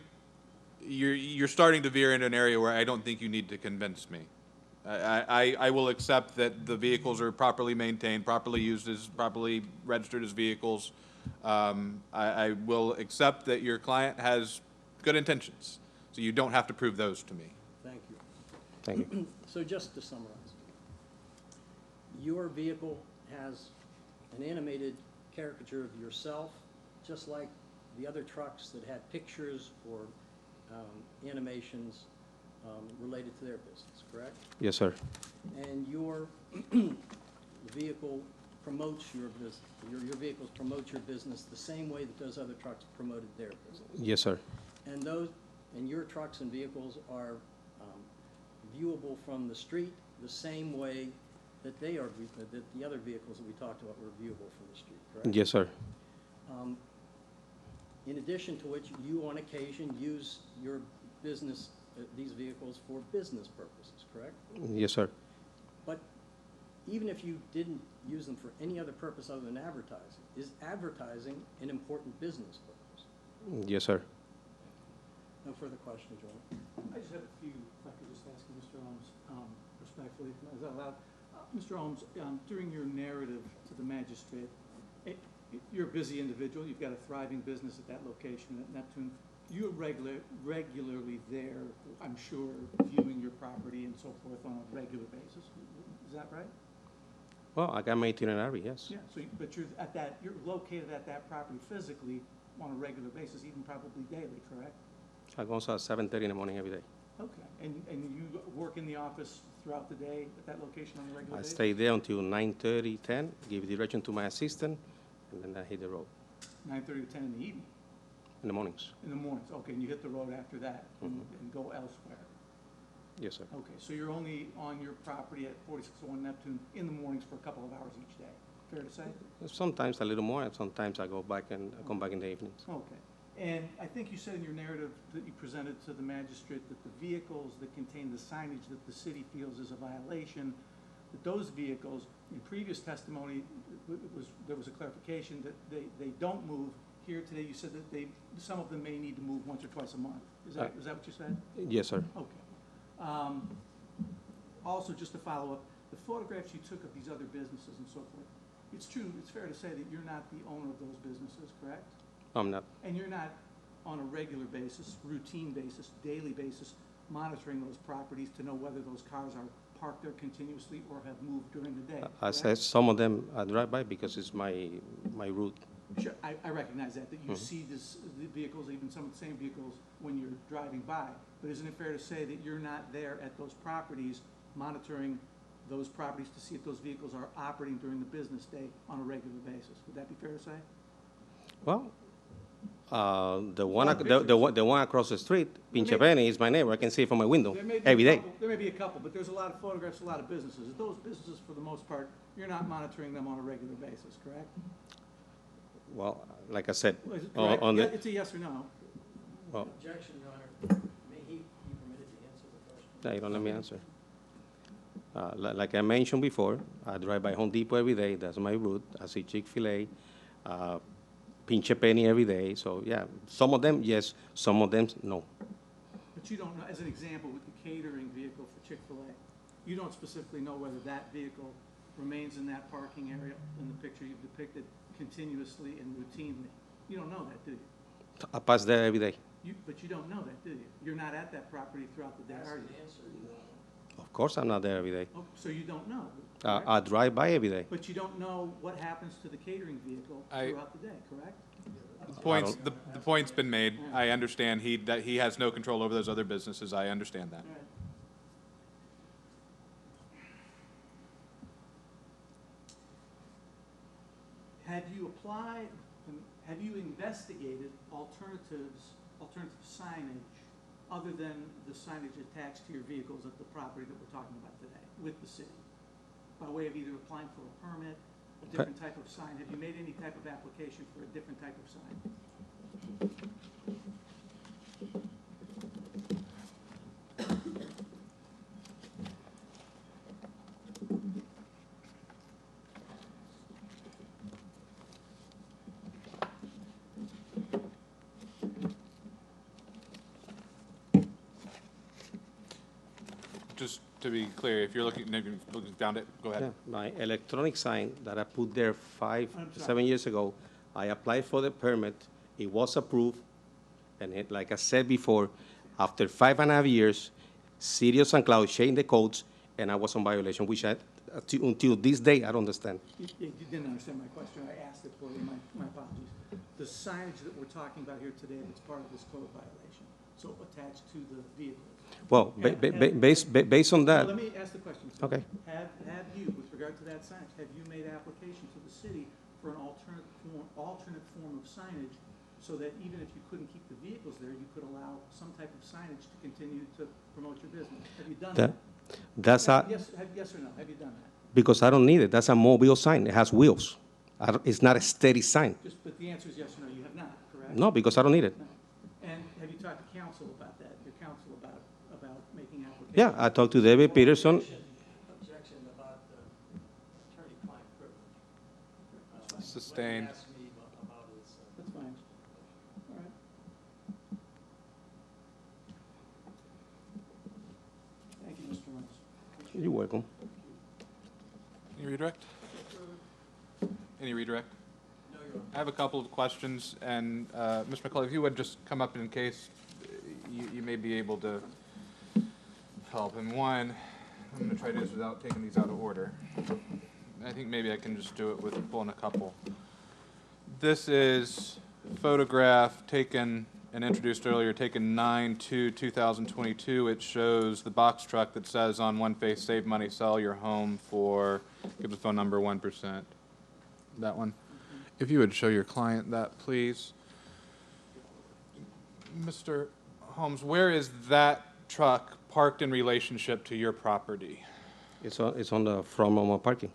You're starting to veer into an area where I don't think you need to convince me. I will accept that the vehicles are properly maintained, properly used as, properly registered as vehicles. I will accept that your client has good intentions, so you don't have to prove those to me. Thank you. Thank you. So just to summarize, your vehicle has an animated caricature of yourself, just like the other trucks that had pictures or animations related to their business, correct? Yes, sir. And your vehicle promotes your business, your vehicles promote your business the same way that those other trucks promoted their business. Yes, sir. And your trucks and vehicles are viewable from the street the same way that that the other vehicles that we talked about were viewable from the street, correct? Yes, sir. In addition to which, you on occasion use your business, these vehicles for business purposes, correct? Yes, sir. But even if you didn't use them for any other purpose other than advertising, is advertising an important business purpose? Yes, sir. No further questions, Joel. I just have a few, if I could just ask Mr. Holmes respectfully, is that allowed? Mr. Holmes, during your narrative to the magistrate, you're a busy individual, you've got a thriving business at that location at Neptune. You're regularly there, I'm sure, viewing your property and so forth on a regular basis. Is that right? Well, I got my itinerary, yes. Yeah, so, but you're located at that property physically on a regular basis, even probably daily, correct? I go at 7:30 in the morning every day. Okay, and you work in the office throughout the day at that location on a regular I basis? stay there until 9:30, 10, give direction to my assistant, and then I hit the road 9:30 to 10 in the evening? in the mornings. In the mornings, okay, and you hit the road after that and go elsewhere? Yes, sir. Okay, so you're only on your property at 4601 Neptune in the mornings for a couple of hours each day, fair to say? Sometimes a little more, and sometimes I go back and I come back in the evenings. Okay, and I think you said in your narrative that you presented to the magistrate that the vehicles that contain the signage that the city feels is a violation, that those vehicles, in previous testimony, there was a clarification that they don't move. Here today, you said that some of them may need to move once or twice a month. Is that what you said? Yes, sir. Okay. Also, just to follow up, the photographs you took of these other businesses and so forth, it's true, it's fair to say that you're not the owner of those businesses, correct? I'm not. And you're not on a regular basis, routine basis, daily basis, monitoring those properties to know whether those cars are parked there continuously or have moved during the day, I correct? said some of them I drive by because it's my route. Sure, I recognize that you see the vehicles, even some of the same vehicles, when you're driving by. But isn't it fair to say that you're not there at those properties, monitoring those properties to see if those vehicles are operating during the business day on a regular basis? Would that be fair to say? Well, the pictures. one across the street, Pinche Penny, is my neighbor. I can see it from my window There may be every a day. couple- There may be a couple, but there's a lot of photographs, a lot of businesses. Those businesses, for the most part, you're not monitoring them on a regular basis, correct? Well, like I said, Is it on correct? on Yeah, the it's a yes or no. well, Objection, Your Honor. May he be permitted to answer the question? no, you don't let me answer. Like I mentioned before, I drive by Home Depot every day. That's my route. I see Chick-fil-A, Pinche Penny every day. So yeah, some of them yes, some of them no. But you don't know, as an example, with the catering vehicle for Chick-fil-A, you don't specifically know whether that vehicle remains in that parking area in the picture you've depicted continuously and routinely. You don't know that, do you? I pass there every day. But you don't know that, do you? You're not at that property throughout the day, are you? Of course, I'm not there every day. Oh, so you don't know, correct? I drive by every day. But you don't know what happens to the catering vehicle throughout the day, correct? The point's been made. I understand that he has no control over those other businesses. I understand that. All right. Have you investigated alternative signage other than the signage attached to your vehicles at the property that we're talking about today with the city? By way of either applying for a permit, a different type of sign? Have you made any type of application for a different type of sign? Just to be clear, if you're looking, found it, go Yeah, ahead. my electronic sign that I put there I'm sorry. 7 years ago, I applied for the permit, it was approved, and like I said before, after 5.5 years, City of St. Cloud changed the codes, and I was on violation, which until this day, I don't understand. You didn't understand my question. I asked it for you. My apologies. The signage that we're talking about here today that's part of this code violation, so attached to the vehicle. Well, based on Now, that, let me ask the question. sir. Okay. Have you, with regard to that signage, have you made application to the city for an alternate form of signage so that even if you couldn't keep the vehicles there, you could allow some type of signage to continue to promote your business? Have you done that? that's a, Yes or no? Have you done that? because I don't need it, that's a mobile sign, it has wheels. It's not a steady sign. But the answer is yes or no. You have not, correct? No, because I don't need it. No. And have you talked to council about that, your council about making applications? Yeah, I talked to David Peterson. Objection about the attorney-client privilege. Sustained. When he asked me about his, That's fine. All right. Thank you, Mr. Rose. You're welcome. redirect? Any redirect? No, Your Honor. I have a couple of questions, and Mr. McCullough, if you would just come up in case you may be able to help. And one, I'm going to try to do this without taking these out of order. I think maybe I can just do it with pulling a couple. This is a photograph taken and introduced earlier, taken 9/2/2022. It shows the box truck that says on one face, save money, sell your home for, give the phone number, 1%. That one. If you would show your client that, please. Mr. Holmes, where is that truck parked in relationship to your property? It's on the front of my parking.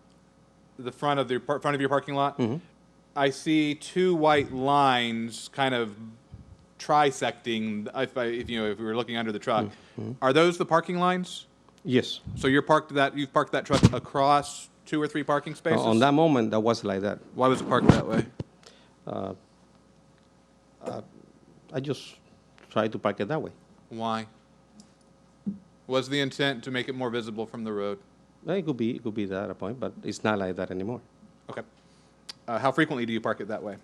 The front of your parking lot? I see two white lines kind of trisecting, if we were looking under the truck. Are those the parking lines? Yes. So you've parked that truck across 2 or 3 parking spaces? On that moment, that was like that. Why was it parked that way? I just tried to park it that way. Why? Was the intent to make it more visible from the road? It could be that at a point, but it's not like that anymore. Okay. How frequently do you park it that way?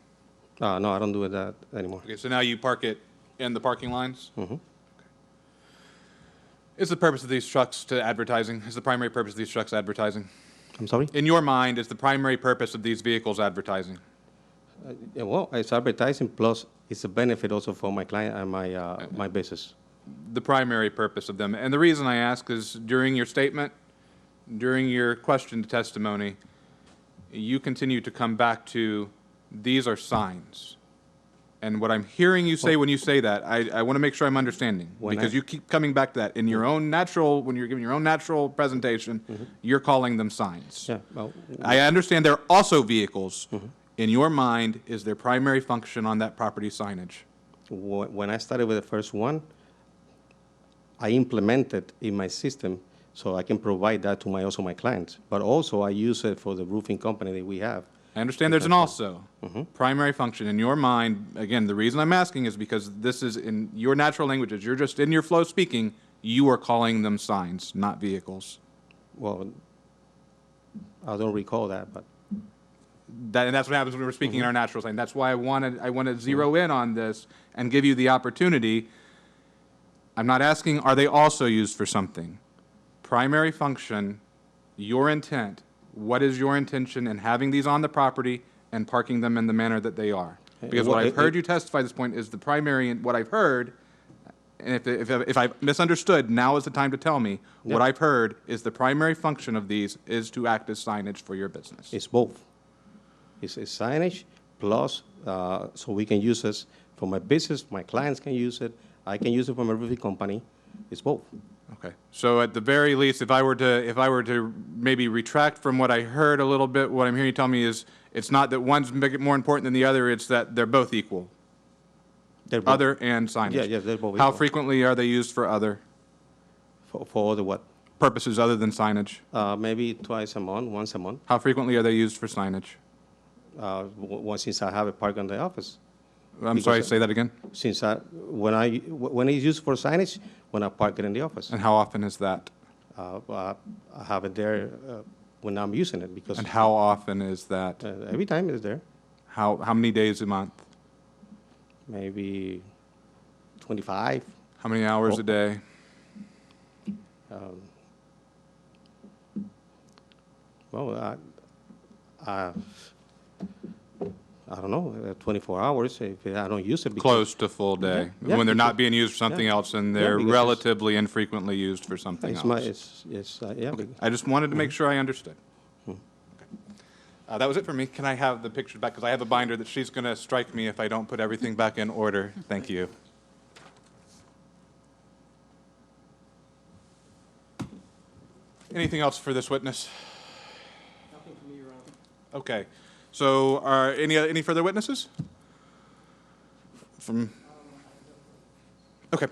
No, I don't do it that anymore. Okay, so now you park it in the parking lines? Mm-hmm. Is the purpose of these trucks to advertising? Is the primary purpose of these trucks advertising? I'm sorry? In your mind, is the primary purpose of these vehicles advertising? Well, it's advertising, plus it's a benefit also for my client and my business. The primary purpose of them. And the reason I ask is during your statement, during your question to testimony, you continue to come back to, these are signs. And what I'm hearing you say when you say that, I want to make sure I'm understanding. Because you keep coming back to that. In your own natural, when you're giving your own natural presentation, you're calling them signs. Yeah, well, I understand they're also vehicles. In your mind, is their primary function on that property signage? when I started with the first one, I implemented in my system so I can provide that to my clients. But also I use it for the roofing company that we have. I understand there's an also. Primary function. In your mind, again, the reason I'm asking is because this is in your natural languages. You're just in your flow speaking. You are calling them signs, not vehicles. Well, I don't recall that, but. And that's what happens when we're speaking in our natural language. That's why I want to zero in on this and give you the opportunity. I'm not asking, are they also used for something? Primary function, your intent. What is your intention in having these on the property and parking them in the manner that they are? Because what I've heard you testify at this point is the primary, what I've heard, and if I've misunderstood, now is the time to tell me. What I've heard is the primary function of these is to act as signage for your business. It's both. It's a signage plus, so we can use this for my business, my clients can use it, I can use it for my roofing company. It's both. Okay. So at the very least, if I were to maybe retract from what I heard a little bit, what I'm hearing you tell me is it's not that one's more important than the other, it's that they're both equal. They're both. Other and signage. Yeah, they're both How equal. frequently are they used for other For the what? purposes other than signage? Maybe twice a month, once a month. How frequently are they used for signage? Once since I have a park in the office. I'm sorry, say that again? Since when it's used for signage, when I park it in the office. And how often is that? I have it there when I'm using it because. And how often is that? Every time it's there. How many days a month? Maybe 25. How many hours a day? Well, I don't know, 24 hours if I don't use it. Close to full day. Yeah, When they're not because- being used for something yeah. else and Yeah, they're because it's- relatively infrequently used for something else. Yeah. I just wanted to make sure I understood. Okay. That was it for me. Can I have the pictures back? Because I have a binder that she's going to strike me if I don't put everything back in order. Thank you. Anything else for this witness? Nothing from me, Your Honor. Okay. So are any further witnesses? Okay.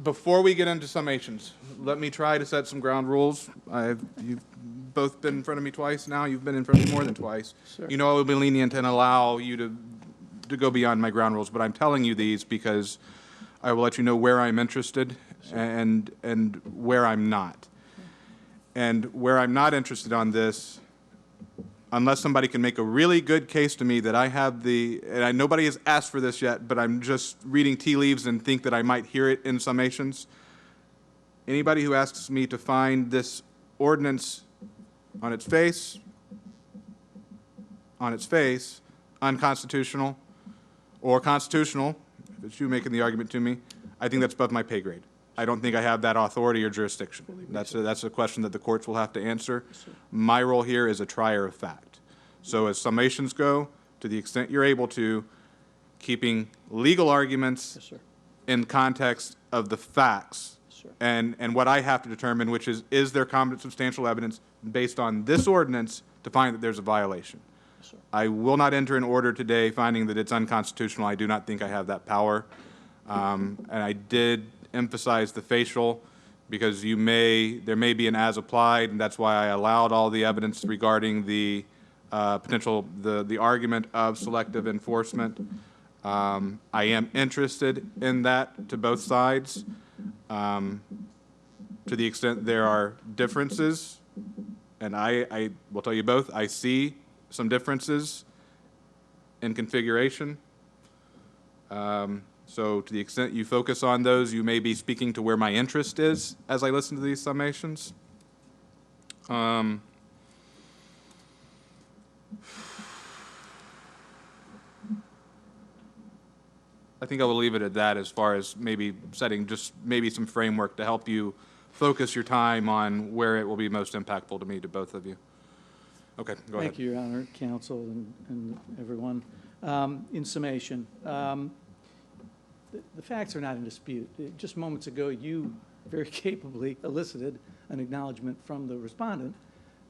Before we get into summations, let me try to set some ground rules. You've both been in front of me twice now. You've been in front of me more than twice. Sure. You know I will be lenient and allow you to go beyond my ground rules, but I'm telling you these because I will let you know where I'm interested and where I'm not. And where I'm not interested on this, unless somebody can make a really good case to me that I have nobody has asked for this yet, but I'm just reading tea leaves and think that I might hear it in summations. Anybody who asks me to find this ordinance on its face, unconstitutional, or constitutional, if it's you making the argument to me, I think that's above my pay grade. I don't think I have that authority or jurisdiction. That's a question that the courts will have to answer. My role here is a trier of fact. So as summations go, to the extent you're able to, keeping legal arguments Yes, sir. in context of the facts Yes, sir. and what I have to determine, which is there competent substantial evidence based on this ordinance to find that there's a violation. Yes, sir. I will not enter an order today finding that it's unconstitutional. I do not think I have that power. And I did emphasize the facial because there may be an as applied, and that's why I allowed all the evidence regarding the the argument of selective enforcement. I am interested in that to both sides. To the extent there are differences, and I will tell you both, I see some differences in configuration. So to the extent you focus on those, you may be speaking to where my interest is as I listen to these summations. I think I will leave it at that as far as maybe setting just maybe some framework to help you focus your time on where it will be most impactful to me, to both of you. Okay, go ahead. Thank you, Your Honor, counsel, and everyone. In summation, the facts are not in dispute. Just moments ago, you very capably elicited an acknowledgement from the respondent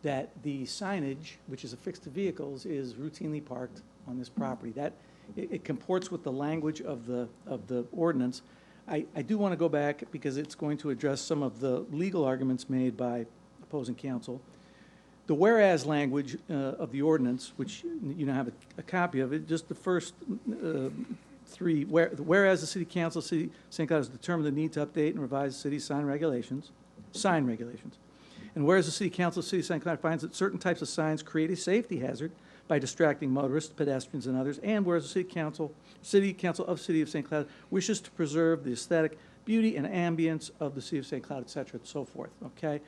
that the signage, which is affixed to vehicles, is routinely parked on this property. That it comports with the language of the ordinance. I do want to go back because it's going to address some of the legal arguments made by opposing counsel. The whereas language of the ordinance, which you now have a copy of it, just the first three, whereas the City Council of City St. Cloud has determined the need to update and revise the city's sign regulations, and whereas the City Council of City St. Cloud finds that certain types of signs create a safety hazard by distracting motorists, pedestrians, and others, and whereas the City Council of City of St. Cloud wishes to preserve the aesthetic beauty and ambience of the City of St. Cloud, et cetera, and so forth, okay?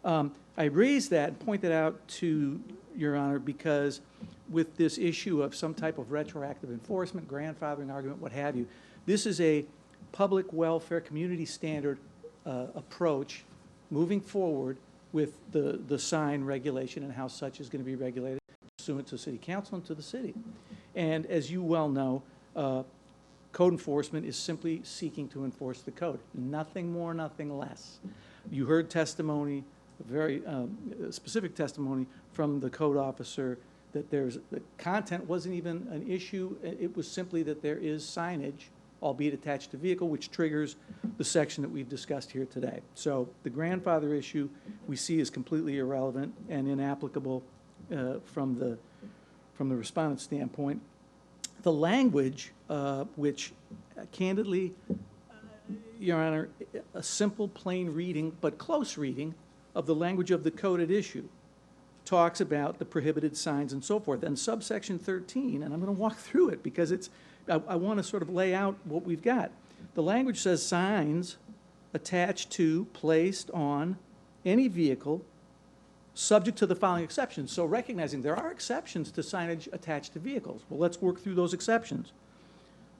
I raised that and pointed out to Your Honor because with this issue of some type of retroactive enforcement, grandfathering argument, what have you, this is a public welfare, community standard approach moving forward with the sign regulation and how such is going to be regulated pursuant to City Council and to the city. And as you well know, code enforcement is simply seeking to enforce the code. Nothing more, nothing less. You heard testimony, very specific testimony from the code officer that the content wasn't even an issue. It was simply that there is signage, albeit attached to vehicle, which triggers the section that we've discussed here today. So the grandfather issue we see is completely irrelevant and inapplicable from the respondent's standpoint. The language, which candidly, Your Honor, a simple, plain reading, but close reading of the language of the code at issue talks about the prohibited signs and so forth. And subsection 13, and I'm going to walk through it because I want to sort of lay out what we've got. The language says signs attached to, placed on any vehicle subject to the following exceptions. So recognizing there are exceptions to signage attached to vehicles. Well, let's work through those exceptions.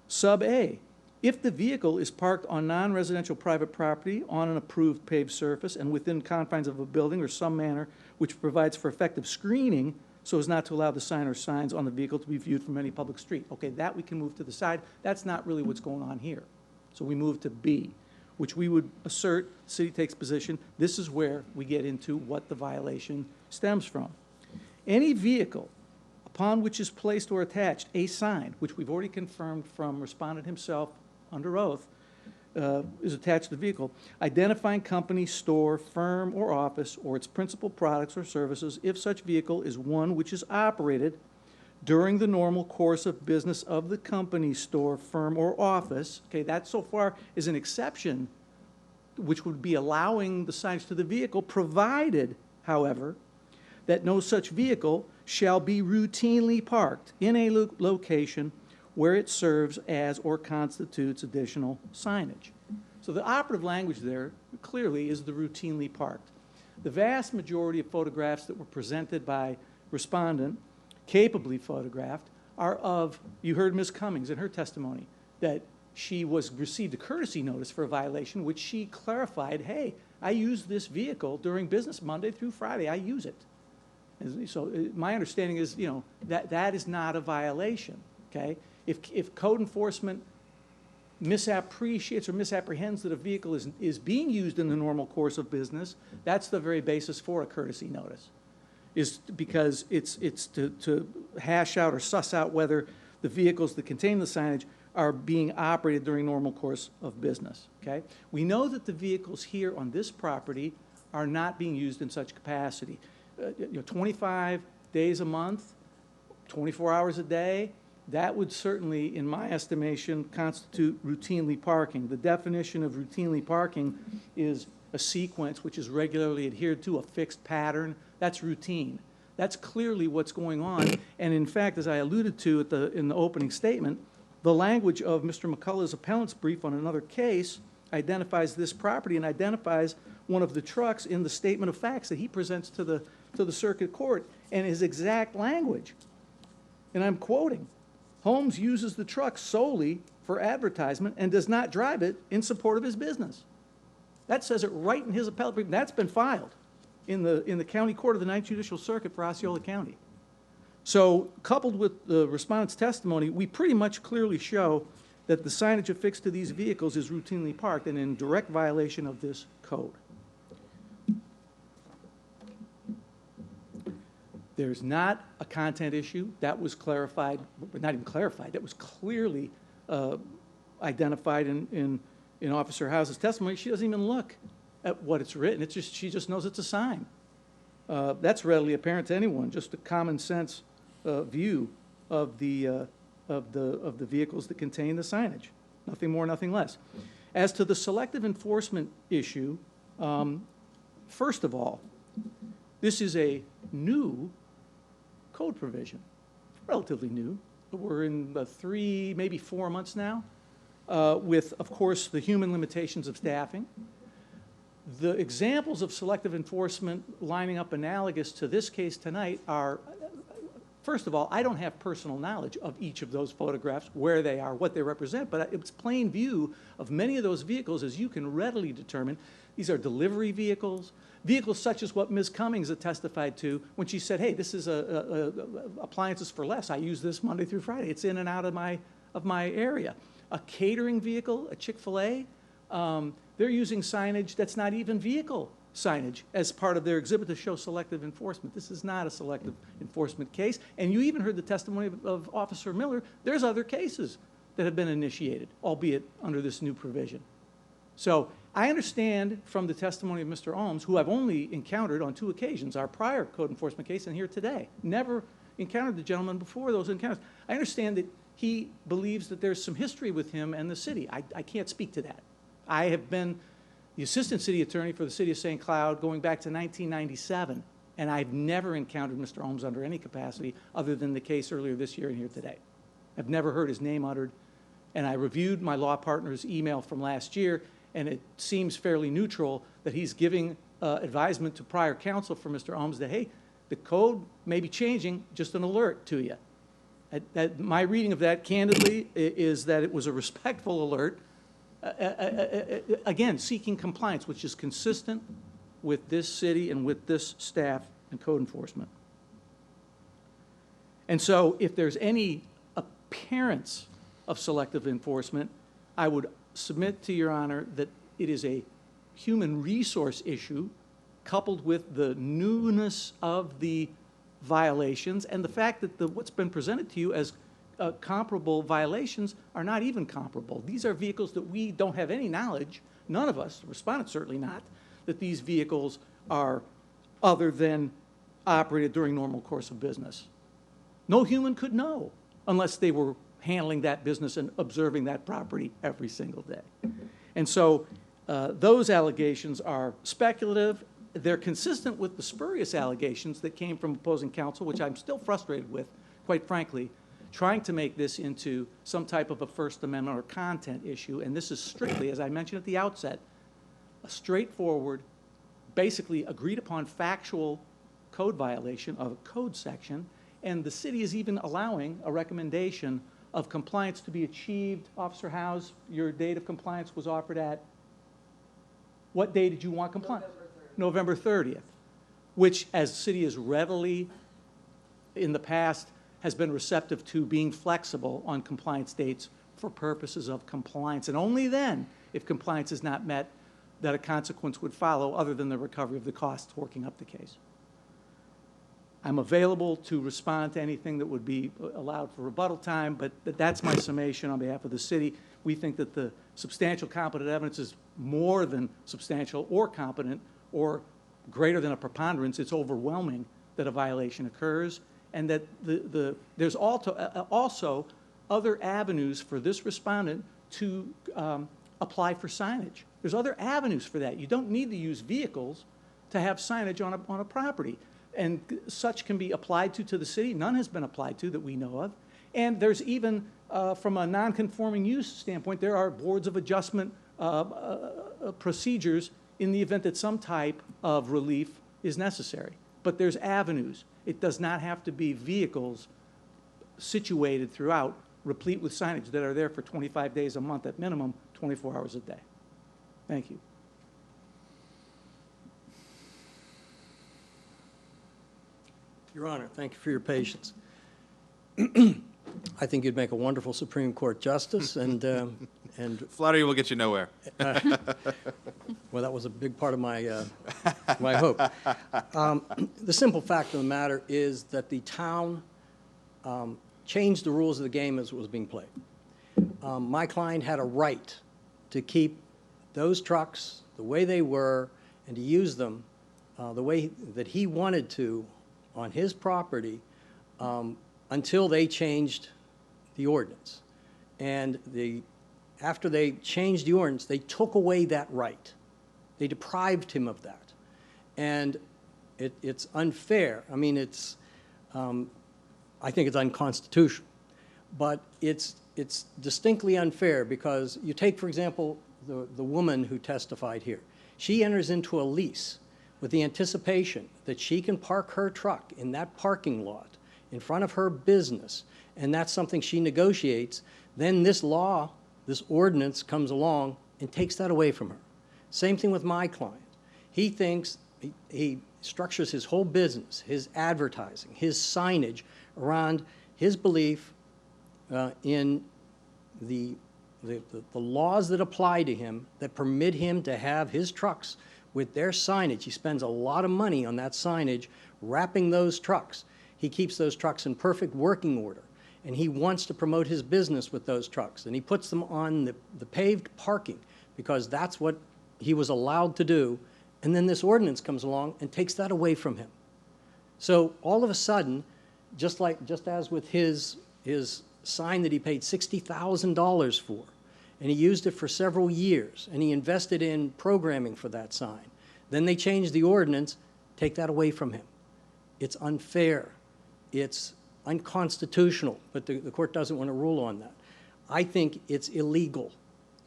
Sub A, if the vehicle is parked on non-residential private property on an approved paved surface and within confines of a building or some manner which provides for effective screening so as not to allow the sign or signs on the vehicle to be viewed from any public street. Okay, that we can move to the side. That's not really what's going on here. So we move to B, which we would assert, the city takes position, this is where we get into what the violation stems from. Any vehicle upon which is placed or attached a sign, which we've already confirmed from respondent himself under oath, is attached to the vehicle, identifying company, store, firm, or office, or its principal products or services, if such vehicle is one which is operated during the normal course of business of the company, store, firm, or office. Okay, that so far is an exception, which would be allowing the signs to the vehicle, provided, however, that no such vehicle shall be routinely parked in a location where it serves as or constitutes additional signage. So the operative language there clearly is the routinely parked. The vast majority of photographs that were presented by respondent, capably photographed, are of, you heard Ms. Cummings in her testimony, that she received a courtesy notice for a violation, which she clarified, hey, I use this vehicle during business Monday through Friday, I use it. And so my understanding is, that is not a violation, okay? If code enforcement misappreciates or misapprehends that a vehicle is being used in the normal course of business, that's the very basis for a courtesy notice, is because it's to hash out or suss out whether the vehicles that contain the signage are being operated during normal course of business, okay? We know that the vehicles here on this property are not being used in such capacity. 25 days a month, 24 hours a day, that would certainly, in my estimation, constitute routinely parking. The definition of routinely parking is a sequence which is regularly adhered to, a fixed pattern. That's routine. That's clearly what's going on. And in fact, as I alluded to in the opening statement, the language of Mr. McCullough's appellant's brief on another case identifies this property and identifies one of the trucks in the statement of facts that he presents to the circuit court, and his exact language. And I'm quoting, Holmes uses the truck solely for advertisement and does not drive it in support of his business. That says it right in his appellate brief. That's been filed in the county court of the Ninth Judicial Circuit for Osceola County. So coupled with the respondent's testimony, we pretty much clearly show that the signage affixed to these vehicles is routinely parked and in direct violation of this code. There's not a content issue. That was clarified, but not even clarified, that was clearly identified in Officer House's testimony. She doesn't even look at what it's written. She just knows it's a sign. That's readily apparent to anyone, just a common sense view of the vehicles that contain the signage. Nothing more, nothing less. As to the selective enforcement issue, first of all, this is a new code provision, relatively new. We're in the 3, maybe 4 months now, with, of course, the human limitations of staffing. The examples of selective enforcement lining up analogous to this case tonight are, first of all, I don't have personal knowledge of each of those photographs, where they are, what they represent, but it's plain view of many of those vehicles, as you can readily determine. These are delivery vehicles, vehicles such as what Ms. Cummings had testified to when she said, hey, this is appliances for less. I use this Monday through Friday. It's in and out of my area. A catering vehicle, a Chick-fil-A, they're using signage that's not even vehicle signage as part of their exhibit to show selective enforcement. This is not a selective enforcement case. And you even heard the testimony of Officer Miller. There's other cases that have been initiated, albeit under this new provision. So I understand from the testimony of Mr. Ohms, who I've only encountered on 2 occasions, our prior code enforcement case and here today, never encountered the gentleman before those encounters. I understand that he believes that there's some history with him and the city. I can't speak to that. I have been the assistant city attorney for the city of St. Cloud going back to 1997, and I've never encountered Mr. Ohms under any capacity other than the case earlier this year and here today. I've never heard his name uttered, and I reviewed my law partner's email from last year, and it seems fairly neutral that he's giving advisement to prior counsel for Mr. Ohms that, hey, the code may be changing, just an alert to you. My reading of that, candidly, is that it was a respectful alert, again, seeking compliance, which is consistent with this city and with this staff and code enforcement. And so if there's any appearance of selective enforcement, I would submit to Your Honor that it is a human resource issue coupled with the newness of the violations and the fact that what's been presented to you as comparable violations are not even comparable. These are vehicles that we don't have any knowledge, none of us, the respondent certainly not, that these vehicles are other than operated during normal course of business. No human could know unless they were handling that business and observing that property every single day. And so those allegations are speculative. they're consistent with the spurious allegations that came from opposing counsel, which I'm still frustrated with, quite frankly, trying to make this into some type of a First Amendment or content issue. And this is strictly, as I mentioned at the outset, a straightforward, basically agreed upon factual code violation of a code section. And the city is even allowing a recommendation of compliance to be achieved. Officer Howes, your date of compliance was offered at, what day did you want compliance? November 30th, which, as the city has readily, in the past, has been receptive to being flexible on compliance dates for purposes of compliance. And only then, if compliance is not met, that a consequence would follow other than the recovery of the costs working up the case. I'm available to respond to anything that would be allowed for rebuttal time, but that's my summation on behalf of the city. We think that the substantial competent evidence is more than substantial or competent or greater than a preponderance. It's overwhelming that a violation occurs, and that there's also other avenues for this respondent to apply for signage. There's other avenues for that. You don't need to use vehicles to have signage on a property. And such can be applied to the city. None has been applied to that we know of. And there's even, from a non-conforming use standpoint, there are boards of adjustment procedures in the event that some type of relief is necessary. But there's avenues. It does not have to be vehicles situated throughout, replete with signage that are there for 25 days a month at minimum, 24 hours a day. Thank you. Your Honor, thank you for your patience. I think you'd make a wonderful Supreme Court justice, and Flattery will get you nowhere. well, that was a big part of my my hope. The simple fact of the matter is that the town changed the rules of the game as it was being played. My client had a right to keep those trucks the way they were and to use them the way that he wanted to on his property until they changed the ordinance. And after they changed the ordinance, they took away that right. They deprived him of that. And it's unfair. I mean, I think it's unconstitutional. But it's distinctly unfair because you take, for example, the woman who testified here. She enters into a lease with the anticipation that she can park her truck in that parking lot in front of her business, and that's something she negotiates. Then this law, this ordinance comes along and takes that away from her. Same thing with my client. He thinks, he structures his whole business, his advertising, his signage around his belief in the laws that apply to him that permit him to have his trucks with their signage. He spends a lot of money on that signage, wrapping those trucks. He keeps those trucks in perfect working order, and he wants to promote his business with those trucks, and he puts them on the paved parking because that's what he was allowed to do, and then this ordinance comes along and takes that away from him. So all of a sudden, just as with his sign that he paid $60,000 for, and he used it for several years, and he invested in programming for that sign. Then they changed the ordinance, take that away from him. It's unfair. It's unconstitutional, but the court doesn't want to rule on that. I think it's illegal.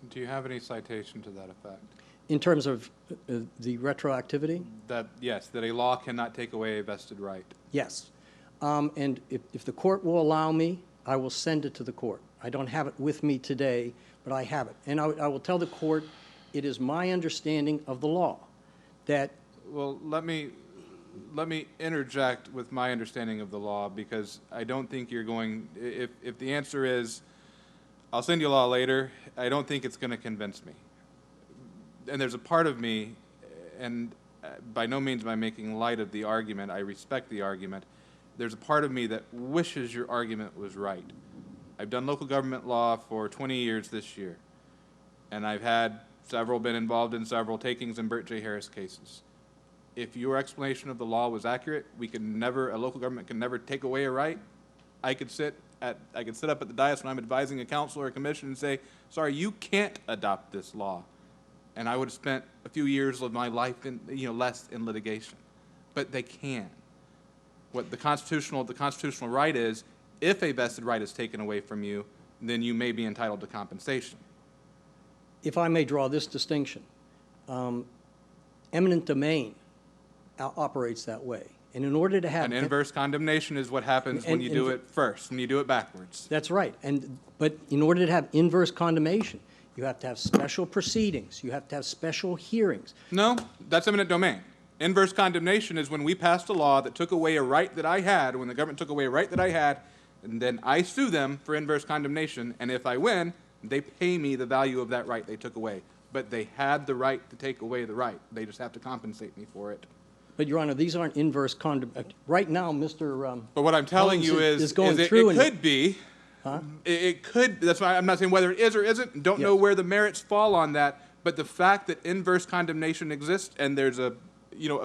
Do you have any citation to that effect? In terms of the retroactivity? Yes, that a law cannot take away a vested right. Yes. And if the court will allow me, I will send it to the court. I don't have it with me today, but I have it. And I will tell the court it is my understanding of the law that... Well, let me interject with my understanding of the law, because I don't think you're going... If the answer is, I'll send you a law later, I don't think it's going to convince me. And there's a part of me, and by no means am I making light of the argument, I respect the argument, there's a part of me that wishes your argument was right. I've done local government law for 20 years this year, and I've been involved in several takings and Burt J. Harris cases. If your explanation of the law was accurate, a local government can never take away a right. I could sit up at the dais when I'm advising a council or a commission and say, sorry, you can't adopt this law. and I would have spent a few years of my life in, less in litigation. But they can. What the constitutional right is, if a vested right is taken away from you, then you may be entitled to compensation. If I may draw this distinction, eminent domain operates that way. And in order to have... An inverse condemnation is what happens when you do it first, when you do it backwards. That's right. But in order to have inverse condemnation, you have to have special proceedings. You have to have special hearings. No, that's eminent domain. Inverse condemnation is when we passed a law that took away a right that I had, when the government took away a right that I had, and then I sue them for inverse condemnation, and if I win, they pay me the value of that right they took away. But they had the right to take away the right. They just have to compensate me for it. But, Your Honor, these aren't inverse condemnation. Right now, Mr. But what I'm telling you is it could be. Huh? It could. That's why I'm not saying whether it is or isn't. Don't know where the merits fall on that. But the fact that inverse condemnation exists and there's a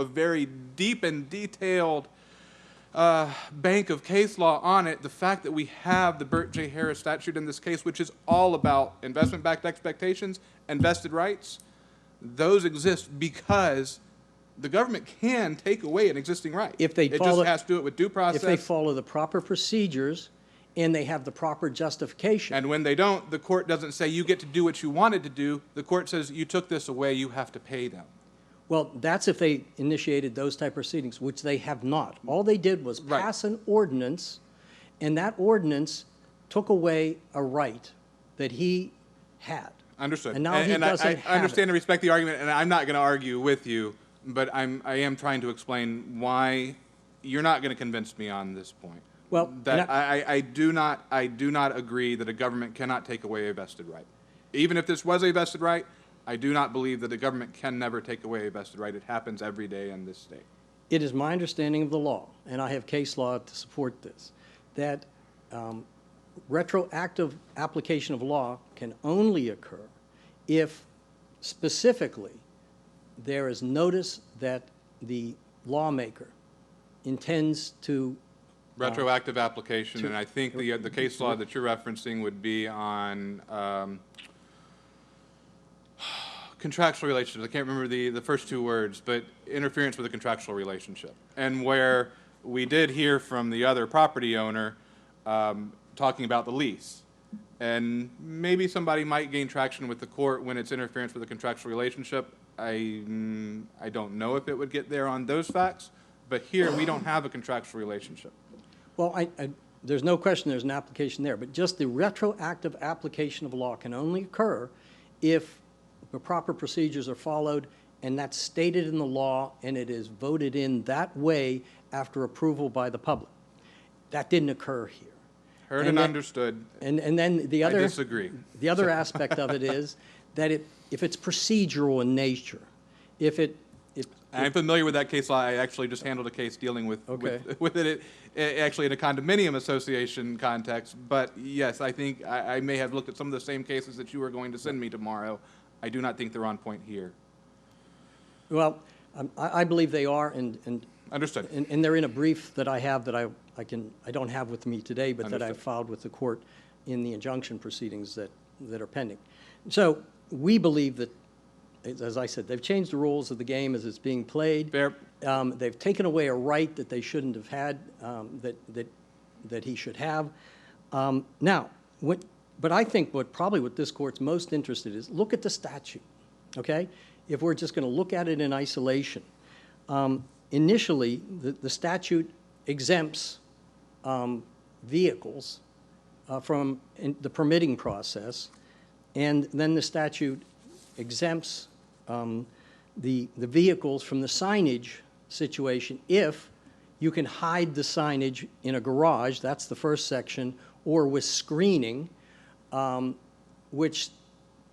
very deep and detailed bank of case law on it, the fact that we have the Burt J. Harris statute in this case, which is all about investment-backed expectations and vested rights, those exist because the government can take away an existing right. If they it follow, just has to do it with due process. If they follow the proper procedures and they have the proper justification. And when they don't, the court doesn't say you get to do what you wanted to do. The court says you took this away, you have to pay them. Well, that's if they initiated those type of proceedings, which they have not. All they did was pass an ordinance, and that ordinance took away a right that he had. Understood. And now he doesn't have I understand it. and respect the argument, and I'm not going to argue with you, but I am trying to explain why you're not going to convince me on this point. Well, that I do not agree that a government cannot take away a vested right. Even if this was a vested right, I do not believe that the government can never take away a vested right. It happens every day in this state. It is my understanding of the law, and I have case law to support this, that retroactive application of law can only occur if specifically there is notice that the lawmaker intends to retroactive application, and I think the case law that you're referencing would be on contractual relationships. I can't remember the first two words, but interference with a contractual relationship. And where we did hear from the other property owner talking about the lease. And maybe somebody might gain traction with the court when it's interference with a contractual relationship. I don't know if it would get there on those facts, but here we don't have a contractual relationship. Well, there's no question there's an application there, but just the retroactive application of law can only occur if the proper procedures are followed, and that's stated in the law, and it is voted in that way after approval by the public. That didn't occur here. Heard and understood. And then the other... I disagree. The other aspect of it is that if it's procedural in nature, I'm familiar with that case law. I actually just handled a case dealing with it actually in a condominium association context. But yes, I think I may have looked at some of the same cases that you are going to send me tomorrow. I do not think they're on point here. Well, I believe they are, and understood. And they're in a brief that I have that I don't have with me today, but Understood. that I filed with the court in the injunction proceedings that are pending. So we believe that, as I said, they've changed the rules of the game as it's being played. Fair. They've taken away a right that they shouldn't have had, that he should have. But I think what this court's most interested in is look at the statute, okay? If we're just going to look at it in isolation, initially the statute exempts vehicles from the permitting process, and then the statute exempts the vehicles from the signage situation if you can hide the signage in a garage, that's the first section, or with screening, which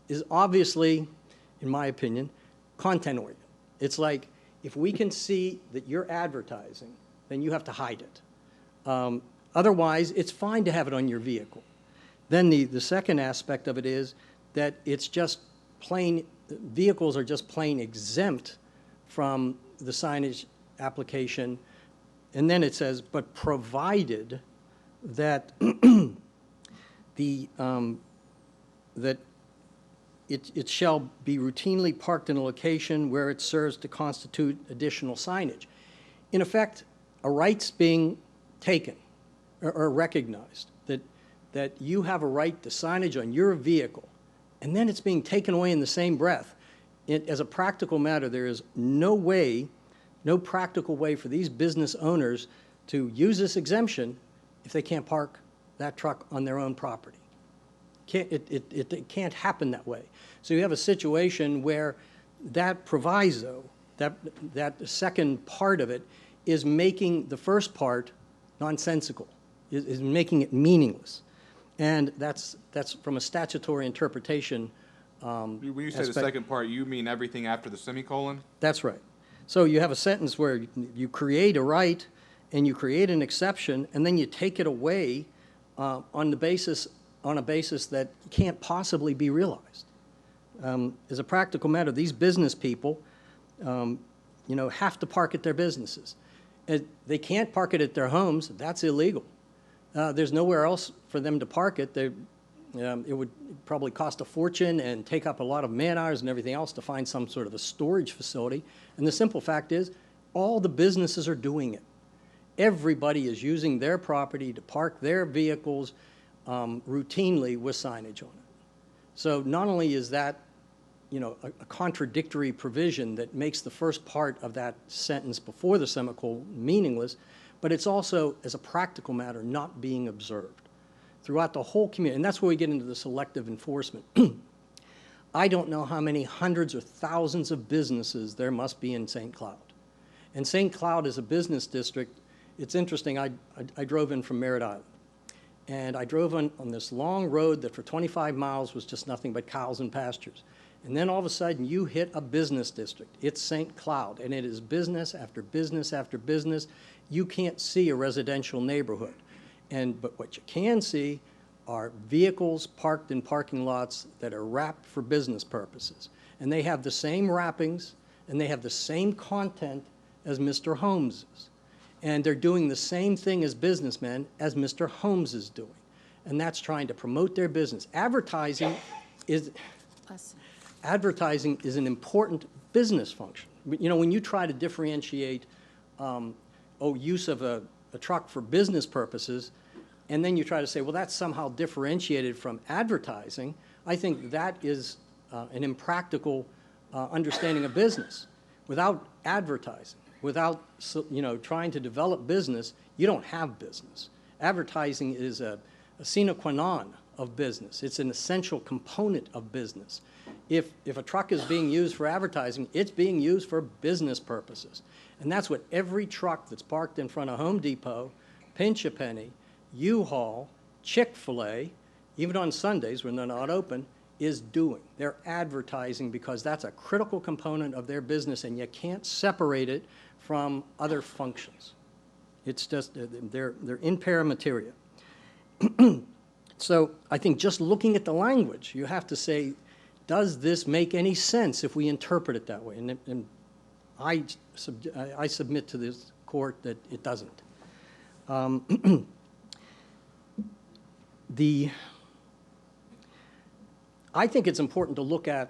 is obviously, in my opinion, content-oriented. It's like, if we can see that you're advertising, then you have to hide it. Otherwise, it's fine to have it on your vehicle. Then the second aspect of it is that it's just plain, vehicles are just plain exempt from the signage application. And then it says, but provided that it shall be routinely parked in a location where it serves to constitute additional signage. In effect, a right's being taken or recognized, that you have a right to signage on your vehicle, and then it's being taken away in the same breath. As a practical matter, there is no practical way for these business owners to use this exemption if they can't park that truck on their own property. It can't happen that way. So you have a situation where that proviso, that second part of it, is making the first part nonsensical, is making it meaningless. And that's from a statutory interpretation. When you say the aspect. second part, you mean everything after the semicolon? That's right. So you have a sentence where you create a right and you create an exception, and then you take it away on a basis that can't possibly be realized. As a practical matter, these business people, have to park at their businesses. They can't park it at their homes. That's illegal. There's nowhere else for them to park it. It would probably cost a fortune and take up a lot of man hours and everything else to find some sort of a storage facility. And the simple fact is, all the businesses are doing it. Everybody is using their property to park their vehicles routinely with signage on it. So not only is that, a contradictory provision that makes the first part of that sentence before the semicolon meaningless, but it's also, as a practical matter, not being observed throughout the whole community. And that's where we get into the selective enforcement. I don't know how many hundreds or thousands of businesses there must be in St. Cloud. And St. Cloud is a business district. It's interesting. I drove in from Merritt Island. And I drove on this long road that for 25 miles was just nothing but cows and pastures. And then all of a sudden you hit a business district. It's St. Cloud, and it is business after business after business. You can't see a residential neighborhood. But what you can see are vehicles parked in parking lots that are wrapped for business purposes. And they have the same wrappings, and they have the same content as Mr. Holmes's. And they're doing the same thing as businessmen as Mr. Holmes is doing. And that's trying to promote their business. Advertising is an important business function. When you try to differentiate use of a truck for business purposes, and then you try to say, well, that's somehow differentiated from advertising, I think that is an impractical understanding of business. Without advertising, without trying to develop business, you don't have business. Advertising is a sine qua non of business. It's an essential component of business. If a truck is being used for advertising, it's being used for business purposes. And that's what every truck that's parked in front of Home Depot, Pinch a Penny, U-Haul, Chick-fil-A, even on Sundays when they're not open, is doing. They're advertising because that's a critical component of their business, and you can't separate it from other functions. It's just, they're in paramateria. So I think just looking at the language, you have to say, does this make any sense if we interpret it that way? And I submit to this court that it doesn't. I think it's important to look at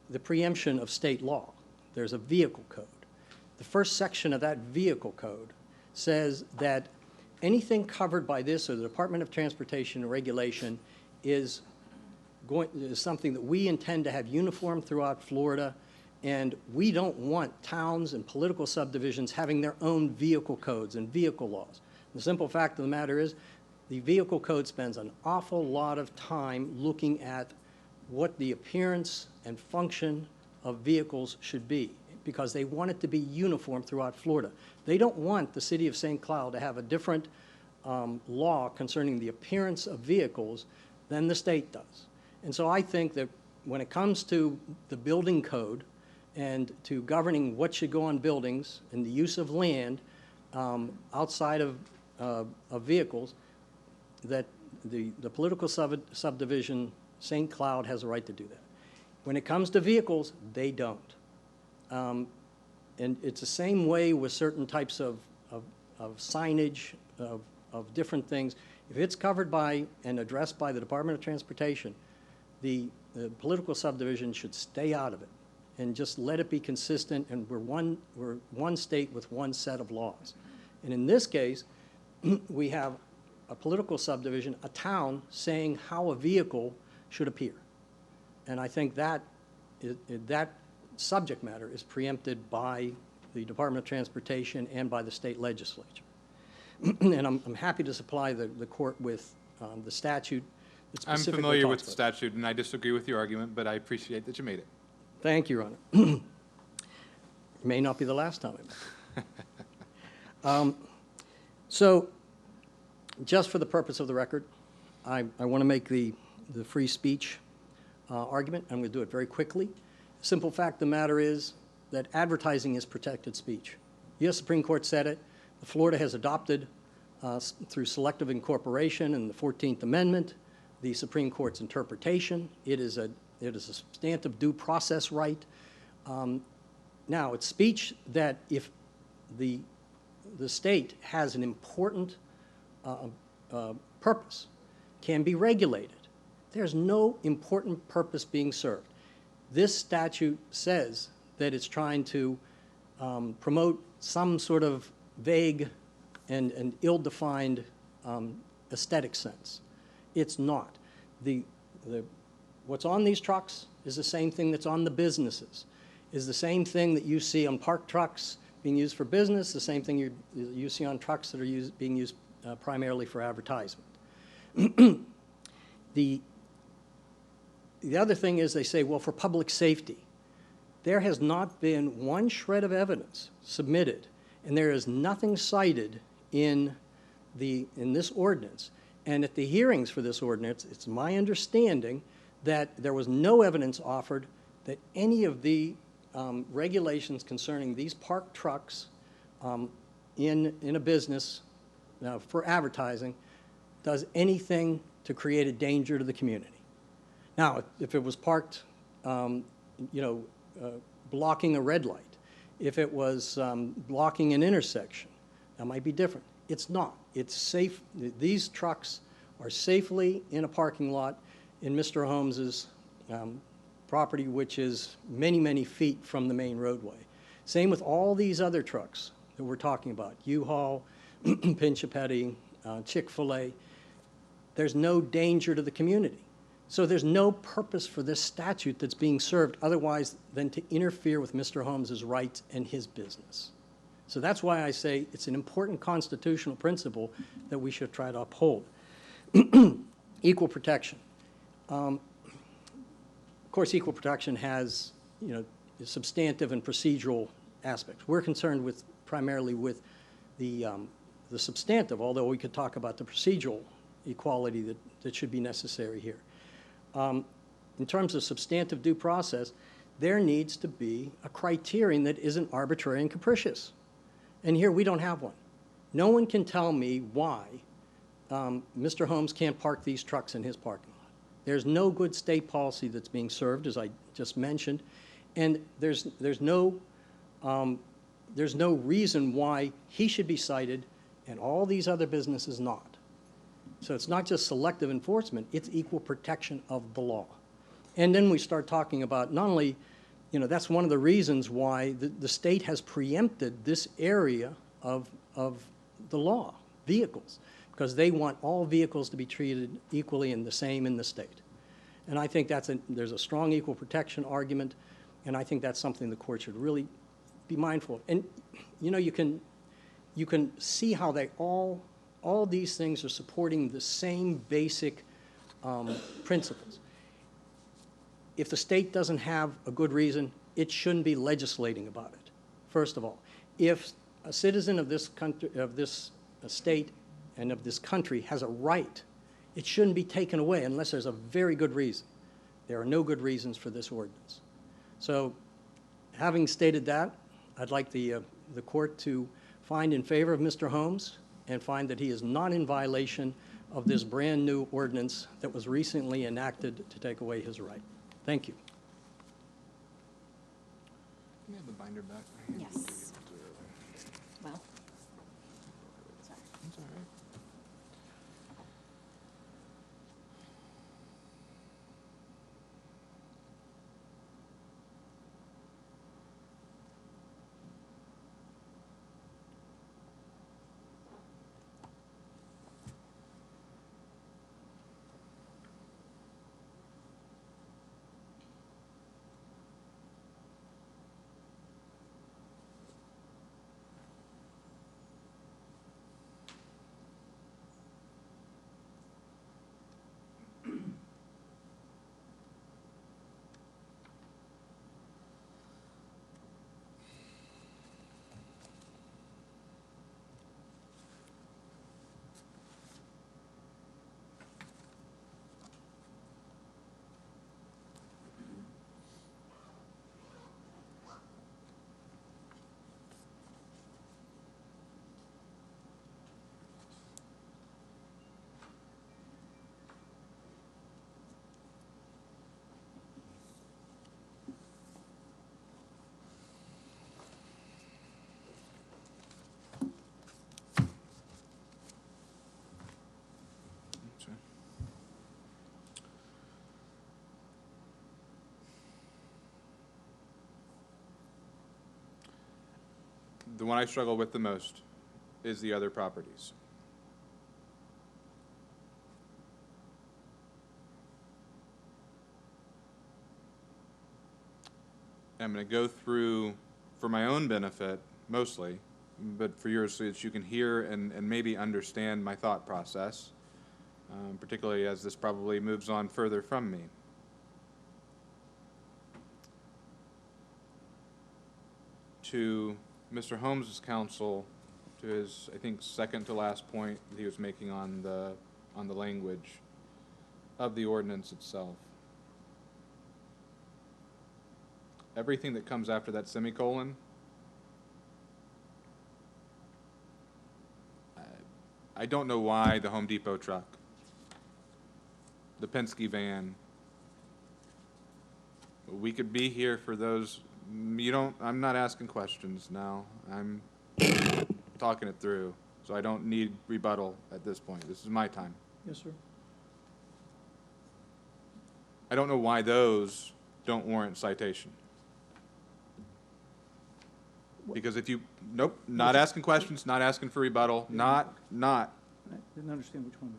the preemption of state law. There's a vehicle code. The first section of that vehicle code says that anything covered by this or the Department of Transportation regulation is something that we intend to have uniform throughout Florida, and we don't want towns and political subdivisions having their own vehicle codes and vehicle laws. The simple fact of the matter is the vehicle code spends an awful lot of time looking at what the appearance and function of vehicles should be, because they want it to be uniform throughout Florida. They don't want the city of St. Cloud to have a different law concerning the appearance of vehicles than the state does. And so I think that when it comes to the building code and to governing what should go on buildings and the use of land outside of vehicles, that the political subdivision, St. Cloud, has a right to do that. When it comes to vehicles, they don't. And it's the same way with certain types of signage, of different things. If it's covered by and addressed by the Department of Transportation, the the political subdivision should stay out of it and just let it be consistent, and we're one state with one set of laws. And in this case, we have a political subdivision, a town, saying how a vehicle should appear. And I think that that subject matter is preempted by the Department of Transportation and by the state legislature. And I'm happy to supply the court with the statute that I'm specifically familiar with talks the about it. statute, and I disagree with your argument, but I appreciate that you made it. Thank you, Your Honor. May not be the last time I make it. So, just for the purpose of the record, I want to make the free speech argument. I'm going to do it very quickly. Simple fact of the matter is that advertising is protected speech. The U.S. Supreme Court said it. Florida has adopted, through selective incorporation and the 14th Amendment, the Supreme Court's interpretation. It is a substantive due process right. Now, it's speech that if the state has an important purpose, can be regulated. There's no important purpose being served. This statute says that it's trying to promote some sort of vague and ill-defined aesthetic sense. It's not. What's on these trucks is the same thing that's on the businesses, is the same thing that you see on parked trucks being used for business, the same thing you see on trucks that are being used primarily for advertisement. The other thing is they say, well, for public safety. There has not been one shred of evidence submitted, and there is nothing cited in this ordinance. And at the hearings for this ordinance, it's my understanding that there was no evidence offered that any of the regulations concerning these parked trucks in a business for advertising does anything to create a danger to the community. Now, if it was parked, blocking a red light, if it was blocking an intersection, that might be different. It's not. It's safe. These trucks are safely in a parking lot in Mr. Holmes's property, which is many, many feet from the main roadway. Same with all these other trucks that we're talking about, U-Haul, Pinch A Penny, Chick-fil-A. There's no danger to the community. So there's no purpose for this statute that's being served otherwise than to interfere with Mr. Holmes's rights and his business. So that's why I say it's an important constitutional principle that we should try to uphold. Equal protection. Of course, equal protection has, substantive and procedural aspects. We're concerned primarily with the substantive, although we could talk about the procedural equality that should be necessary here. In terms of substantive due process, there needs to be a criterion that isn't arbitrary and capricious. And here we don't have one. No one can tell me why Mr. Holmes can't park these trucks in his parking lot. There's no good state policy that's being served, as I just mentioned, and there's no reason why he should be cited and all these other businesses not. So it's not just selective enforcement, it's equal protection of the law. And then we start talking about not only, that's one of the reasons why the state has preempted this area of the law, vehicles, because they want all vehicles to be treated equally and the same in the state. And I think there's a strong equal protection argument, and I think that's something the court should really be mindful of. And, you can see how all these things are supporting the same basic principles. If the state doesn't have a good reason, it shouldn't be legislating about it, first of all. If a citizen of this country, of this state and of this country has a right, it shouldn't be taken away unless there's a very good reason. There are no good reasons for this ordinance. So having stated that, I'd like the court to find in favor of Mr. Holmes and find that he is not in violation of this brand-new ordinance that was recently enacted to take away his right. Thank you. Can you have the binder back? Yes. Well, sorry. That's all right. The one I struggle with the most is the other properties. I'm going to go through, for my own benefit, mostly, but for yours, so that you can hear and maybe understand my thought process, particularly as this probably moves on further from me. To Mr. Holmes's counsel, to his, I think, second to last point that he was making on the language of the ordinance itself. Everything that comes after that semicolon, I don't know why the Home Depot truck, the Penske van, we could be here for those. I'm not asking questions now. I'm talking it through, so I don't need rebuttal at this point. This is my time. Yes, sir. I don't know why those don't warrant citation. Because if you, nope, not asking questions, not asking for rebuttal, not. I didn't understand which one.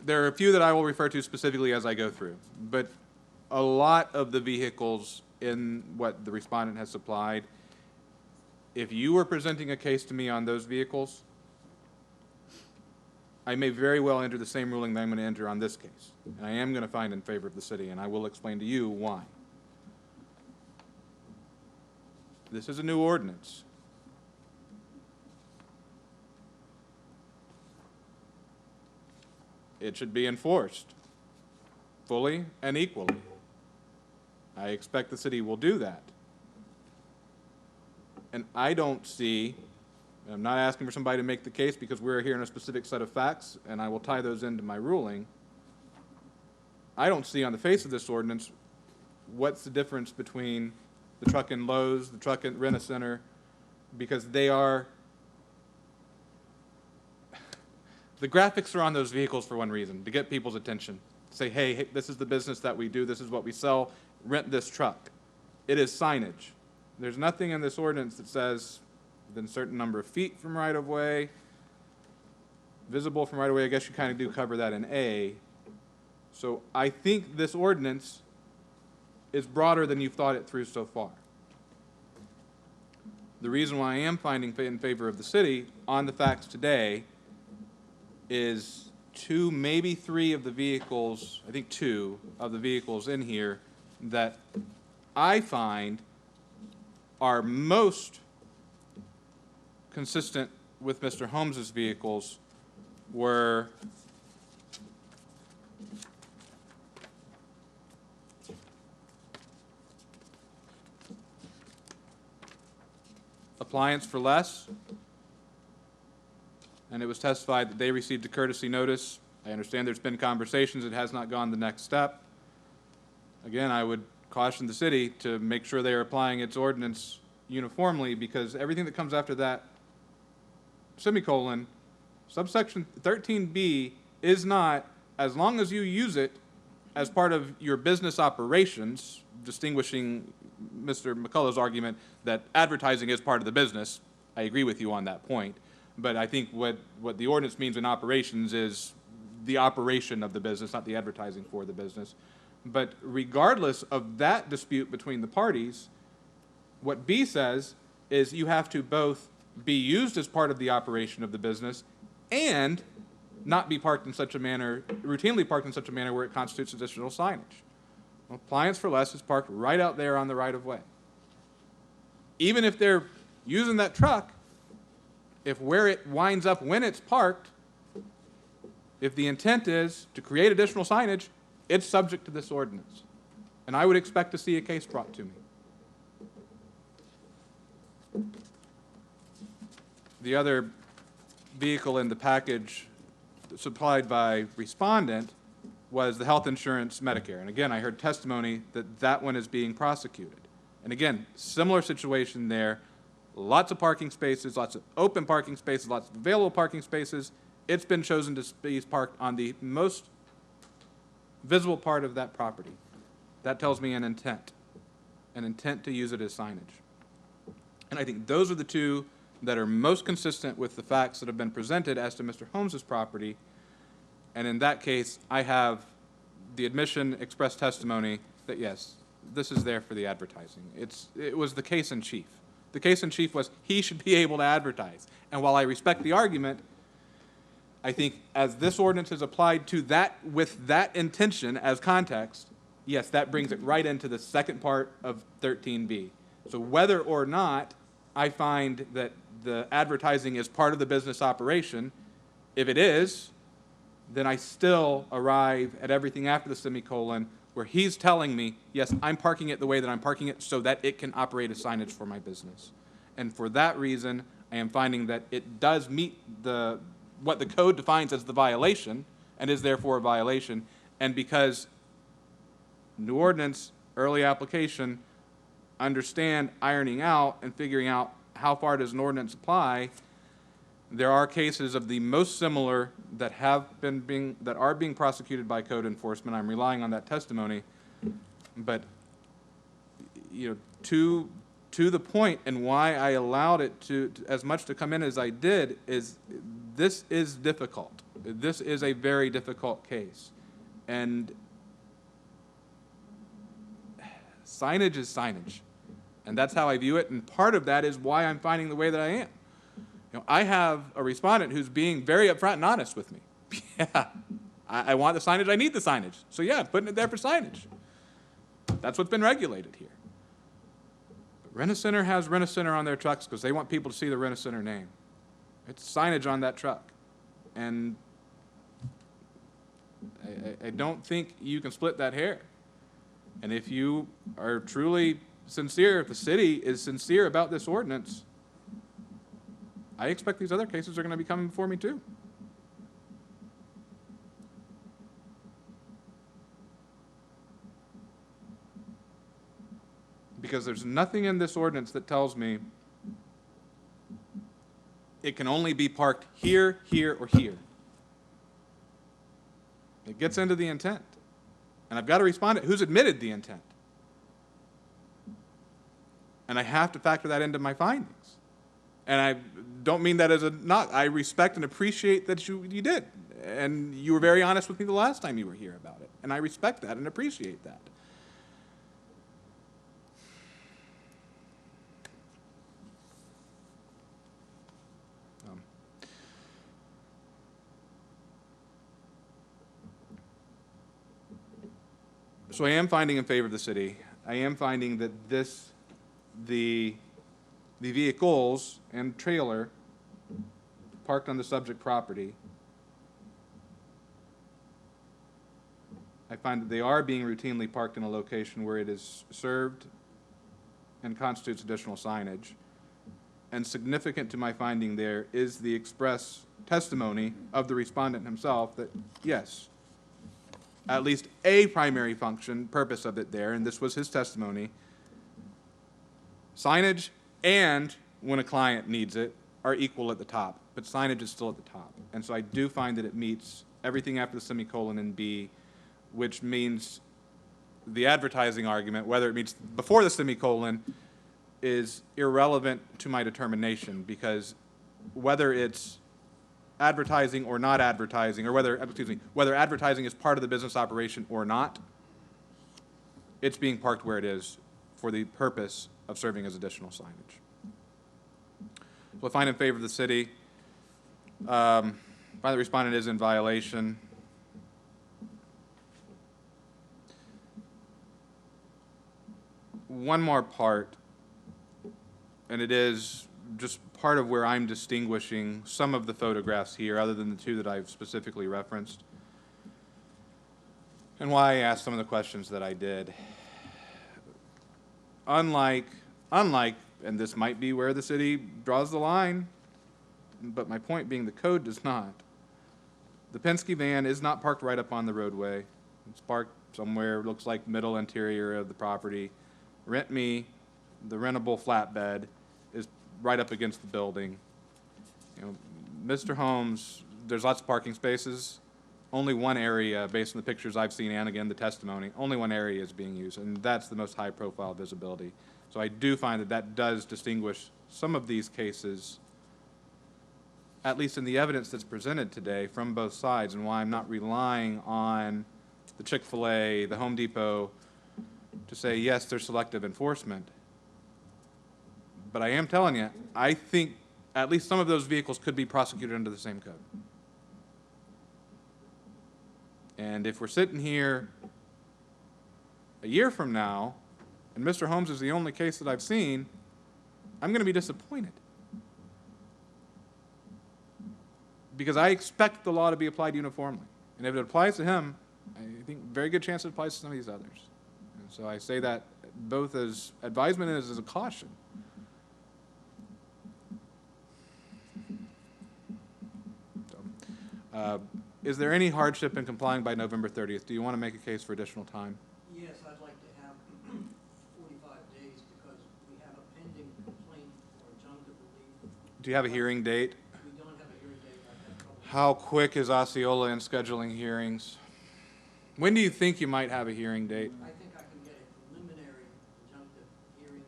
There are a few that I will refer to specifically as I go through, but a lot of the vehicles in what the respondent has supplied, if you were presenting a case to me on those vehicles, I may very well enter the same ruling that I'm going to enter on this case. And I am going to find in favor of the city, and I will explain to you why. This is a new ordinance. It should be enforced fully and equally. I expect the city will do that. And I don't see, I'm not asking for somebody to make the case because we're here in a specific set of facts, and I will tie those into my ruling. I don't see on the face of this ordinance what's the difference between the truck in Lowe's, the truck at Rent-A-Center, because they are, the graphics are on those vehicles for one reason, to get people's attention. Say, hey, this is the business that we do, this is what we sell, rent this truck. It is signage. There's nothing in this ordinance that says within a certain number of feet from right-of-way, visible from right-of-way. I guess you kind of do cover that in A. So I think this ordinance is broader than you've thought it through so far. The reason why I am finding in favor of the city on the facts today is two, maybe three of the vehicles, I think two of the vehicles in here that I find are most consistent with Mr. Holmes's vehicles were Appliance for Less, and it was testified that they received a courtesy notice. I understand there's been conversations, it has not gone the next step. Again, I would caution the city to make sure they are applying its ordinance uniformly, because everything that comes after that semicolon, subsection 13B, is not, as long as you use it as part of your business operations, distinguishing Mr. McCullough's argument that advertising is part of the business. I agree with you on that point. But I think what the ordinance means in operations is the operation of the business, not the advertising for the business. But regardless of that dispute between the parties, what B says is you have to both be used as part of the operation of the business and not be parked in such a manner, routinely parked in such a manner where it constitutes additional signage. Well, Appliance for Less is parked right out there on the right-of-way. Even if they're using that truck, if where it winds up when it's parked, if the intent is to create additional signage, it's subject to this ordinance. And I would expect to see a case brought to me. The other vehicle in the package supplied by respondent was the health insurance Medicare. And again, I heard testimony that that one is being prosecuted. And again, similar situation there. Lots of parking spaces, lots of open parking spaces, lots of available parking spaces. It's been chosen to be parked on the most visible part of that property. That tells me an intent. an intent to use it as signage. And I think those are the two that are most consistent with the facts that have been presented as to Mr. Holmes's property. And in that case, I have the admission, express testimony that yes, this is there for the advertising. It was the case in chief. The case in chief was he should be able to advertise. And while I respect the argument, I think as this ordinance is applied to that with that intention as context, yes, that brings it right into the second part of 13B. So whether or not I find that the advertising is part of the business operation, if it is, then I still arrive at everything after the semicolon where he's telling me, yes, I'm parking it the way that I'm parking it so that it can operate as signage for my business. And for that reason, I am finding that it does meet what the code defines as the violation and is therefore a violation. And because new ordinance, early application, understand ironing out and figuring out how far does an ordinance apply, there are cases of the most similar that are being prosecuted by code enforcement. I'm relying on that testimony, but to the point and why I allowed it to as much to come in as I did is this is difficult. This is a very difficult case, and signage is signage, and that's how I view it. And part of that is why I'm finding the way that I am. I have a respondent who's being very upfront and honest with me. Yeah, I want the signage, I need the signage. So yeah, I'm putting it there for signage. That's what's been regulated here. But Rent-A-Center has Rent-A-Center on their trucks because they want people to see the Rent-A-Center name. It's signage on that truck. And I don't think you can split that hair. And if you are truly sincere, if the city is sincere about this ordinance, I expect these other cases are going to be coming before me too. Because there's nothing in this ordinance that tells me it can only be parked here, here, or here. It gets into the intent. And I've got a respondent who's admitted the intent. And I have to factor that into my findings. And I don't mean that as a knock. I respect and appreciate that you did. And you were very honest with me the last time you were here about it. And I respect that and appreciate that. So I am finding in favor of the city. I am finding that the vehicles and trailer parked on the subject property, I find that they are being routinely parked in a location where it is served and constitutes additional signage. And significant to my finding there is the express testimony of the respondent himself that, yes, at least a primary purpose of it there, and this was his testimony, signage and, when a client needs it, are equal at the top, but signage is still at the top. And so I do find that it meets everything after the semicolon in B, which means the advertising argument, whether it meets before the semicolon, is irrelevant to my determination, because whether it's advertising or not advertising, or whether advertising is part of the business operation or not, it's being parked where it is for the purpose of serving as additional signage. So I find in favor of the city. Find the respondent is in violation. One more part, and it is just part of where I'm distinguishing some of the photographs here, other than the two that I've specifically referenced, and why I asked some of the questions that I did. Unlike, and this might be where the city draws the line, but my point being the code does not. The Penske van is not parked right up on the roadway. It's parked somewhere, looks like middle interior of the property. Rent Me, the rentable flatbed, is right up against the building. Mr. Holmes, there's lots of parking spaces. only one area, based on the pictures I've seen and again the testimony, only one area is being used, and that's the most high-profile visibility. So I do find that that does distinguish some of these cases, at least in the evidence that's presented today from both sides, and why I'm not relying on the Chick-fil-A, the Home Depot, to say, yes, there's selective enforcement. But I am telling you, I think at least some of those vehicles could be prosecuted under the same code. And if we're sitting here a year from now, and Mr. Holmes is the only case that I've seen, I'm going to be disappointed. Because I expect the law to be applied uniformly. And if it applies to him, I think very good chance it applies to some of these others. And so I say that both as advisement and as a caution. Is there any hardship in complying by November 30th? Do you want to make a case for additional time? Yes, I'd like to have 45 days because we have a pending complaint for injunctive relief. Do you have a hearing date? We don't have a hearing date. I've had trouble. How quick is Osceola in scheduling hearings? When do you think you might have a hearing date? I think I can get a preliminary injunctive hearing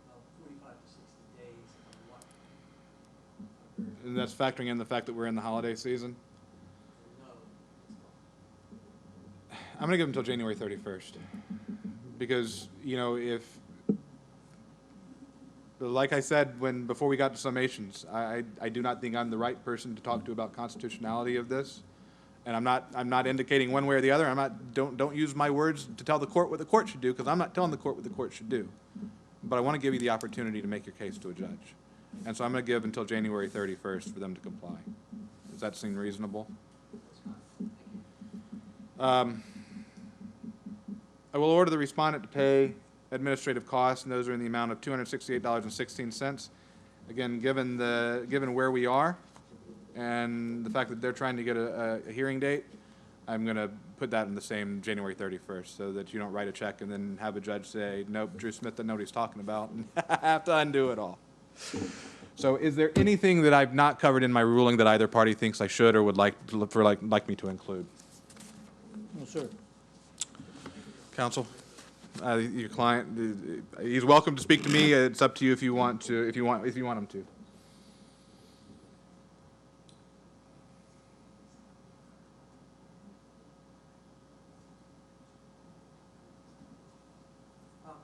of 45 to 60 days on what? And that's factoring in the fact that we're in the holiday season? No. I'm going to give them until January 31st. Because, you know, if, like I said before we got to summations, I do not think I'm the right person to talk to about constitutionality of this. And I'm not indicating one way or the other. Don't use my words to tell the court what the court should do, because I'm not telling the court what the court should do. But I want to give you the opportunity to make your case to a judge. And so I'm going to give until January 31st for them to comply. Does that seem reasonable? I will order the respondent to pay administrative costs, and those are in the amount of $268.16. Again, given where we are and the fact that they're trying to get a hearing date, I'm going to put that in the same January 31st so that you don't write a check and then have a judge say, nope, Drew Smith doesn't know what he's talking about, and have to undo it all. So is there anything that I've not covered in my ruling that either party thinks I should or would like me to include? No, sir. Counsel, your client, he's welcome to speak to me. It's up to you if you want him to.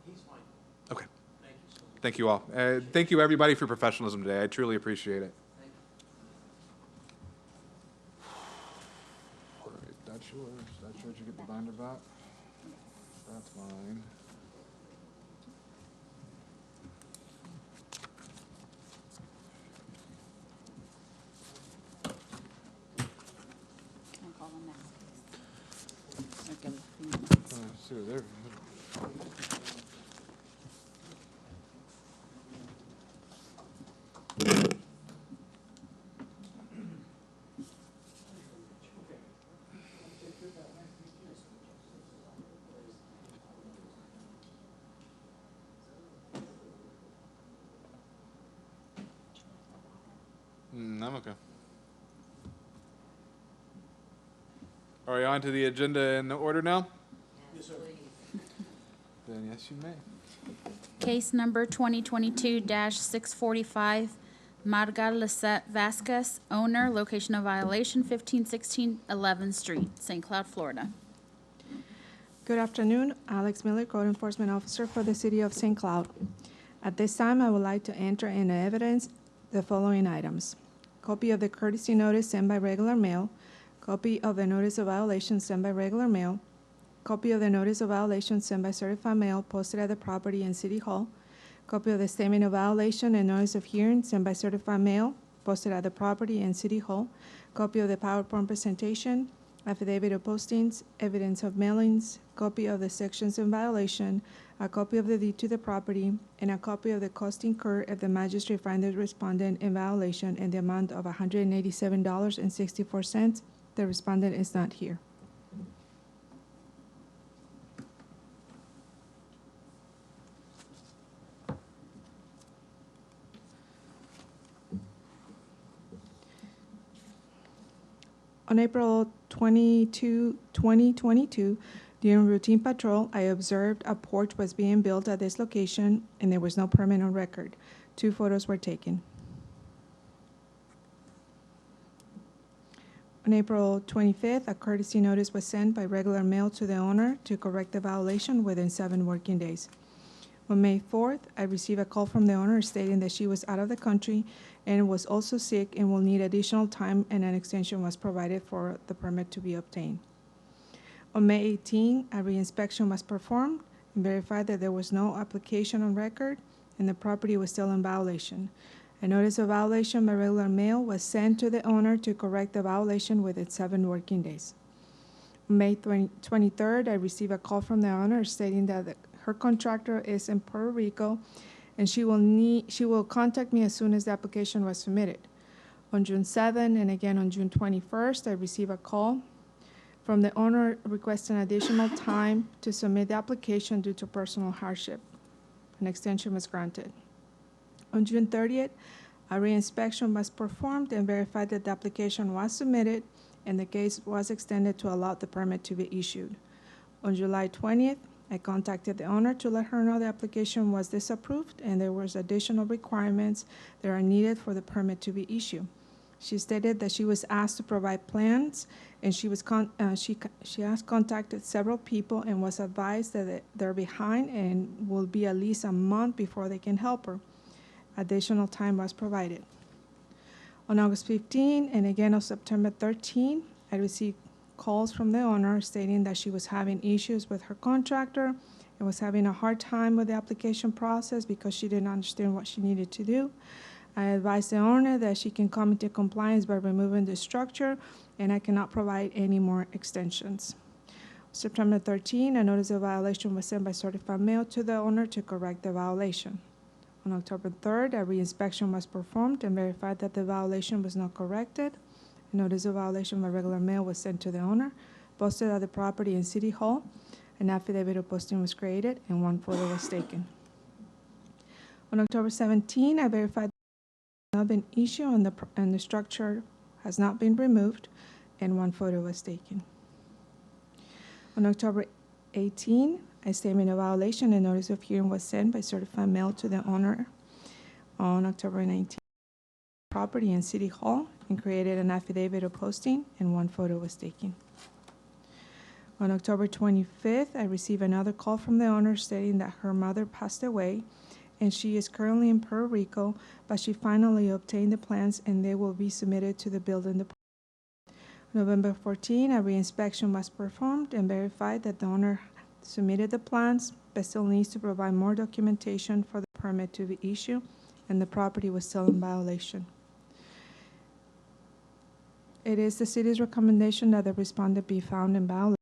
He's fine. Okay. Thank you so much. Thank you all. Thank you, everybody, for professionalism today. I truly appreciate it. Thank you. All right, that's yours. That's yours. You get the binder back. That's mine. Can I call them now? Or give them a few minutes? See what they're. I'm okay. Are we on to the agenda in order now? Yes, sir. Then yes, you may. Case number 2022-645, Marga Lisette Vasquez, owner, location of violation 1516 11th Street, St. Cloud, Florida. Good afternoon, Alex Miller, Code Enforcement Officer for the City of St. Cloud. At this time, I would like to enter into evidence the following items. Copy of the courtesy notice sent by regular mail, copy of the notice of violation sent by regular mail, copy of the notice of violation sent by certified mail posted at the property in City Hall, copy of the statement of violation and notice of hearing sent by certified mail posted at the property in City Hall, copy of the PowerPoint presentation, affidavit of postings, evidence of mailings, copy of the sections in violation, a copy of the deed to the property, and a copy of the cost incurred if the magistrate finds the respondent in violation in the amount of $187.64. The respondent is not here. On April 22, 2022, during routine patrol, I observed a porch was being built at this location and there was no permit on record. 2 photos were taken. On April 25th, a courtesy notice was sent by regular mail to the owner to correct the violation within 7 working days. On May 4th, I received a call from the owner stating that she was out of the country and was also sick and will need additional time, and an extension was provided for the permit to be obtained. On May 18, a reinspection was performed and verified that there was no application on record and the property was still in violation. A notice of violation by regular mail was sent to the owner to correct the violation within 7 working days. On May 23rd, I received a call from the owner stating that her contractor is in Puerto Rico and she will contact me as soon as the application was submitted. On June 7 and again on June 21st, I received a call from the owner requesting additional time to submit the application due to personal hardship. An extension was granted. On June 30th, a reinspection was performed and verified that the application was submitted and the case was extended to allow the permit to be issued. On July 20th, I contacted the owner to let her know the application was disapproved and there was additional requirements that are needed for the permit to be issued. She stated that she was asked to provide plans and she has contacted several people and was advised that they're behind and will be at least a month before they can help her. Additional time was provided. On August 15 and again on September 13, I received calls from the owner stating that she was having issues with her contractor and was having a hard time with the application process because she didn't understand what she needed to do. I advised the owner that she can come into compliance by removing the structure and I cannot provide any more extensions. September 13, a notice of violation was sent by certified mail to the owner to correct the violation. On October 3rd, a reinspection was performed and verified that the violation was not corrected. A notice of violation by regular mail was sent to the owner, posted at the property in City Hall. An affidavit of posting was created and 1 photo was taken. On October 17, I verified that there has not been issued and the structure has not been removed and 1 photo was taken. On October 18, a statement of violation and notice of hearing was sent by certified mail to the owner. On October 19, property in City Hall and created an affidavit of posting and 1 photo was taken. On October 25th, I received another call from the owner stating that her mother passed away and she is currently in Puerto Rico, but she finally obtained the plans and they will be submitted to the building department. November 14, a reinspection was performed and verified that the owner submitted the plans, but still needs to provide more documentation for the permit to be issued, and the property was still in violation. It is the city's recommendation that the respondent be found in violation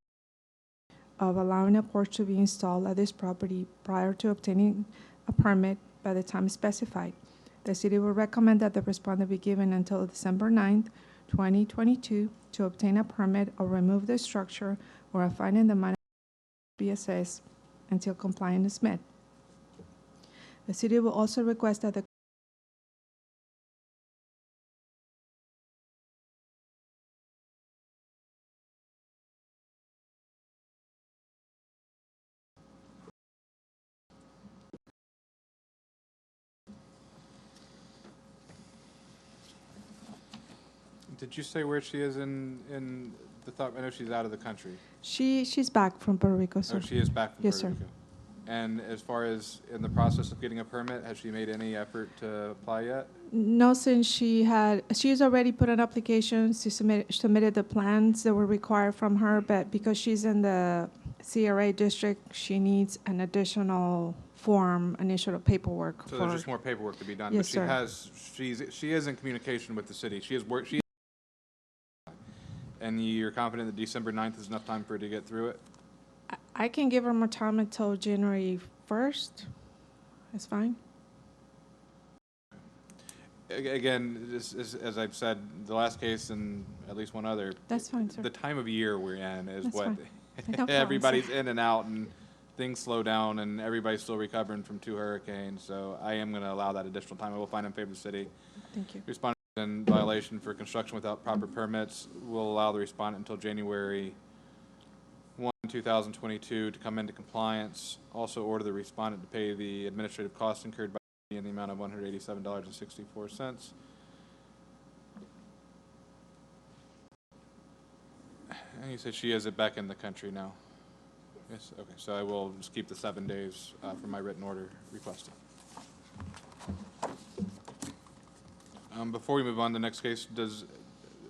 of allowing a porch to be installed at this property prior to obtaining a permit by the time specified. The city will recommend that the respondent be given until December 9th, 2022 to obtain a permit or remove the structure or a fine in the amount be assessed until compliance is met. The city will also request that the Did you say where she is in the thought? I know she's out of the country. she's back from Puerto Rico, sir. Oh, she is back from Yes, Puerto sir. Rico. And as far as in the process of getting a permit, has she made any effort to apply yet? No, since she's already put an application, she submitted the plans that were required from her, but because she's in the CRA district, she needs an additional form, additional paperwork. So there's just more paperwork to be done. Yes, sir. But she is in communication with the city. And you're confident that December 9th is enough time for her to get through it? I can give her more time until January 1st. That's fine. Again, as I've said, the last case and at least one other. That's fine, sir. The time of year we're in is That's what fine. No problem, everybody's sir. in and out and things slow down and everybody's still recovering from 2 hurricanes. So I am going to allow that additional time. I will find in favor of the city. Thank you. Respond. in violation for construction without proper permits. Will allow the respondent until January 1, 2022 to come into compliance. Also order the respondent to pay the administrative costs incurred by in the amount of $187.64. And you said she is back in the country now? Yes, okay, so I will just keep the 7 days for my written order requested. Before we move on to the next case,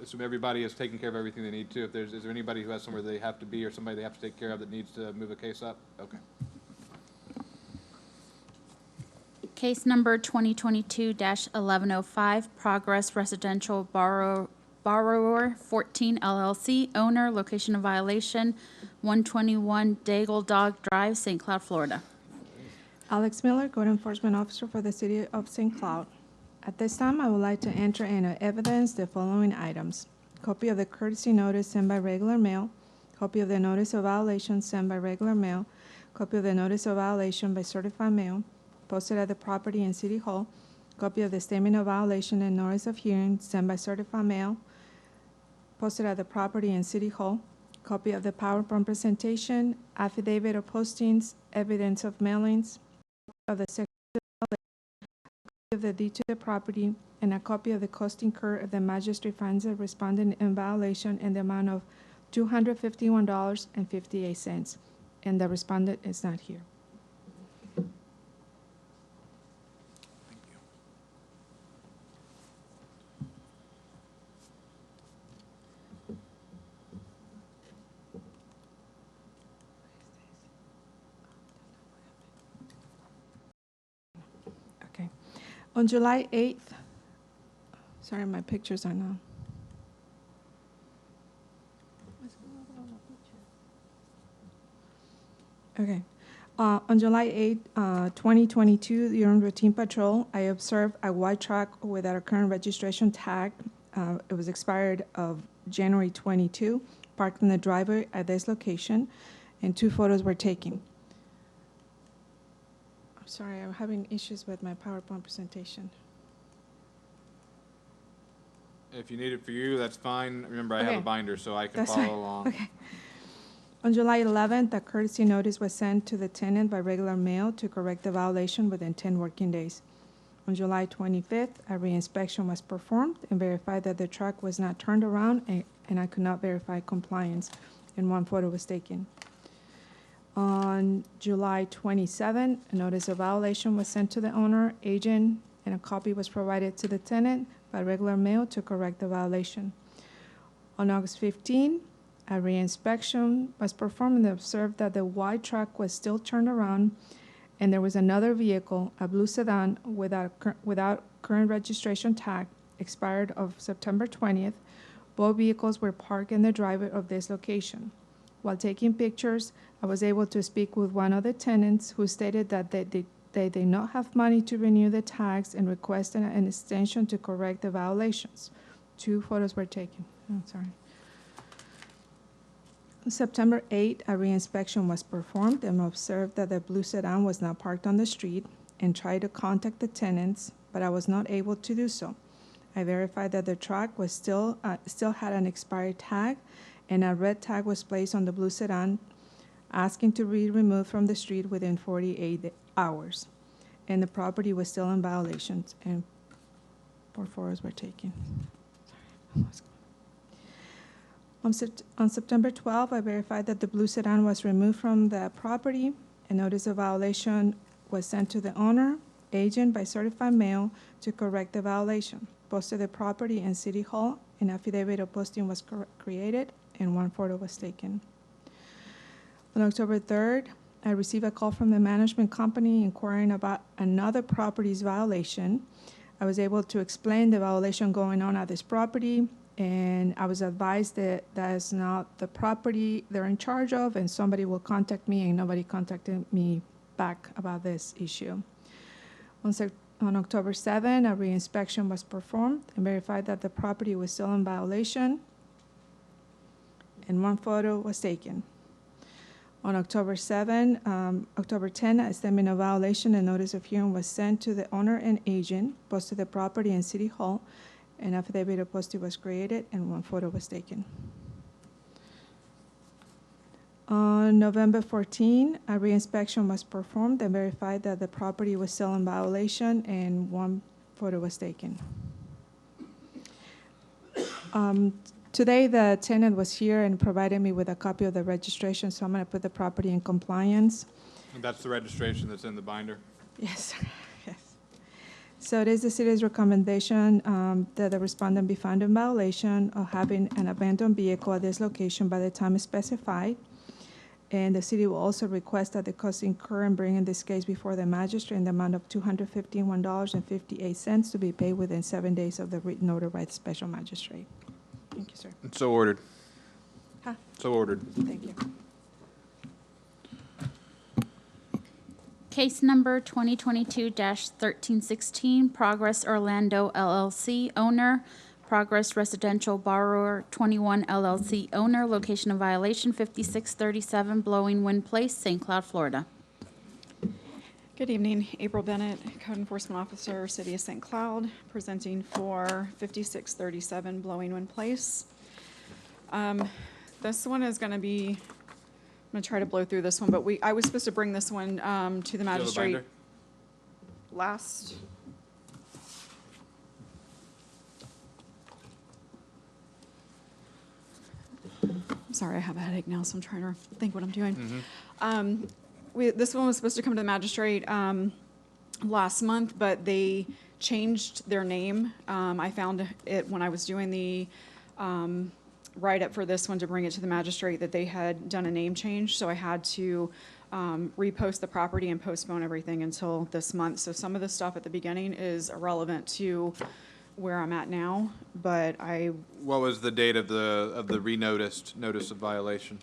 assume everybody has taken care of everything they need to? Is there anybody who has somewhere they have to be or somebody they have to take care of that needs to move a case up? Okay. Case number 2022-1105, Progress Residential Borrower 14 LLC, owner, location of violation, 121 Daigle Dog Drive, St. Cloud, Florida. Alex Miller, Code Enforcement Officer for the City of St. Cloud. At this time, I would like to enter into evidence the following items: copy of the courtesy notice sent by regular mail, copy of the notice of violation sent by regular mail, copy of the notice of violation by certified mail, posted at the property in City Hall, copy of the statement of violation and notice of hearing sent by certified mail, posted at the property in City Hall, copy of the PowerPoint presentation, affidavit of postings, evidence of mailings, of the section of the deed to the property, and a copy of the cost incurred if the magistrate finds the respondent in violation in the amount of $251.58, and the respondent is not here. Okay. On July 8th, sorry, my pictures are now. Okay. On July 8, 2022, during routine patrol, I observed a white truck without a current registration tag. It was expired of January 22, parked in the driveway at this location, and 2 photos were taken. I'm sorry, I'm having issues with my PowerPoint presentation. If you need it for you, that's fine. Remember, I have Okay. a binder, so I can That's follow fine. along. Okay. On July 11th, a courtesy notice was sent to the tenant by regular mail to correct the violation within 10 working days. On July 25th, a reinspection was performed and verified that the truck was not turned around, and I could not verify compliance, and 1 photo was taken. On July 27th, a notice of violation was sent to the owner, agent, and a copy was provided to the tenant by regular mail to correct the violation. On August 15, a reinspection was performed and observed that the white truck was still turned around, and there was another vehicle, a blue sedan, without current registration tag, expired of September 20th. Both vehicles were parked in the driveway of this location. While taking pictures, I was able to speak with one of the tenants who stated that they did not have money to renew the tags and requested an extension to correct the violations. 2 photos were taken. Oh, sorry. On September 8, a reinspection was performed and observed that the blue sedan was not parked on the street, and tried to contact the tenants, but I was not able to do so. I verified that the truck was still had an expired tag, and a red tag was placed on the blue sedan, asking to be removed from the street within 48 hours. And the property was still in violations, and 4 photos were taken. On September 12, I verified that the blue sedan was removed from the property. A notice of violation was sent to the owner, agent by certified mail to correct the violation. Posted the property in City Hall, an affidavit of posting was created, and 1 photo was taken. On October 3rd, I received a call from the management company inquiring about another property's violation. I was able to explain the violation going on at this property, and I was advised that that is not the property they're in charge of, and somebody will contact me, and nobody contacted me back about this issue. On October 7, a reinspection was performed and verified that the property was still in violation, and 1 photo was taken. On October 10, a statement of violation and notice of hearing was sent to the owner and agent, posted the property in City Hall, An affidavit of posting was created and one photo was taken. On November 14, a reinspection was performed and verified that the property was still in violation and one photo was taken. Today, the tenant was here and provided me with a copy of the registration, so I'm going to put the property in compliance. And that's the registration that's in the binder. Yes, sir. Yes. So it is the city's recommendation that the respondent be found in violation of having an abandoned vehicle at this location by the time specified. And the city will also request that the costs incurred in bringing this case before the magistrate in the amount of $251.58 to be paid within 7 days of the notarized special magistrate. Thank you, sir. So ordered. Huh? So ordered. Thank you. Case number 2022-1316, Progress Orlando LLC owner, Progress Residential Borrower 21 LLC owner, location of violation 5637 Blowing Wind Place, St. Cloud, Florida. Good evening, April Bennett, Code Enforcement Officer, City of St. Cloud, presenting for 5637 Blowing Wind Place. This one is going to be, I'm going to try to blow through this one, but I was supposed to bring this one to the magistrate binder? last. I'm sorry, I have a headache now, so I'm trying to think what I'm doing. This one was supposed to come to the magistrate last month, but they changed their name. I found it when I was doing the write-up for this one to bring it to the magistrate that they had done a name change, so I had to repost the property and postpone everything until this month. So some of the stuff at the beginning is irrelevant to where I'm at now, but What was the date of the renoticed notice of violation?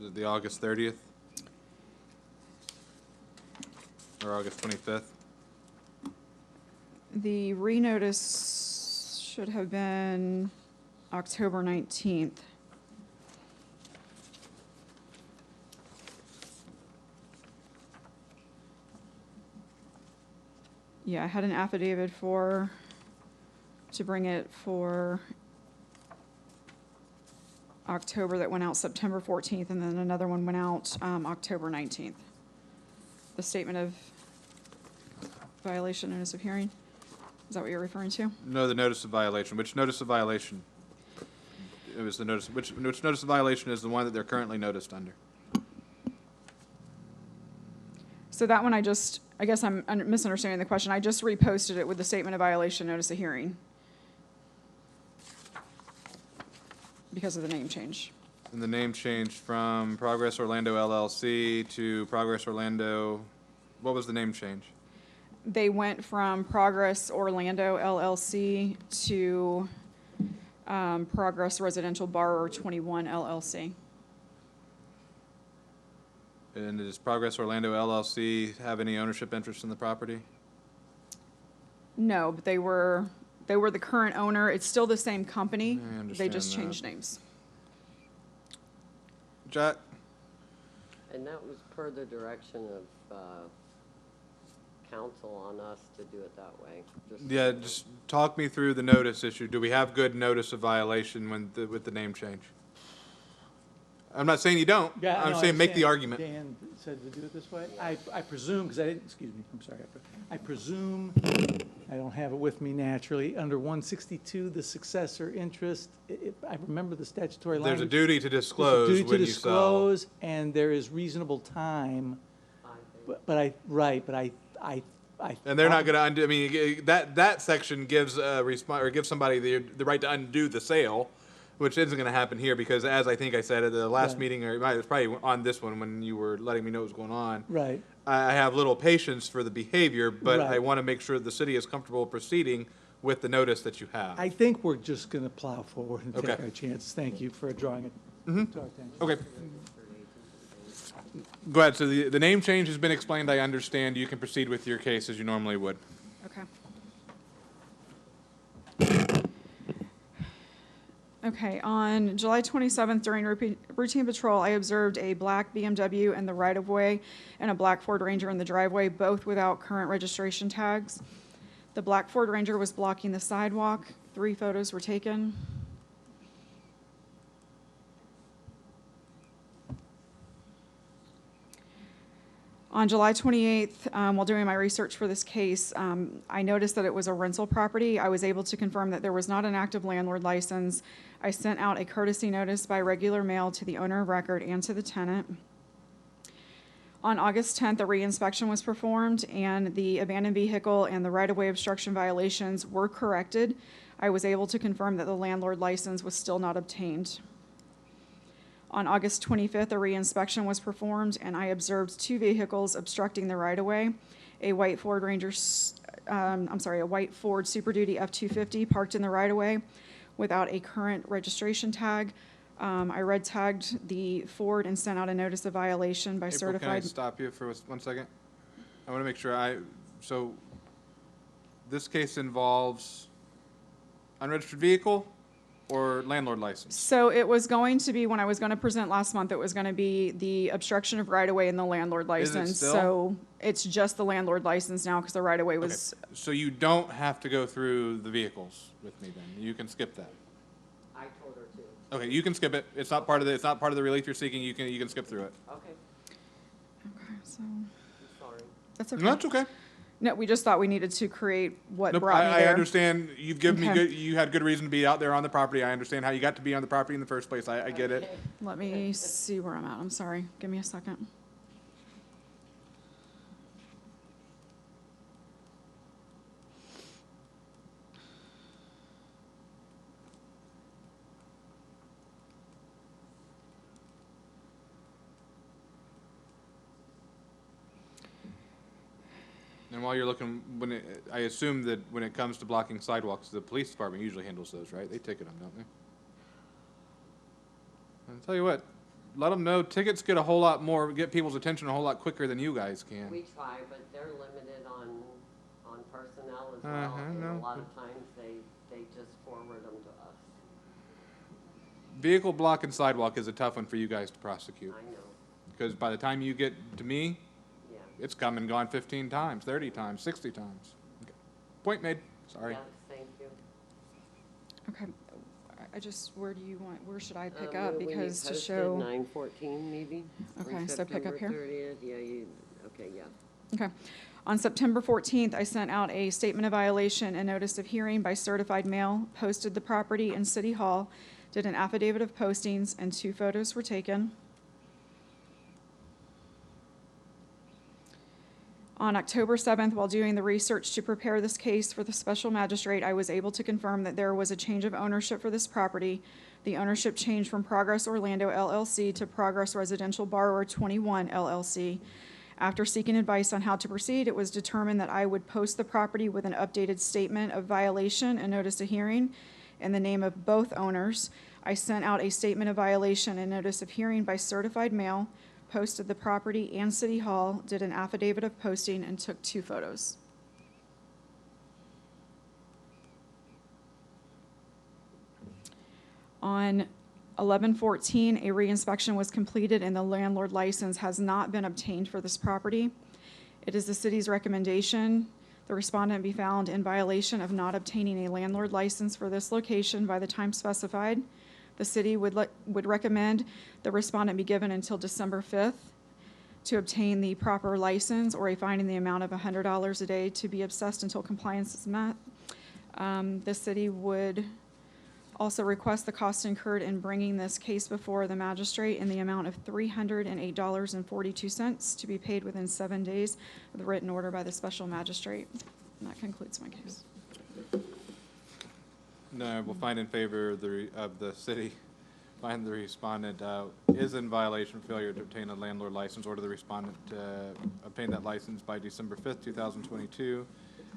Is it the August 30th? Or August 25th? the renotice should have been October 19th. Yeah, I had an affidavit to bring it for October that went out September 14th, and then another one went out October 19th. The statement of violation notice of hearing, is that what you're referring to? No, the notice of violation. Which notice of violation? It was the notice, which notice of violation is the one that they're currently noticed under? So that one I guess I'm misunderstanding the question. I just reposted it with the statement of violation notice of hearing because of the name change. And the name changed from Progress Orlando LLC to Progress Orlando, what was the name change? They went from Progress Orlando LLC to Progress Residential Borrower 21 LLC. And does Progress Orlando LLC have any ownership interest in the property? No, but they were the current owner. It's still the same company. I understand They just that. changed names. Jack? And that was per the direction of council on us to do it that way. Yeah, just talk me through the notice issue. Do we have good notice of violation with the name change? I'm not saying you don't. Yeah, I'm no, I saying make the understand. argument. Dan said to do it this way. I presume, because I didn't, excuse me, I'm sorry. I presume, I don't have it with me naturally, under 162, the successor interest, I remember the statutory language. There's a duty to There's a disclose duty when to you sell. disclose, and there is reasonable time, but I And they're not gonna undo, I mean, that section gives gives somebody the right to undo the sale, which isn't gonna happen here, because as I think I said at the last Right. meeting, or it was probably on this one when you were letting me know what was going on. Right. I have little patience for the behavior, but I Right. wanna make sure the city is comfortable proceeding with the notice that you have. I think we're just going to plow forward and take Okay. our chances. Thank you for drawing it to our attention. Okay. Go ahead, so the name change has been explained, I understand, you can proceed with your case as you normally would. Okay. Okay, on July 27th, during routine patrol, I observed a black BMW in the right-of-way and a black Ford Ranger in the driveway, both without current registration tags. The black Ford Ranger was blocking the sidewalk. 3 photos were taken. On July 28th, while doing my research for this case, I noticed that it was a rental property. I was able to confirm that there was not an active landlord license. I sent out a courtesy notice by regular mail to the owner of record and to the tenant. On August 10th, a reinspection was performed, and the abandoned vehicle and the right-of-way obstruction violations were corrected. I was able to confirm that the landlord license was still not obtained. On August 25th, a reinspection was performed, and I observed 2 vehicles obstructing the right-of-way. A white Ford a white Ford Super Duty F-250 parked in the right-of-way without a current registration tag. I red tagged the Ford and sent out a notice of violation by April, certified. can I stop you for 1 second? I want to make sure so this case involves unregistered vehicle or landlord license? So it was going to be, when I was going to present last month, it was going to be the obstruction of right-of-way and the landlord Is it license. still? So it's just the landlord license now because the right-of-way Okay, was, so you don't have to go through the vehicles with me then, you can skip that. I told her to. Okay, you can skip it, it's not part of the relief you're seeking, you can skip through it. Okay, okay, so, I'm sorry. that's okay. No, it's okay. No, we just thought we needed to create what Nope, brought me I there. understand, you've given me Okay. you had good reason to be out there on the property, I understand how you got to be on the property in the first place, I get it. Let me see where I'm at. I'm sorry. Give me a second. And while you're looking, I assume that when it comes to blocking sidewalks, the police department usually handles those, right? They ticket them, don't they? I'll tell you what, let them know, tickets get get people's attention a whole lot quicker than you guys can. We try, but they're limited on personnel as well, Uh-huh, and no. a lot of times they just forward them to us. Vehicle block and sidewalk is a tough one for you guys to prosecute. I know, Because by the time you get to me, yeah. it's come and gone 15 times, 30 times, 60 times. Okay. Point made, sorry. Yes, thank you. Okay. I just, where should I pick When up? you Because to posted show, 9/14 maybe? Okay, On so pick up September here? 30th, yeah, okay, yeah. okay. On September 14th, I sent out a statement of violation and notice of hearing by certified mail, posted the property in City Hall, did an affidavit of postings, and 2 photos were taken. On October 7th, while doing the research to prepare this case for the special magistrate, I was able to confirm that there was a change of ownership for this property. The ownership changed from Progress Orlando LLC to Progress Residential Borrower 21 LLC. After seeking advice on how to proceed, it was determined that I would post the property with an updated statement of violation and notice of hearing in the name of both owners. I sent out a statement of violation and notice of hearing by certified mail, posted the property and City Hall, did an affidavit of posting, and took 2 photos. On 11/14, a reinspection was completed and the landlord license has not been obtained for this property. It is the city's recommendation the respondent be found in violation of not obtaining a landlord license for this location by the time specified. The city would recommend the respondent be given until December 5th to obtain the proper license, or a fine in the amount of $100 a day to be assessed until compliance is met. The city would also request the cost incurred in bringing this case before the magistrate in the amount of $308.42 to be paid within 7 days of the written order by the special magistrate. And that concludes my case. No, we'll find in favor of the city, find the respondent is in violation of failure to obtain a landlord license, order the respondent to obtain that license by December 5th, 2022.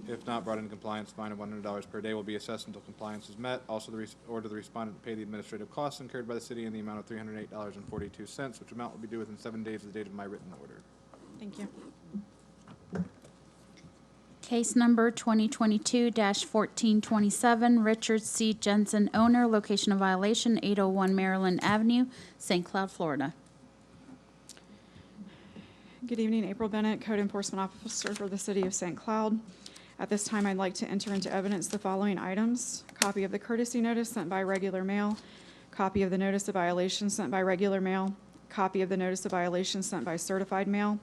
If not brought into compliance, fine of $100 per day will be assessed until compliance is met. Also, order the respondent to pay the administrative costs incurred by the city in the amount of $308.42, which amount will be due within 7 days of the date of my written order. Thank you. Case number 2022-1427, Richard C. Jensen, owner, location of violation, 801 Maryland Avenue, St. Cloud, Florida. Good evening, April Bennett, Code Enforcement Officer for the City of St. Cloud. At this time, I'd like to enter into evidence the following items: copy of the courtesy notice sent by regular mail, copy of the notice of violation sent by regular mail, copy of the notice of violation sent by certified mail,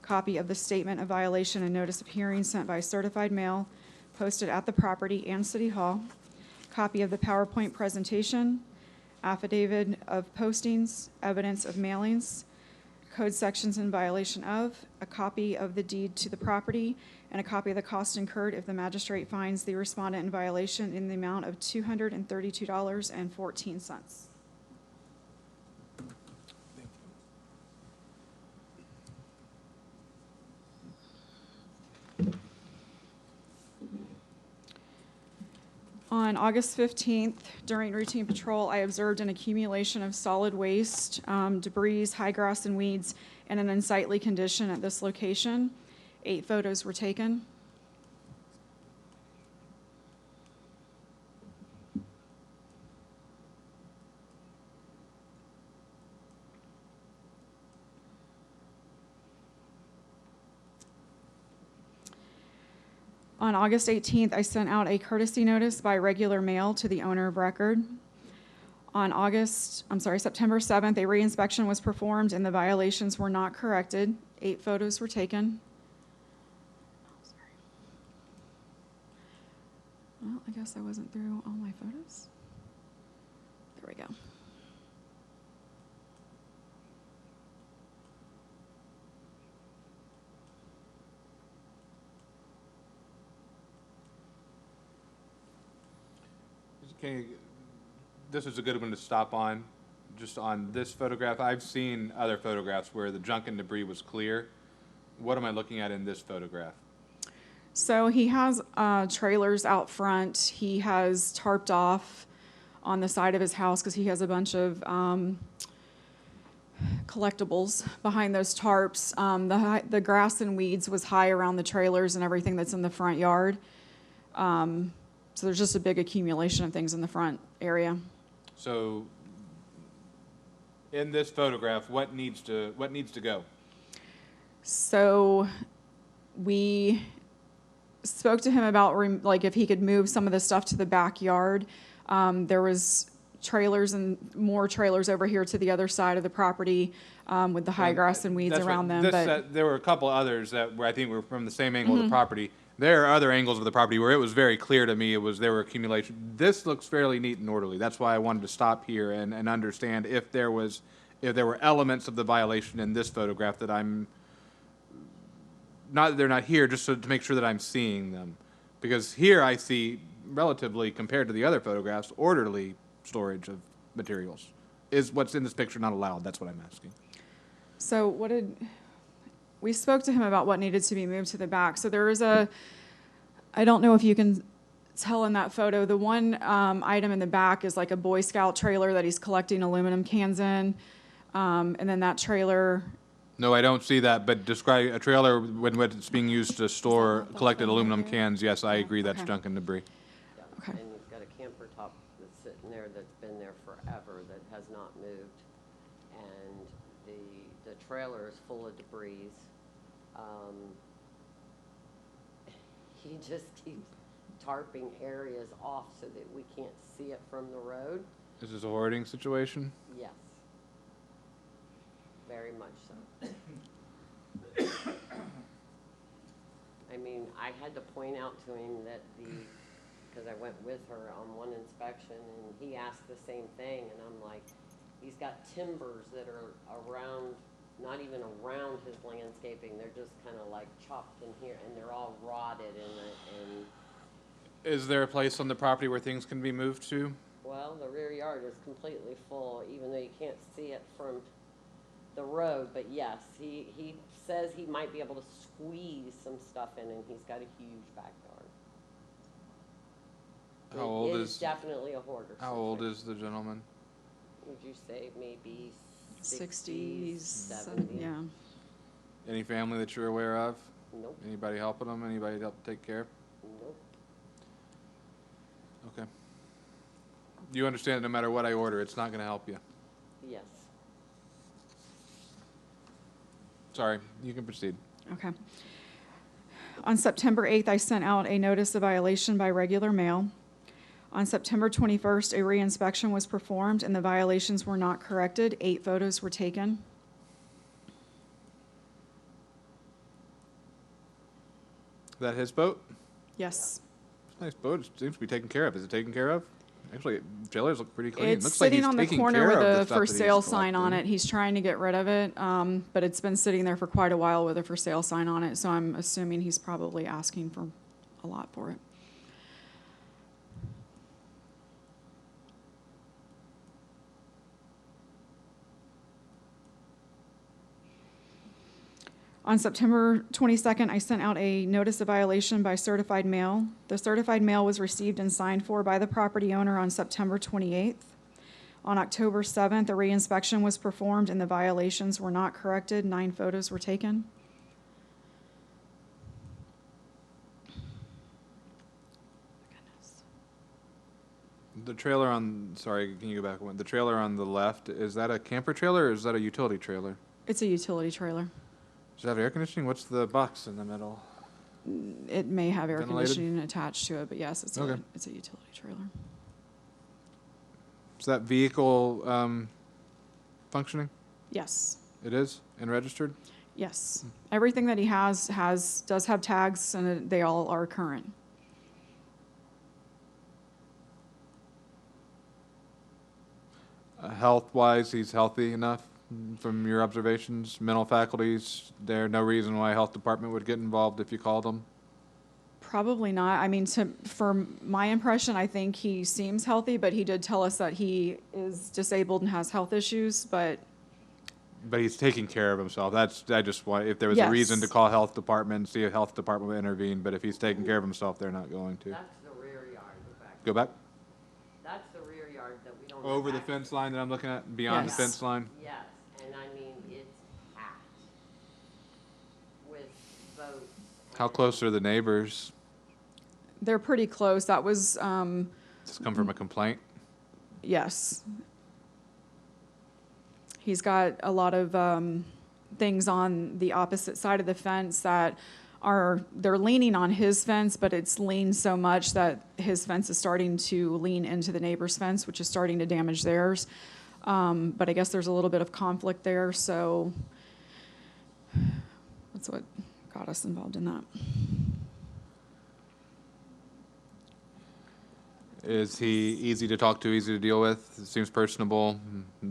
copy of the statement of violation and notice of hearing sent by certified mail, posted at the property and City Hall, copy of the PowerPoint presentation, affidavit of postings, evidence of mailings, code sections in violation of, a copy of the deed to the property, and a copy of the cost incurred if the magistrate finds the respondent in violation in the amount of $232.14. On August 15th, during routine patrol, I observed an accumulation of solid waste, debris, high grass, and weeds in an unsightly condition at this location. 8 photos were taken. On August 18th, I sent out a courtesy notice by regular mail to the owner of record. On September 7th, a reinspection was performed and the violations were not corrected. 8 photos were taken. Well, I guess I wasn't through all my photos. There we go. This is a good one to stop on, just on this photograph. I've seen other photographs where the junk and debris was clear. What am I looking at in this photograph? So he has trailers out front. He has tarped off on the side of his house because he has a bunch of collectibles behind those tarps. The grass and weeds was high around the trailers and everything that's in the front yard. So there's just a big accumulation of things in the front area. So in this photograph, what needs to go? So we spoke to him about like if he could move some of the stuff to the backyard. There was trailers and more trailers over here to the other side of the property with the high grass and weeds around them. There were a couple others that were, I think, were from the same angle of the property. There are other angles of the property where it was very clear to me there were accumulation. This looks fairly neat and orderly. That's why I wanted to stop here and understand if there were elements of the violation in this photograph that I'm not that they're not here, just to make sure that I'm seeing them. Because here I see, relatively compared to the other photographs, orderly storage of materials. Is what's in this picture not allowed? That's what I'm asking. So we spoke to him about what needed to be moved to the back. So there is I don't know if you can tell in that photo, the one item in the back is like a Boy Scout trailer that he's collecting aluminum cans in. And then that trailer. No, I don't see that, but describe a trailer when it's being used to store collected aluminum cans. Yes, I agree, that's Okay. junk and debris. Okay. And you've got a camper top that's sitting there that's been there forever that has not moved. And the trailer is full of debris. He just keeps tarping areas off so that we can't see it from the road. Is this a hoarding situation? Yes. Very much so. I mean, I had to point out to him that because I went with her on one inspection, and he asked the same thing, and I'm like, he's got timbers that are around, not even around his landscaping, they're just kind of like chopped in here, and they're all rotted and Is there a place on the property where things can be moved to? well, the rear yard is completely full, even though you can't see it from the road, but yes, he says he might be able to squeeze some stuff in, and he's got a huge backyard. How old It is definitely a hoarder. How old is the gentleman? Would you say maybe 60s, 70? yeah. Any family that you're aware of? Nope. Anybody helping them? Anybody to help take care? Nope. Okay. You understand that no matter what I order, it's not gonna help you. Yes. Sorry, you can proceed. Okay. On September 8th, I sent out a notice of violation by regular mail. On September 21st, a reinspection was performed and the violations were not corrected. 8 photos were taken. Is that his boat? Yes. It's a nice boat. It seems to be taken care of. Is it taken care of? Actually, trailers look pretty clean. It's Looks like sitting he's on the taking corner care with of the a stuff for that he's sale sign on collecting. it. He's trying to get rid of it, but it's been sitting there for quite a while with a for sale sign on it, so I'm assuming he's probably asking for a lot for it. On September 22nd, I sent out a notice of violation by certified mail. The certified mail was received and signed for by the property owner on September 28th. On October 7th, a reinspection was performed and the violations were not corrected. 9 photos were taken. The trailer on, sorry, can you go back one? The trailer on the left, is that a camper trailer or is that a utility trailer? It's a utility trailer. Does it have air conditioning? What's the box in the middle? It may have air Ventilated? conditioning attached to it, but yes, it's Okay. it's a utility trailer. Is that vehicle functioning? Yes. It is and registered? Yes. Everything that he does have tags, and they all are current. Health-wise, he's healthy enough from your observations? Mental faculties, there no reason why health department would get involved if you called them? Probably not. I mean, for my impression, I think he seems healthy, but he did tell us that he is disabled and has health issues, but But he's taking care of himself. I just want, if there was a reason to Yes. call health department, see if health department would intervene, but if he's taking care of himself, they're not going to. That's the rear yard, the back. Go back. That's the rear yard that we don't. have Over the access- fence line that I'm looking at, beyond the Yes. fence line? Yes, and I mean, it's packed with boats. How and- close are the neighbors? they're pretty close. That was, Does this come from a complaint? yes. He's got a lot of things on the opposite side of the fence that they're leaning on his fence, but it's leaned so much that his fence is starting to lean into the neighbor's fence, which is starting to damage theirs. But I guess there's a little bit of conflict there, so that's what got us involved in that. Is he easy to talk to, easy to deal with? Seems personable,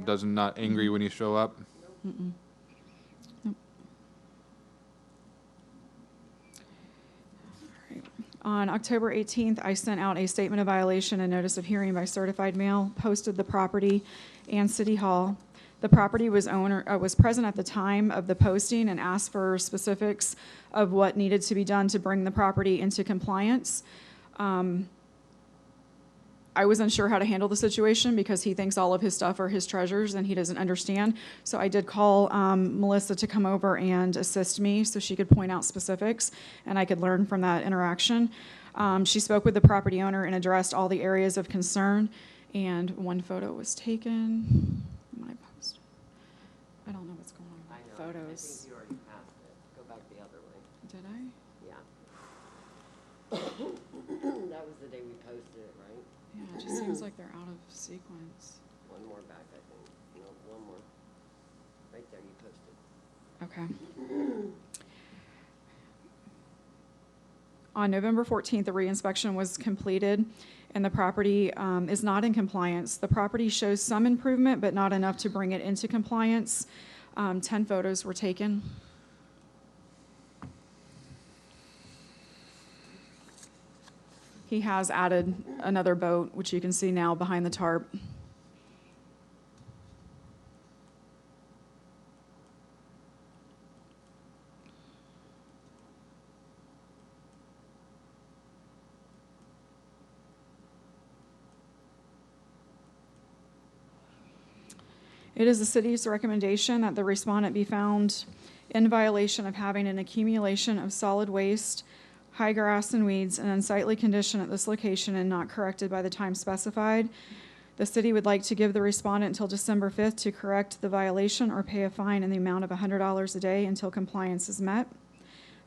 doesn't not angry when you show up? On October 18th, I sent out a statement of violation and notice of hearing by certified mail, posted the property and City Hall. The property was present at the time of the posting and asked for specifics of what needed to be done to bring the property into compliance. I was unsure how to handle the situation because he thinks all of his stuff are his treasures and he doesn't understand. So I did call Melissa to come over and assist me so she could point out specifics and I could learn from that interaction. She spoke with the property owner and addressed all the areas of concern, and 1 photo was taken. When I post, I don't know what's going on I with know, I photos. think you already passed it. Go back the other way. Did I? Yeah. That was the day we posted it, right? Yeah, it just seems like they're out of sequence. One more back, I think. No, one more. Right there, you posted. Okay. On November 14th, the reinspection was completed, and the property is not in compliance. The property shows some improvement, but not enough to bring it into compliance. 10 photos were taken. He has added another boat, which you can see now behind the tarp. It is the city's recommendation that the respondent be found in violation of having an accumulation of solid waste, high grass and weeds, and unsightly condition at this location and not corrected by the time specified. The city would like to give the respondent until December 5th to correct the violation or pay a fine in the amount of $100 a day until compliance is met.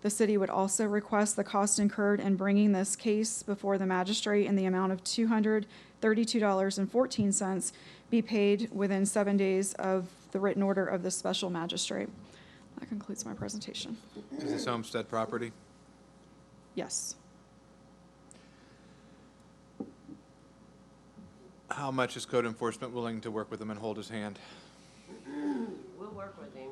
The city would also request the cost incurred in bringing this case before the magistrate in the amount of $232.14 be paid within 7 days of the written order of the special magistrate. That concludes my presentation. Is this homestead property? Yes. How much is code enforcement willing to work with him and hold his hand? We'll work with him.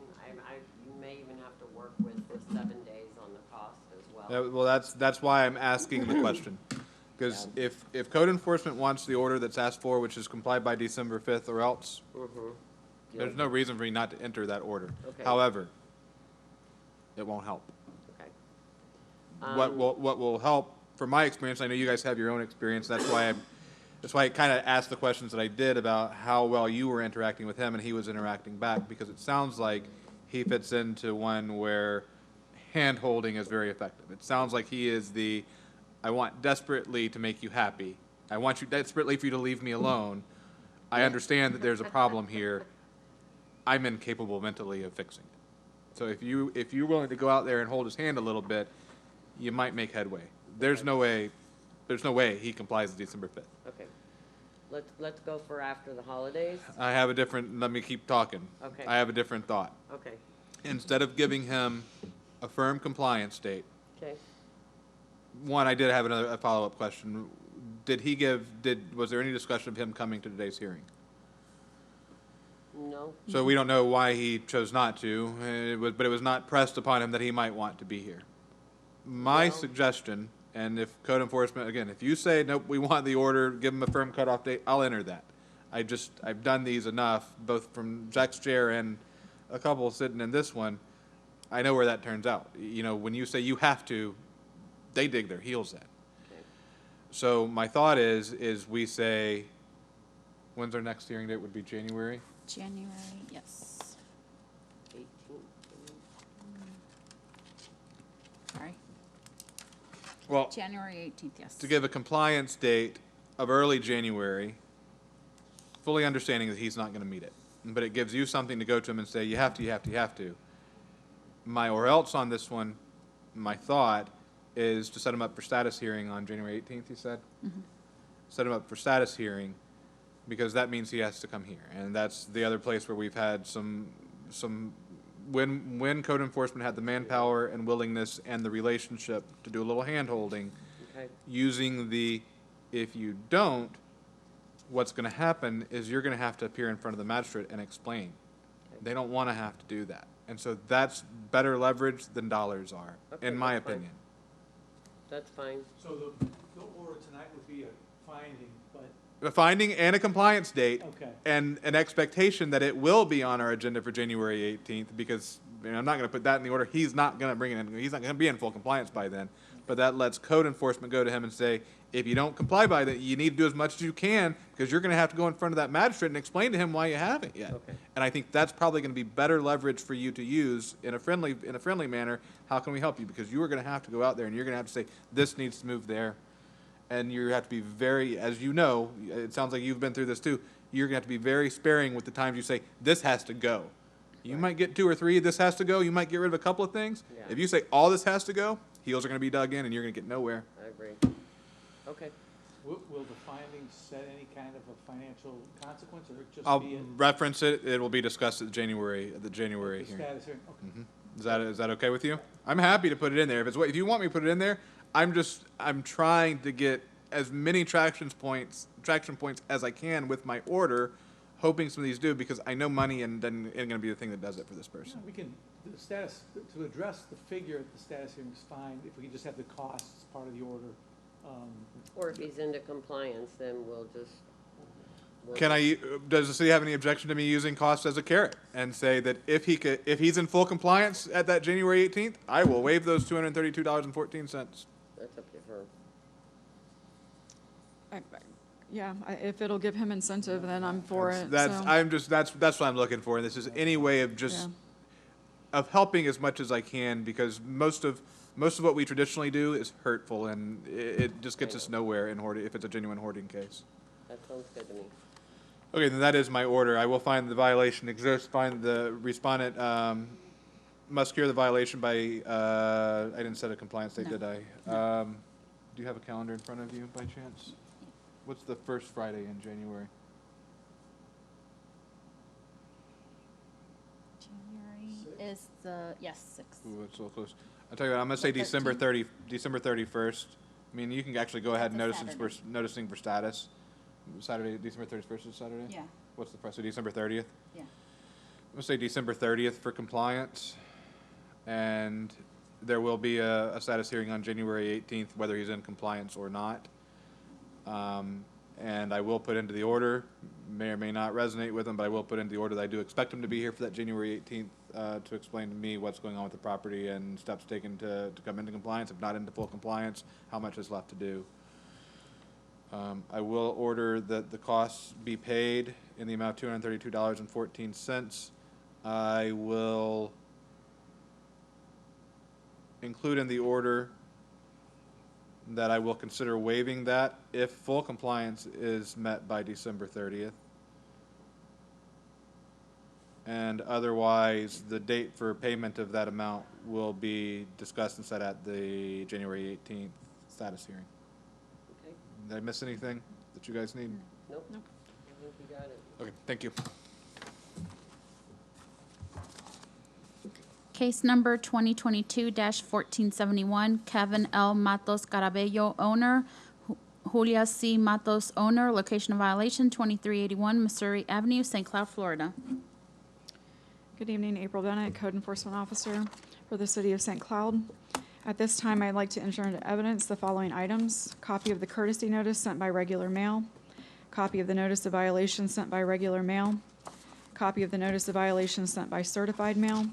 You may even have to work with the 7 days on the cost as well. Well, that's why I'm asking the question. Because if code enforcement wants the order that's asked for, which is complied by December 5th or else, there's no reason for me not to enter that order. Okay. However, it won't help. Okay. What will help, from my experience, I know you guys have your own experience, that's why I kind of asked the questions that I did about how well you were interacting with him and he was interacting back, because it sounds like he fits into one where hand-holding is very effective. It sounds like he is I want desperately to make you happy. I want you desperately for you to leave me alone. I understand that there's a problem here. I'm incapable mentally of fixing it. So if you're willing to go out there and hold his hand a little bit, you might make headway. There's no way he complies with December 5th. Okay. Let's go for after the holidays. Let me keep talking. Okay. I have a different thought. Okay. Instead of giving him a firm compliance date, Okay. one, I did have a follow-up question. Was there any discussion of him coming to today's hearing? No. So we don't know why he chose not to, but it was not pressed upon him that he might want to be here. My suggestion, and if code enforcement, again, if you say, nope, we want the order, give him a firm cutoff date, I'll enter that. I've done these enough, both from Jack's chair and a couple sitting in this one. I know where that turns out. You know, when you say you have to, they dig their heels in. Okay. So my thought is we say, when's our next hearing date? Would be January? January, yes. 18th. Sorry. Well, January 18th, yes. to give a compliance date of early January, fully understanding that he's not going to meet it. But it gives you something to go to him and say, you have to, you have to, you have to. My or else on this one, my thought is to set him up for status hearing on January 18th, you said? Mm-hmm. Set him up for status hearing, because that means he has to come here. And that's the other place where we've had when code enforcement had the manpower and willingness and the relationship to do a little hand-holding, Okay. using if you don't, what's going to happen is you're going to have to appear in front of the magistrate and explain. They don't want to have to do that. And so that's better leverage than dollars are, Okay, in my that's fine. opinion. That's fine. So the order tonight would be a finding, but, A finding and a compliance date. okay. And an expectation that it will be on our agenda for January 18th, because I'm not going to put that in the order. He's not going to bring it in. He's not going to be in full compliance by then. But that lets code enforcement go to him and say, if you don't comply by that, you need to do as much as you can, because you're going to have to go in front of that magistrate and explain to him why you haven't yet. Okay. And I think that's probably going to be better leverage for you to use in a friendly manner. How can we help you? Because you are going to have to go out there and you're going to have to say, this needs to move there. And you have to be very, as you know, it sounds like you've been through this too, you're going to have to be very sparing with the times you say, this has to go. You might get 2 or 3, this has to go. You might get rid of a couple of things. Yeah. If you say all this has to go, heels are going to be dug in and you're going to get nowhere. I agree. Okay. Will the findings set any kind of a financial consequence, or just I'll be a reference it. It will be discussed at the January the hearing. status hearing? Okay. Is that okay with you? I'm happy to put it in there. If you want me to put it in there, I'm trying to get as many traction points as I can with my order, hoping some of these do, because I know money isn't going to be the thing that does it for this person. We can, the status, to address the figure at the status hearing is fine, if we can just have the costs as part of the order. Or if he's into compliance, then we'll just. Does the city have any objection to me using cost as a carrot and say that if he's in full compliance at that January 18th, I will waive those $232.14? That's up to her. If it'll give him incentive, then I'm for it. That's so. that's what I'm looking for. And this is any way of just. Yeah. of helping as much as I can, because most of what we traditionally do is hurtful, and it just gets us nowhere in hoarding, if it's a genuine hoarding case. That sounds good to me. Okay, then that is my order. I will find the violation exists, find the respondent, must cure the violation by, I didn't set a compliance date, No. did I? Do you have a calendar in front of you by chance? What's the first Friday in January? January is the, yes, 6th. Ooh, it's so close. I'll tell you what, I'm gonna say The December 13th? December 31st. I mean, you can actually go ahead and That's a noticing for status. Saturday, December 31st is Saturday? Yeah, What's the price? So December 30th? yeah. I'm gonna say December 30th for compliance. And there will be a status hearing on January 18th, whether he's in compliance or not. And I will put into the order, may or may not resonate with him, but I will put into the order that I do expect him to be here for that January 18th to explain to me what's going on with the property and steps taken to come into compliance. If not into full compliance, how much is left to do. I will order that the costs be paid in the amount of $232.14. I will include in the order that I will consider waiving that if full compliance is met by December 30th. And otherwise, the date for payment of that amount will be discussed and set at the January 18th status hearing. Okay? Did I miss anything that you guys need? Nope. I think you got it. Okay, thank you. Case number 2022-1471, Kevin L. Matos Carabello, owner, Julia C. Matos, owner, location of violation 2381 Missouri Avenue, St. Cloud, Florida. Good evening, April Bennett, Code Enforcement Officer for the City of St. Cloud. At this time, I'd like to enter into evidence the following items: copy of the courtesy notice sent by regular mail, copy of the notice of violation sent by regular mail, copy of the notice of violation sent by certified mail,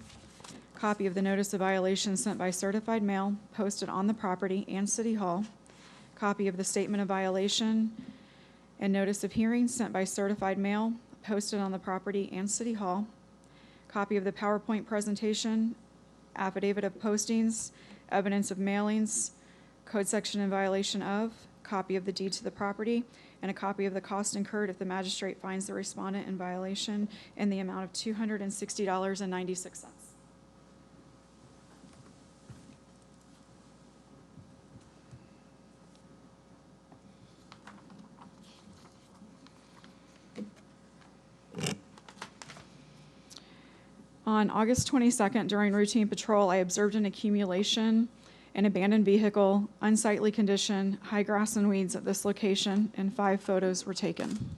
copy of the notice of violation sent by certified mail posted on the property and City Hall, copy of the statement of violation and notice of hearing sent by certified mail posted on the property and City Hall, copy of the PowerPoint presentation, affidavit of postings, evidence of mailings, code section in violation of, copy of the deed to the property, and a copy of the cost incurred if the magistrate finds the respondent in violation in the amount of $260.96. On August 22nd, during routine patrol, I observed an accumulation, an abandoned vehicle, unsightly condition, high grass and weeds at this location, and 5 photos were taken.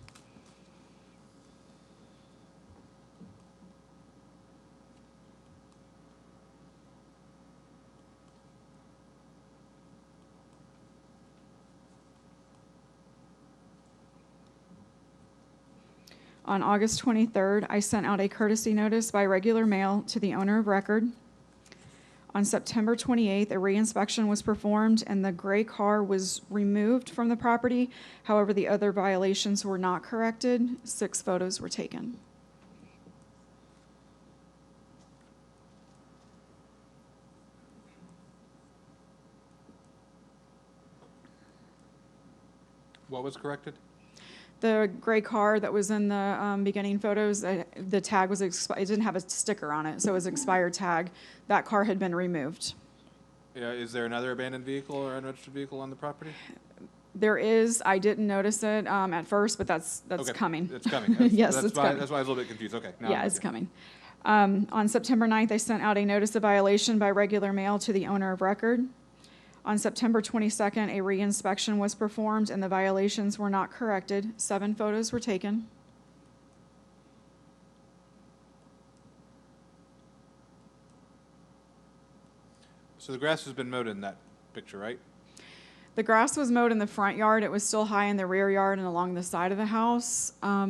On August 23rd, I sent out a courtesy notice by regular mail to the owner of record. On September 28th, a reinspection was performed and the gray car was removed from the property. However, the other violations were not corrected. 6 photos were taken. What was corrected? The gray car that was in the beginning photos, the tag was it didn't have a sticker on it, so it was an expired tag. That car had been removed. Yeah, is there another abandoned vehicle or unregistered vehicle on the property? There is. I didn't notice it at first, but that's Okay, coming. It's coming. That's- Yes, that's it's why, coming. That's why I was a little bit confused. Okay. now I'm Yeah, with it's you. coming. On September 9th, I sent out a notice of violation by regular mail to the owner of record. On September 22nd, a reinspection was performed and the violations were not corrected. 7 photos were taken. So the grass has been mowed in that picture, right? The grass was mowed in the front yard. It was still high in the rear yard and along the side of the house. I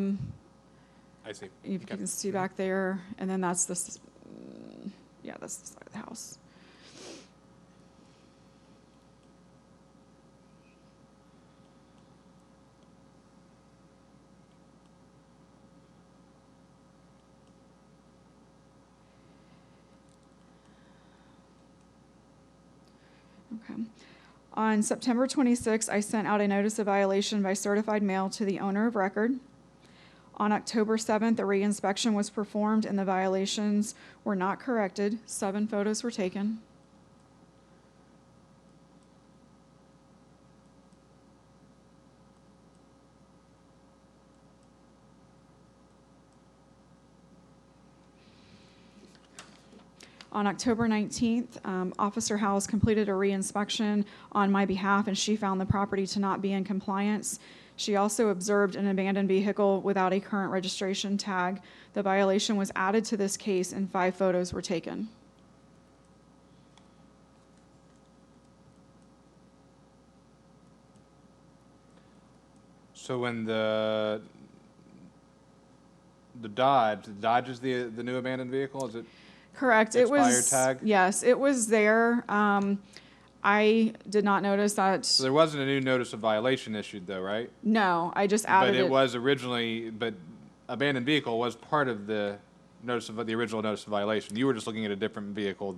see. If you Okay. can see back there, and then that's this, yeah, that's the side of the house. Okay. On September 26, I sent out a notice of violation by certified mail to the owner of record. On October 7th, a reinspection was performed and the violations were not corrected. 7 photos were taken. On October 19th, Officer Howes completed a reinspection on my behalf, and she found the property to not be in compliance. She also observed an abandoned vehicle without a current registration tag. The violation was added to this case, and 5 photos were taken. So when the Dodge is the new abandoned vehicle, is it? Correct. It was. Expired tag? Yes, it was there. I did not notice that. So there wasn't a new notice of violation issued though, right? No, I just added But it. it was originally, but abandoned vehicle was part of the notice of, the original notice of violation. You were just looking at a different vehicle.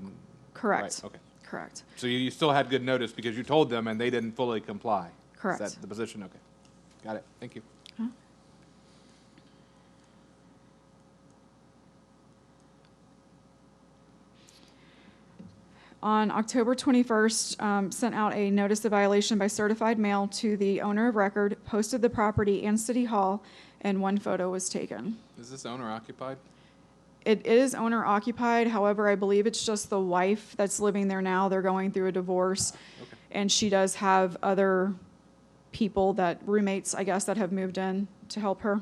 Correct. Right, okay. Correct. So you still had good notice because you told them and they didn't fully comply. Correct. Is that the position? Okay. Got it. Thank you. On October 21st, sent out a notice of violation by certified mail to the owner of record, posted the property and City Hall, and 1 photo was taken. Is this owner occupied? It is owner occupied, however, I believe it's just the wife that's living there now. They're going through a divorce. Okay. And she does have other people roommates, I guess, that have moved in to help her.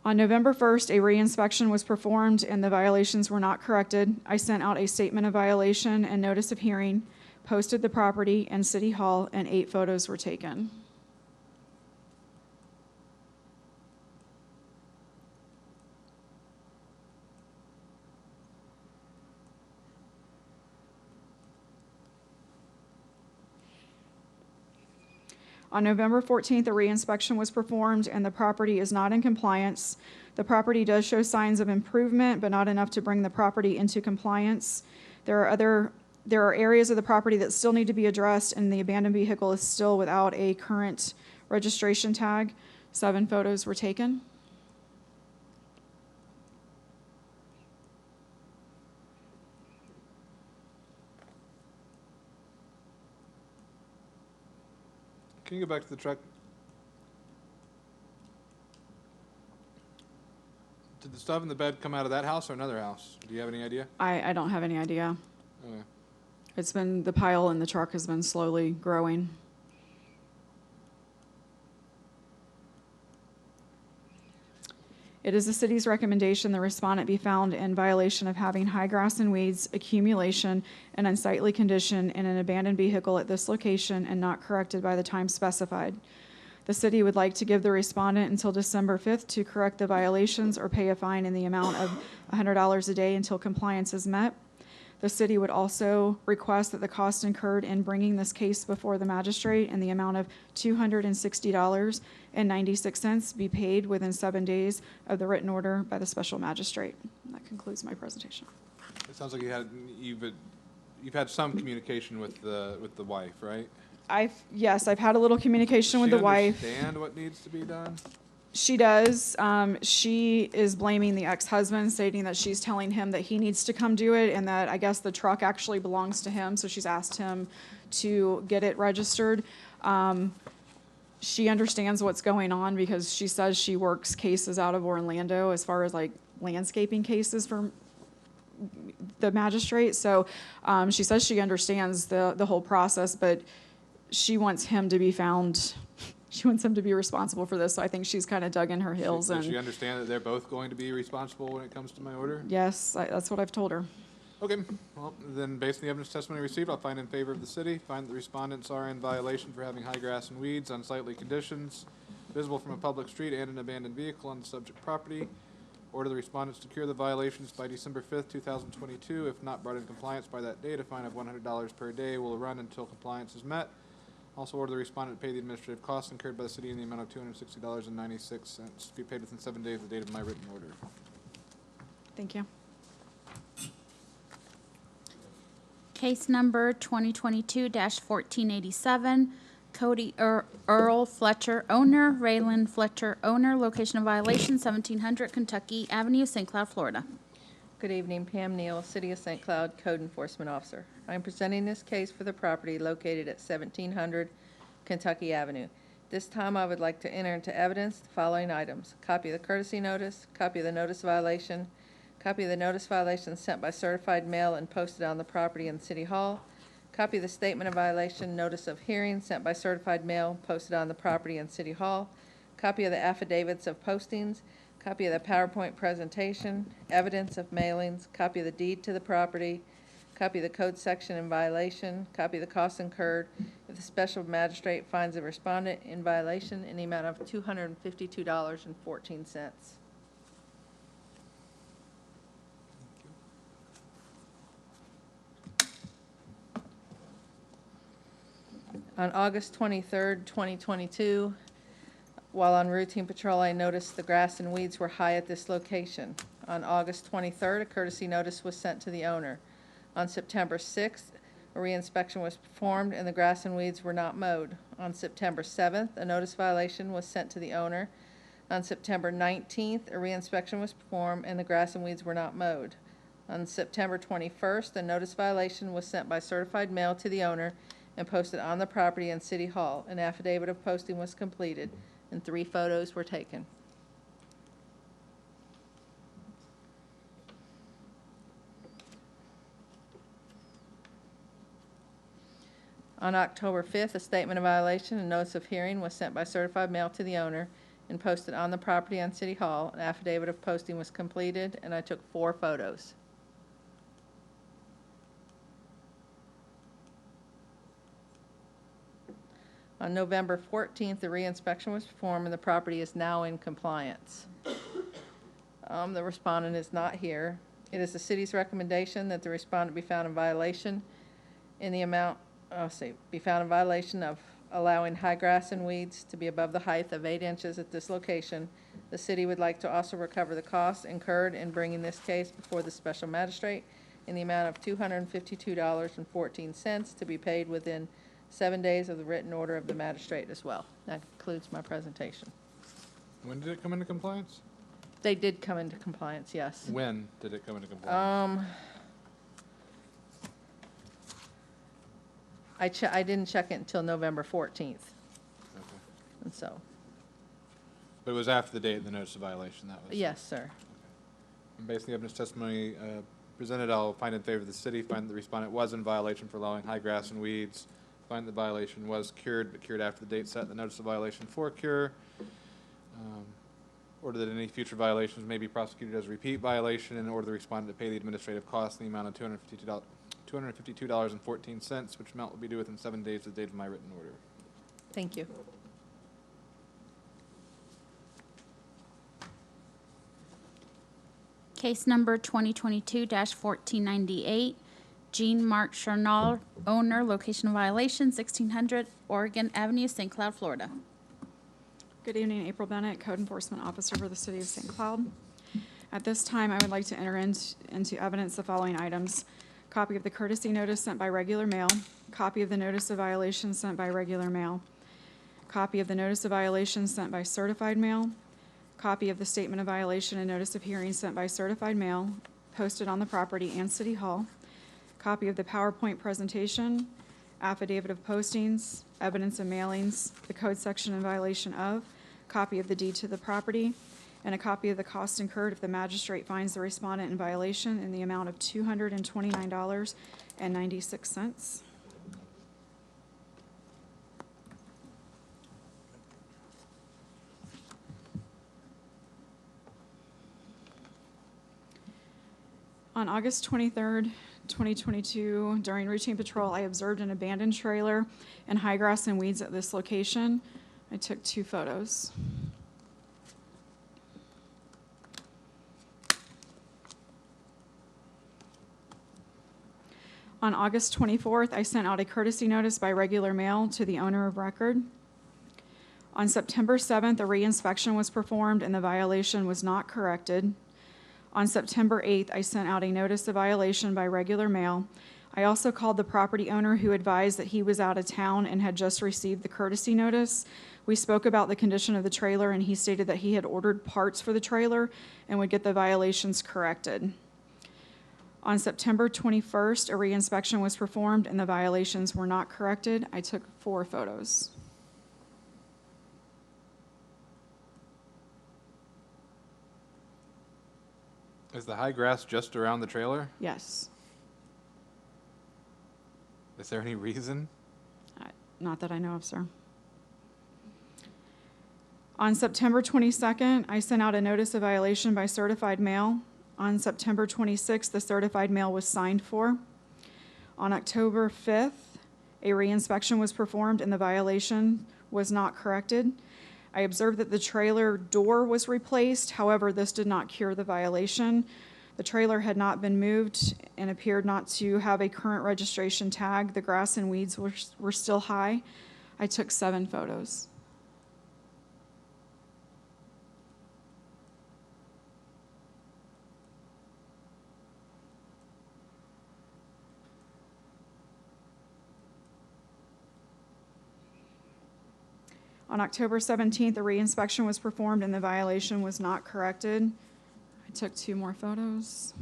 On November 1st, a reinspection was performed and the violations were not corrected. I sent out a statement of violation and notice of hearing, posted the property and City Hall, and 8 photos were taken. On November 14th, a reinspection was performed and the property is not in compliance. The property does show signs of improvement, but not enough to bring the property into compliance. There are areas of the property that still need to be addressed, and the abandoned vehicle is still without a current registration tag. 7 photos were taken. Can you go back to the truck? Did the stuff in the bed come out of that house or another house? Do you have any idea? I don't have any idea. Okay. The pile in the truck has been slowly growing. It is the city's recommendation the respondent be found in violation of having high grass and weeds, accumulation, and unsightly condition in an abandoned vehicle at this location and not corrected by the time specified. The city would like to give the respondent until December 5th to correct the violations or pay a fine in the amount of $100 a day until compliance is met. The city would also request that the cost incurred in bringing this case before the magistrate in the amount of $260.96 be paid within 7 days of the written order by the special magistrate. That concludes my presentation. It sounds like you've had some communication with the wife, right? Yes, I've had a little communication with the wife. Does she understand what needs to be done? She does. She is blaming the ex-husband, stating that she's telling him that he needs to come do it and that I guess the truck actually belongs to him, so she's asked him to get it registered. She understands what's going on because she says she works cases out of Orlando as far as like landscaping cases for the magistrate. So she says she understands the whole process, but she wants him to be found. She wants him to be responsible for this, so I think she's kind of dug in her heels. Does she understand that they're both going to be responsible when it comes to my order? Yes, that's what I've told her. Okay, well, then based on the evidence testimony received, I'll find in favor of the city, find that the respondents are in violation for having high grass and weeds, unsightly conditions, visible from a public street and an abandoned vehicle on the subject property. Order the respondents to cure the violations by December 5th, 2022. If not brought in compliance by that date, a fine of $100 per day will run until compliance is met. Also order the respondent to pay the administrative costs incurred by the city in the amount of $260.96 to be paid within 7 days of the date of my written order. Thank you. Case number 2022-1487, Cody Earl Fletcher, owner, Raylan Fletcher, owner, location of violation 1700 Kentucky Avenue, St. Cloud, Florida. Good evening, Pam Neal, City of St. Cloud Code Enforcement Officer. I am presenting this case for the property located at 1700 Kentucky Avenue. This time, I would like to enter into evidence the following items: copy of the courtesy notice, copy of the notice violation, copy of the notice violation sent by certified mail and posted on the property in City Hall, copy of the statement of violation, notice of hearing sent by certified mail, posted on the property in City Hall, copy of the affidavits of postings, copy of the PowerPoint presentation, evidence of mailings, copy of the deed to the property, copy of the code section in violation, copy of the costs incurred if the special magistrate finds the respondent in violation in the amount of $252.14. On August 23rd, 2022, while on routine patrol, I noticed the grass and weeds were high at this location. On August 23rd, a courtesy notice was sent to the owner. On September 6th, a reinspection was performed and the grass and weeds were not mowed. On September 7th, a notice violation was sent to the owner. On September 19th, a reinspection was performed and the grass and weeds were not mowed. On September 21st, a notice violation was sent by certified mail to the owner and posted on the property in City Hall. An affidavit of posting was completed and 3 photos were taken. On October 5th, a statement of violation and notice of hearing was sent by certified mail to the owner and posted on the property on City Hall. An affidavit of posting was completed, and I took 4 photos. On November 14th, the reinspection was performed, and the property is now in compliance. The respondent is not here. It is the city's recommendation that the respondent be found in violation in the amount be found in violation of allowing high grass and weeds to be above the height of 8 inches at this location. The city would like to also recover the costs incurred in bringing this case before the special magistrate in the amount of $252.14 to be paid within 7 days of the written order of the magistrate as well. That concludes my presentation. When did it come into compliance? They did come into compliance, yes. When did it come into compliance? I didn't check it until November 14th, Okay. and so, But it was after the date of the notice of violation, that was? yes, sir. And based on the evidence testimony presented, I'll find in favor of the city, find that the respondent was in violation for allowing high grass and weeds, find the violation was cured, but cured after the date set in the notice of violation for cure. Order that any future violations may be prosecuted as a repeat violation, and order the respondent to pay the administrative costs in the amount of $252.14, which amount will be due within 7 days of the date of my written order. Thank you. Case number 2022-1498, Jean Mark Charnal, owner, location of violation 1600 Oregon Avenue, St. Cloud, Florida. Good evening, April Bennett, Code Enforcement Officer for the City of St. Cloud. At this time, I would like to enter into evidence the following items: copy of the courtesy notice sent by regular mail, copy of the notice of violation sent by regular mail, copy of the notice of violation sent by certified mail, copy of the statement of violation and notice of hearing sent by certified mail, posted on the property and City Hall, copy of the PowerPoint presentation, affidavit of postings, evidence of mailings, the code section in violation of, copy of the deed to the property, and a copy of the cost incurred if the magistrate finds the respondent in violation in the amount of $229.96. On August 23rd, 2022, during routine patrol, I observed an abandoned trailer and high grass and weeds at this location. I took 2 photos. On August 24th, I sent out a courtesy notice by regular mail to the owner of record. On September 7th, a reinspection was performed and the violation was not corrected. On September 8th, I sent out a notice of violation by regular mail. I also called the property owner, who advised that he was out of town and had just received the courtesy notice. We spoke about the condition of the trailer, and he stated that he had ordered parts for the trailer and would get the violations corrected. On September 21st, a reinspection was performed and the violations were not corrected. I took 4 photos. Is the high grass just around the trailer? Yes. Is there any reason? Not that I know of, sir. On September 22nd, I sent out a notice of violation by certified mail. On September 26th, the certified mail was signed for. On October 5th, a reinspection was performed and the violation was not corrected. I observed that the trailer door was replaced. However, this did not cure the violation. The trailer had not been moved and appeared not to have a current registration tag. The grass and weeds were still high. I took 7 photos. On October 17th, a reinspection was performed and the violation was not corrected. I took 2 more photos.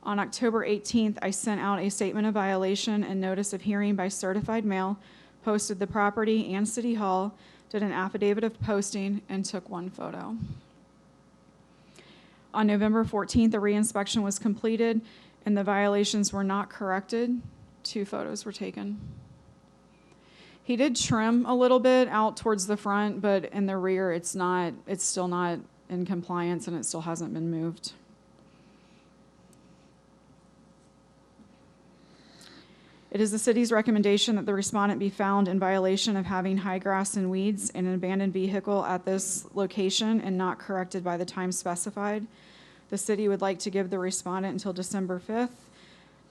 On October 18th, I sent out a statement of violation and notice of hearing by certified mail, posted the property and City Hall, did an affidavit of posting, and took 1 photo. On November 14th, a reinspection was completed and the violations were not corrected. 2 photos were taken. He did trim a little bit out towards the front, but in the rear, it's still not in compliance and it still hasn't been moved. It is the city's recommendation that the respondent be found in violation of having high grass and weeds in an abandoned vehicle at this location and not corrected by the time specified. The city would like to give the respondent until December 5th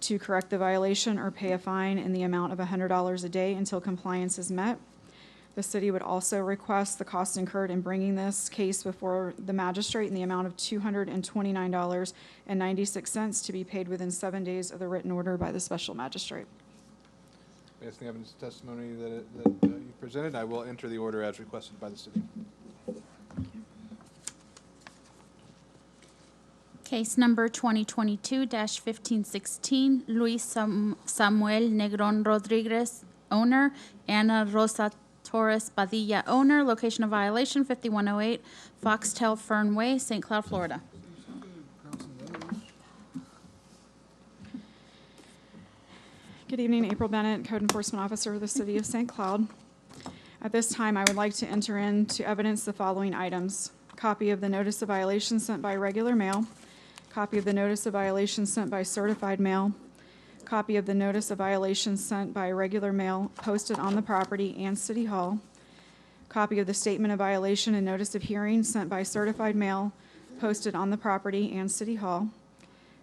to correct the violation or pay a fine in the amount of $100 a day until compliance is met. The city would also request the cost incurred in bringing this case before the magistrate in the amount of $229.96 to be paid within 7 days of the written order by the special magistrate. Based on the evidence testimony that you presented, I will enter the order as requested by the city. Case number 2022-1516, Luis Samuel Negron Rodriguez, owner, Ana Rosa Torres Padilla, owner, location of violation 5108 Foxtail Fern Way, St. Cloud, Florida. Good evening, April Bennett, Code Enforcement Officer of the City of St. Cloud. At this time, I would like to enter into evidence the following items: copy of the notice of violation sent by regular mail, copy of the notice of violation sent by certified mail, copy of the notice of violation sent by regular mail posted on the property and City Hall, copy of the statement of violation and notice of hearing sent by certified mail posted on the property and City Hall,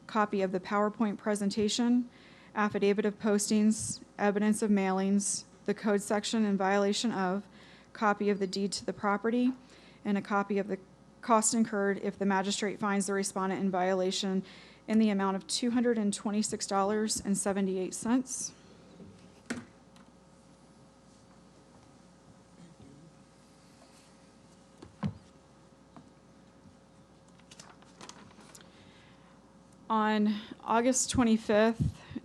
copy of the PowerPoint presentation, affidavit of postings, evidence of mailings, the code section in violation of, copy of the deed to the property, and a copy of the cost incurred if the magistrate finds the respondent in violation in the amount of $226.78. On August 25th,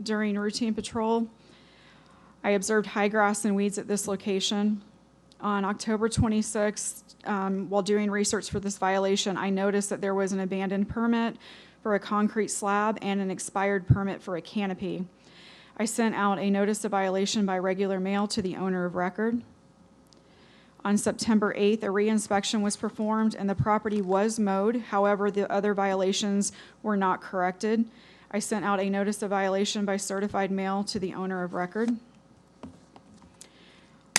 during routine patrol, I observed high grass and weeds at this location. On October 26th, while doing research for this violation, I noticed that there was an abandoned permit for a concrete slab and an expired permit for a canopy. I sent out a notice of violation by regular mail to the owner of record. On September 8th, a reinspection was performed and the property was mowed. However, the other violations were not corrected. I sent out a notice of violation by certified mail to the owner of record.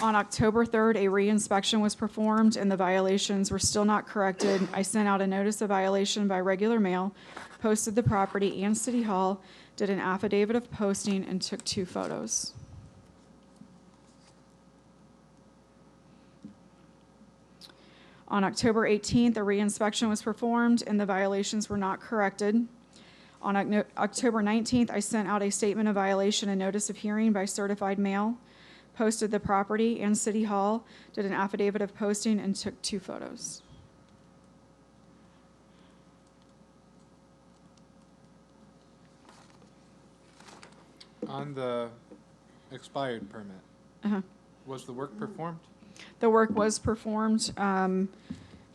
On October 3rd, a reinspection was performed and the violations were still not corrected. I sent out a notice of violation by regular mail, posted the property and City Hall, did an affidavit of posting, and took 2 photos. On October 18th, a reinspection was performed and the violations were not corrected. On October 19th, I sent out a statement of violation and notice of hearing by certified mail, posted the property and City Hall, did an affidavit of posting, and took 2 photos. On the expired permit, Uh-huh. was the work performed? The work was performed.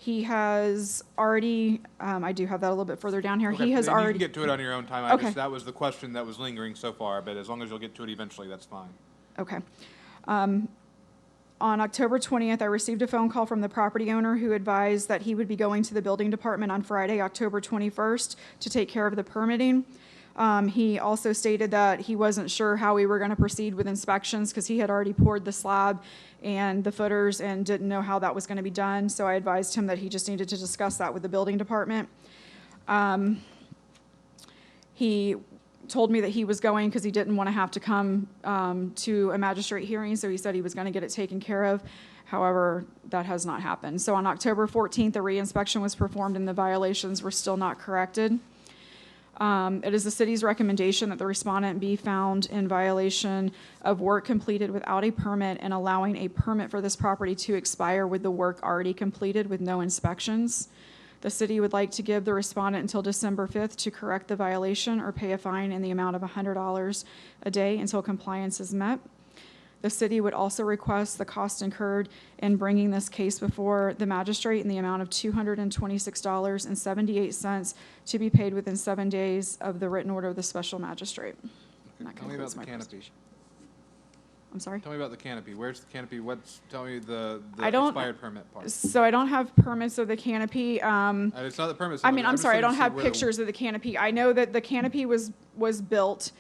He has already, I do have that a little bit further down here. Okay, He has then you can already, get to it on your own time. Okay. That was the question that was lingering so far, but as long as you'll get to it eventually, that's fine. okay. On October 20th, I received a phone call from the property owner who advised that he would be going to the building department on Friday, October 21st, to take care of the permitting. He also stated that he wasn't sure how we were going to proceed with inspections because he had already poured the slab and the footers and didn't know how that was going to be done. So I advised him that he just needed to discuss that with the building department. He told me that he was going because he didn't want to have to come to a magistrate hearing, so he said he was going to get it taken care of. However, that has not happened. So on October 14th, a reinspection was performed and the violations were still not corrected. It is the city's recommendation that the respondent be found in violation of work completed without a permit and allowing a permit for this property to expire with the work already completed with no inspections. The city would like to give the respondent until December 5th to correct the violation or pay a fine in the amount of $100 a day until compliance is met. The city would also request the cost incurred in bringing this case before the magistrate in the amount of $226.78 to be paid within 7 days of the written order of the special magistrate. And that Tell me about concludes the my canopy. presentation. I'm sorry? Tell me about the canopy. Where's the canopy? Tell me the I don't- expired permit part. So I don't have permits of the canopy. It's not the permit. I mean, I'm just sorry, I looking don't to see have where the- pictures of the canopy. I know that the canopy was built.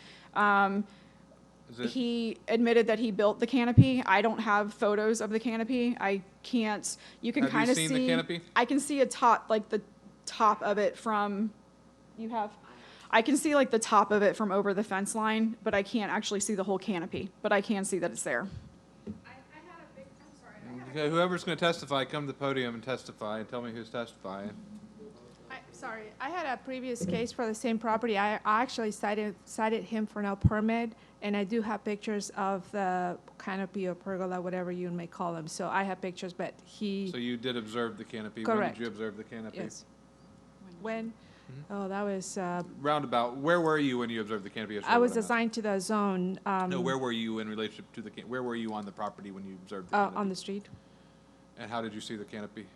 Is it- He admitted that he built the canopy. I don't have photos of the canopy. I can't, you can Have you kind of seen see. the canopy? I can see a top, like the top of it from, you have? I can see like the top of it from over the fence line, but I can't actually see the whole canopy. But I can see that it's there. I had a big, I'm sorry, I had Okay, whoever's going to testify, come to the podium and testify and tell me who's testifying. Sorry, I had a previous case for the same property. I actually cited him for no permit, and I do have pictures of the canopy or pergola, whatever you may call them. So I have pictures, but he, So you did observe the canopy. When Correct. did you observe the canopy? yes. When? Oh, that was, Roundabout. Where were you when you observed the canopy? I was assigned to the zone. No, where were you in relationship to the where were you on the property when you observed the canopy? On the street. And how did you see the canopy?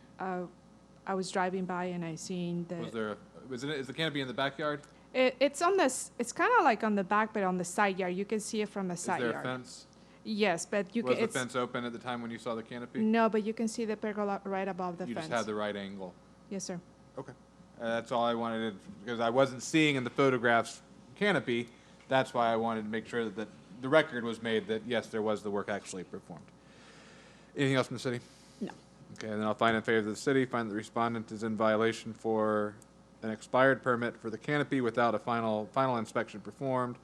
I was driving by and I seen the. Is the canopy in the backyard? It's on this. It's kind of like on the back, but on the side yard. You can see it from the Is side there a yard. fence? Yes, but you Was can. the It's fence open at the time when you saw the canopy? no, but you can see the pergola right above the You fence. just had the right angle. Yes, sir. Okay. That's all I wanted because I wasn't seeing in the photographs canopy. That's why I wanted to make sure that the record was made that yes, there was the work actually performed. Anything else from the city? No. Okay, and then I'll find in favor of the city, find the respondent is in violation for an expired permit for the canopy without a final inspection performed.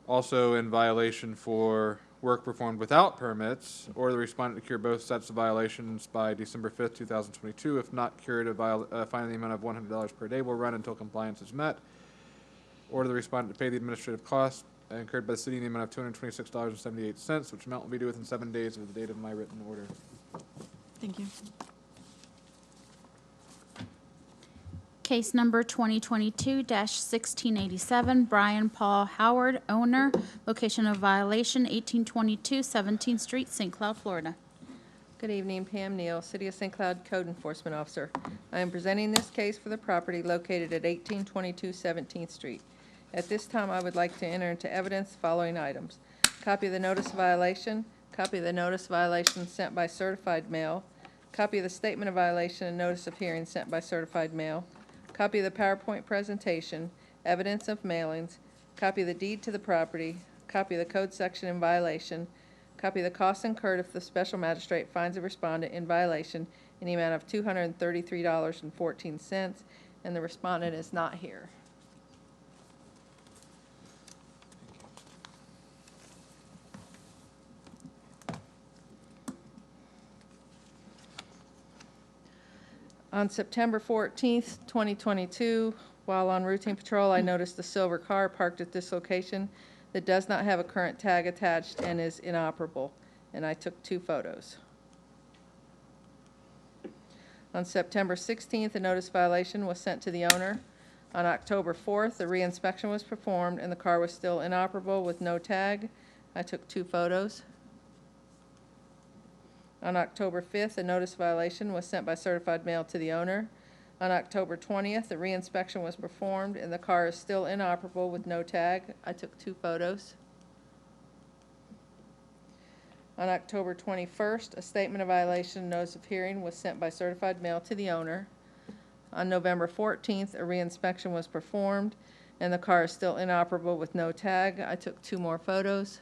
Also in violation for work performed without permits, or the respondent to cure both sets of violations by December 5th, 2022. If not cured, a fine in the amount of $100 per day will run until compliance is met. Order the respondent to pay the administrative costs incurred by the city in the amount of $226.78, which amount will be due within 7 days of the date of my written order. Thank you. Case number 2022-1687, Brian Paul Howard, owner, location of violation 1822 17th Street, St. Cloud, Florida. Good evening, Pam Neal, City of St. Cloud Code Enforcement Officer. I am presenting this case for the property located at 1822 17th Street. At this time, I would like to enter into evidence the following items: copy of the notice of violation, copy of the notice of violation sent by certified mail, copy of the statement of violation and notice of hearing sent by certified mail, copy of the PowerPoint presentation, evidence of mailings, copy of the deed to the property, copy of the code section in violation, copy of the costs incurred if the special magistrate finds a respondent in violation in the amount of $233.14, and the respondent is not here. On September 14th, 2022, while on routine patrol, I noticed a silver car parked at this location that does not have a current tag attached and is inoperable, and I took 2 photos. On September 16th, a notice violation was sent to the owner. On October 4th, a reinspection was performed, and the car was still inoperable with no tag. I took 2 photos. On October 5th, a notice violation was sent by certified mail to the owner. On October 20th, a reinspection was performed, and the car is still inoperable with no tag. I took 2 photos. On October 21st, a statement of violation notice of hearing was sent by certified mail to the owner. On November 14th, a reinspection was performed, and the car is still inoperable with no tag. I took 2 more photos.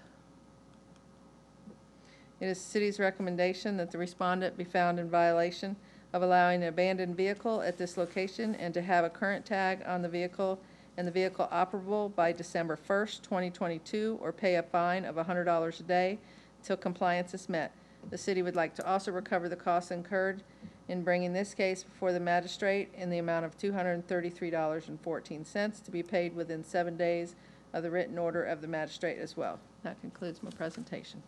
It is the city's recommendation that the respondent be found in violation of allowing an abandoned vehicle at this location and to have a current tag on the vehicle and the vehicle operable by December 1st, 2022, or pay a fine of $100 a day till compliance is met. The city would like to also recover the costs incurred in bringing this case before the magistrate in the amount of $233.14 to be paid within 7 days of the written order of the magistrate as well. That concludes my presentation.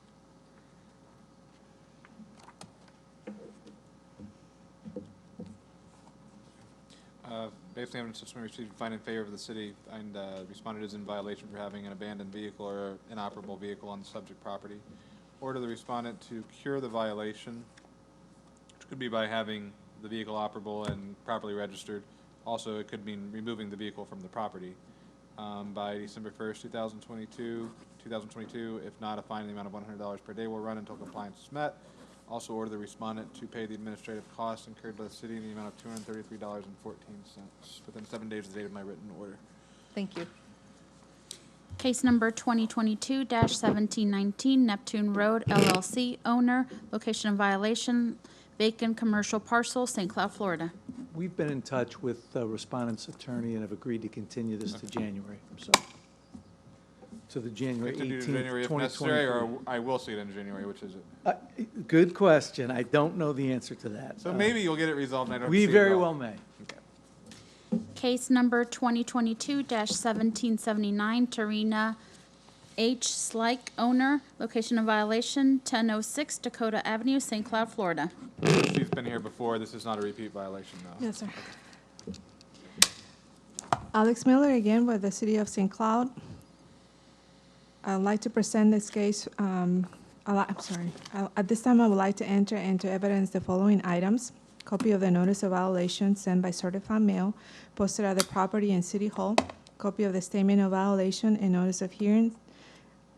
Based on the evidence testimony received, find in favor of the city, and respondent is in violation for having an abandoned vehicle or inoperable vehicle on the subject property. Order the respondent to cure the violation, which could be by having the vehicle operable and properly registered. Also, it could mean removing the vehicle from the property by December 1st, 2022. If not, a fine in the amount of $100 per day will run until compliance is met. Also order the respondent to pay the administrative costs incurred by the city in the amount of $233.14 within 7 days of the date of my written order. Thank you. Case number 2022-1719, Neptune Road LLC, owner, location of violation, vacant commercial parcel, St. Cloud, Florida. We've been in touch with the respondent's attorney and have agreed to continue this to January, so. To the January 18th, Continue to January if necessary, 2023. or I will see it in January, which is it? Good question. I don't know the answer to that. So maybe you'll get it resolved and I don't see We it at very all. well may. Okay. Case number 2022-1779, Tarina H. Slyke, owner, location of violation, 1006 Dakota Avenue, St. Cloud, Florida. She's been here before. This is not a repeat violation, though. Yes, sir. Alex Miller again with the City of St. Cloud. I'd like to present this case, At this time, I would like to enter into evidence the following items. Copy of the notice of violation sent by certified mail, posted at the property in City Hall. Copy of the statement of violation and notice of hearing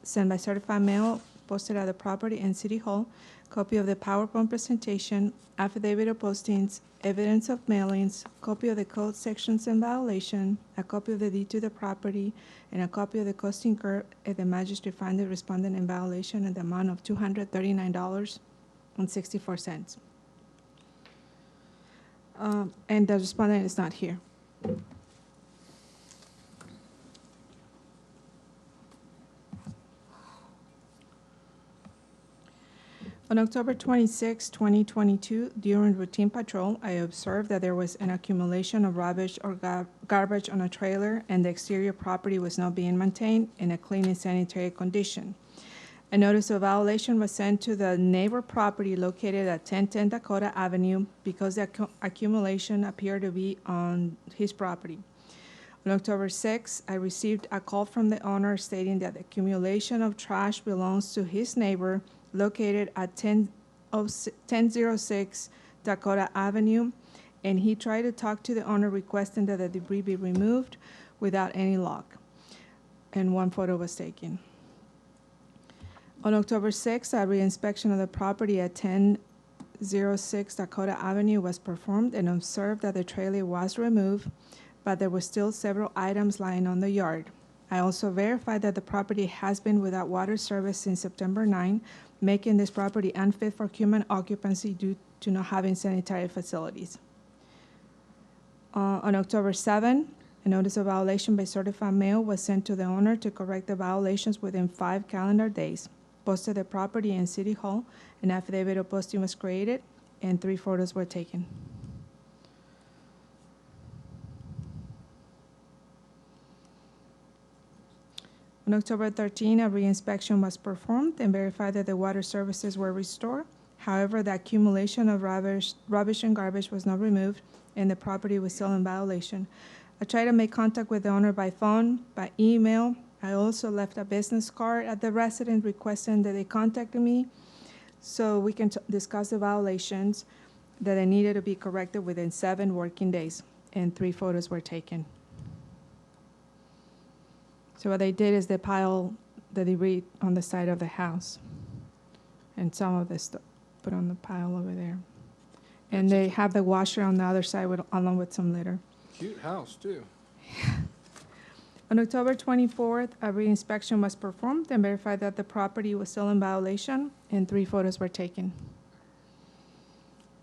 sent by certified mail, posted at the property in City Hall. Copy of the PowerPoint presentation, affidavit of postings, evidence of mailings, copy of the code sections in violation, a copy of the deed to the property, and a copy of the cost incurred if the magistrate find the respondent in violation in the amount of $239.64. And the respondent is not here. On October 26, 2022, during routine patrol, I observed that there was an accumulation of rubbish or garbage on a trailer, and the exterior property was not being maintained in a clean and sanitary condition. A notice of violation was sent to the neighbor property located at 1010 Dakota Avenue because the accumulation appeared to be on his property. On October 6, I received a call from the owner stating that the accumulation of trash belongs to his neighbor located at 1006 Dakota Avenue, and he tried to talk to the owner requesting that the debris be removed without any lock, and one photo was taken. On October 6, a reinspection of the property at 1006 Dakota Avenue was performed and observed that the trailer was removed, but there were still several items lying on the yard. I also verified that the property has been without water service since September 9, making this property unfit for human occupancy due to not having sanitary facilities. On October 7, a notice of violation by certified mail was sent to the owner to correct the violations within 5 calendar days. Posted the property in City Hall, an affidavit of posting was created, and 3 photos were taken. On October 13, a re-inspection was performed and verified that the water services were restored. However, the accumulation of rubbish and garbage was not removed, and the property was still in violation. I tried to make contact with the owner by phone, by email. I also left a business card at the residence requesting that they contact me so we can discuss the violations that they needed to be corrected within 7 working days, and 3 photos were taken. So what they did is they piled the debris on the side of the house, and some of this stuff put on the pile over there. And they have the washer on the other side along with some litter. Cute house, too. On October 24th, a re-inspection was performed and verified that the property was still in violation, and 3 photos were taken.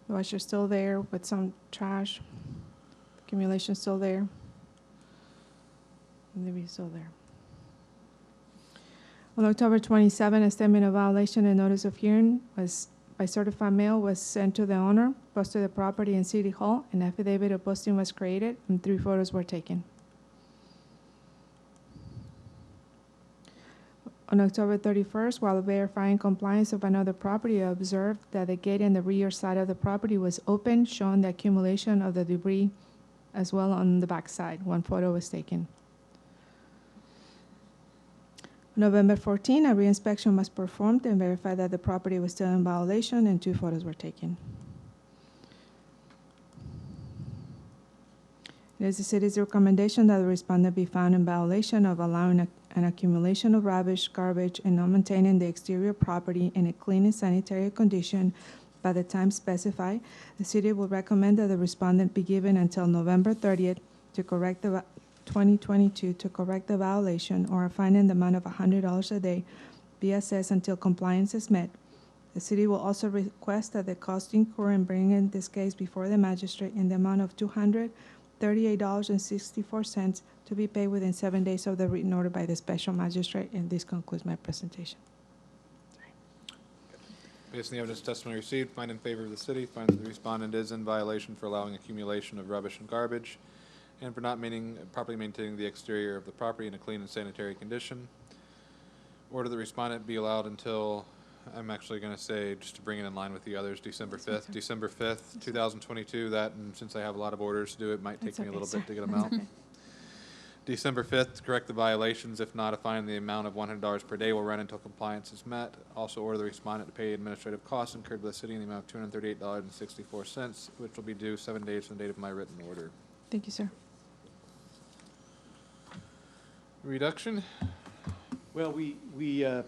The washer's still there with some trash, accumulation still there, and debris still there. On October 27, a statement of violation and notice of hearing was by certified mail was sent to the owner, posted the property in City Hall, an affidavit of posting was created, and 3 photos were taken. On October 31st, while verifying compliance of another property, I observed that the gate in the rear side of the property was open, showing the accumulation of the debris as well on the back side. 1 photo was taken. On November 14, a re-inspection was performed and verified that the property was still in violation, and 2 photos were taken. It is the city's recommendation that the respondent be found in violation of allowing an accumulation of rubbish, garbage, and not maintaining the exterior property in a clean and sanitary condition by the time specified. The city will recommend that the respondent be given until November 30th to correct the 2022 to correct the violation, or a fine in the amount of $100 a day be assessed until compliance is met. The city will also request that the cost incurred in bringing this case before the magistrate in the amount of $238.64 to be paid within 7 days of the written order by the special magistrate. And this concludes my presentation. Based on the evidence testimony received, find in favor of the city, find that the respondent is in violation for allowing accumulation of rubbish and garbage, and for not properly maintaining the exterior of the property in a clean and sanitary condition. Order the respondent be allowed until, I'm actually going to say, just to bring it in line with the others, December 5th. December 5th, 2022, that, and since I have a lot of orders to do, it might take me a little bit to get them out. December 5th, to correct the violations. If not, a fine in the amount of $100 per day will run until compliance is met. Also order the respondent to pay administrative costs incurred by the city in the amount of $238.64, which will be due 7 days from the date of my written order. Thank you, sir. Reduction? Well, I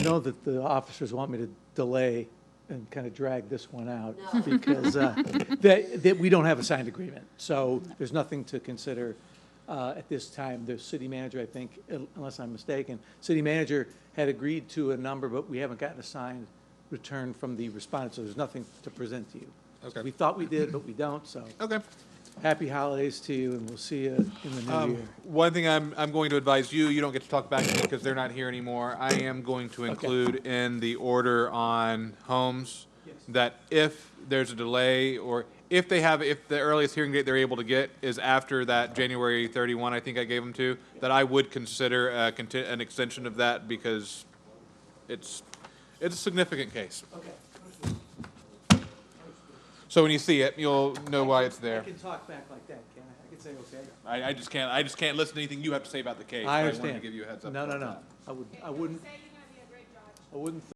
know that the officers want me to delay and kind of drag this one out because that we don't have a signed agreement. So there's nothing to consider at this time. The city manager, I think, unless I'm mistaken, city manager had agreed to a number, but we haven't gotten a signed return from the respondent, so there's nothing to present to you. Okay. We thought we did, but we don't, so. Okay. Happy holidays to you, and we'll see you in the new year. One thing I'm going to advise you don't get to talk back to me because they're not here anymore. I am going to include in the order on homes that if there's a delay, or if the earliest hearing date they're able to get is after that January 31, I think I gave them to, that I would consider an extension of that because it's a significant case. Okay. So when you see it, you'll know why it's there. I can talk back like that, can I? I can say, okay. I just can't listen to anything you have to say about the case. I I understand. wanted to give you a heads up. No, about no, no. that. I wouldn't, Say you're gonna be a great judge. I wouldn't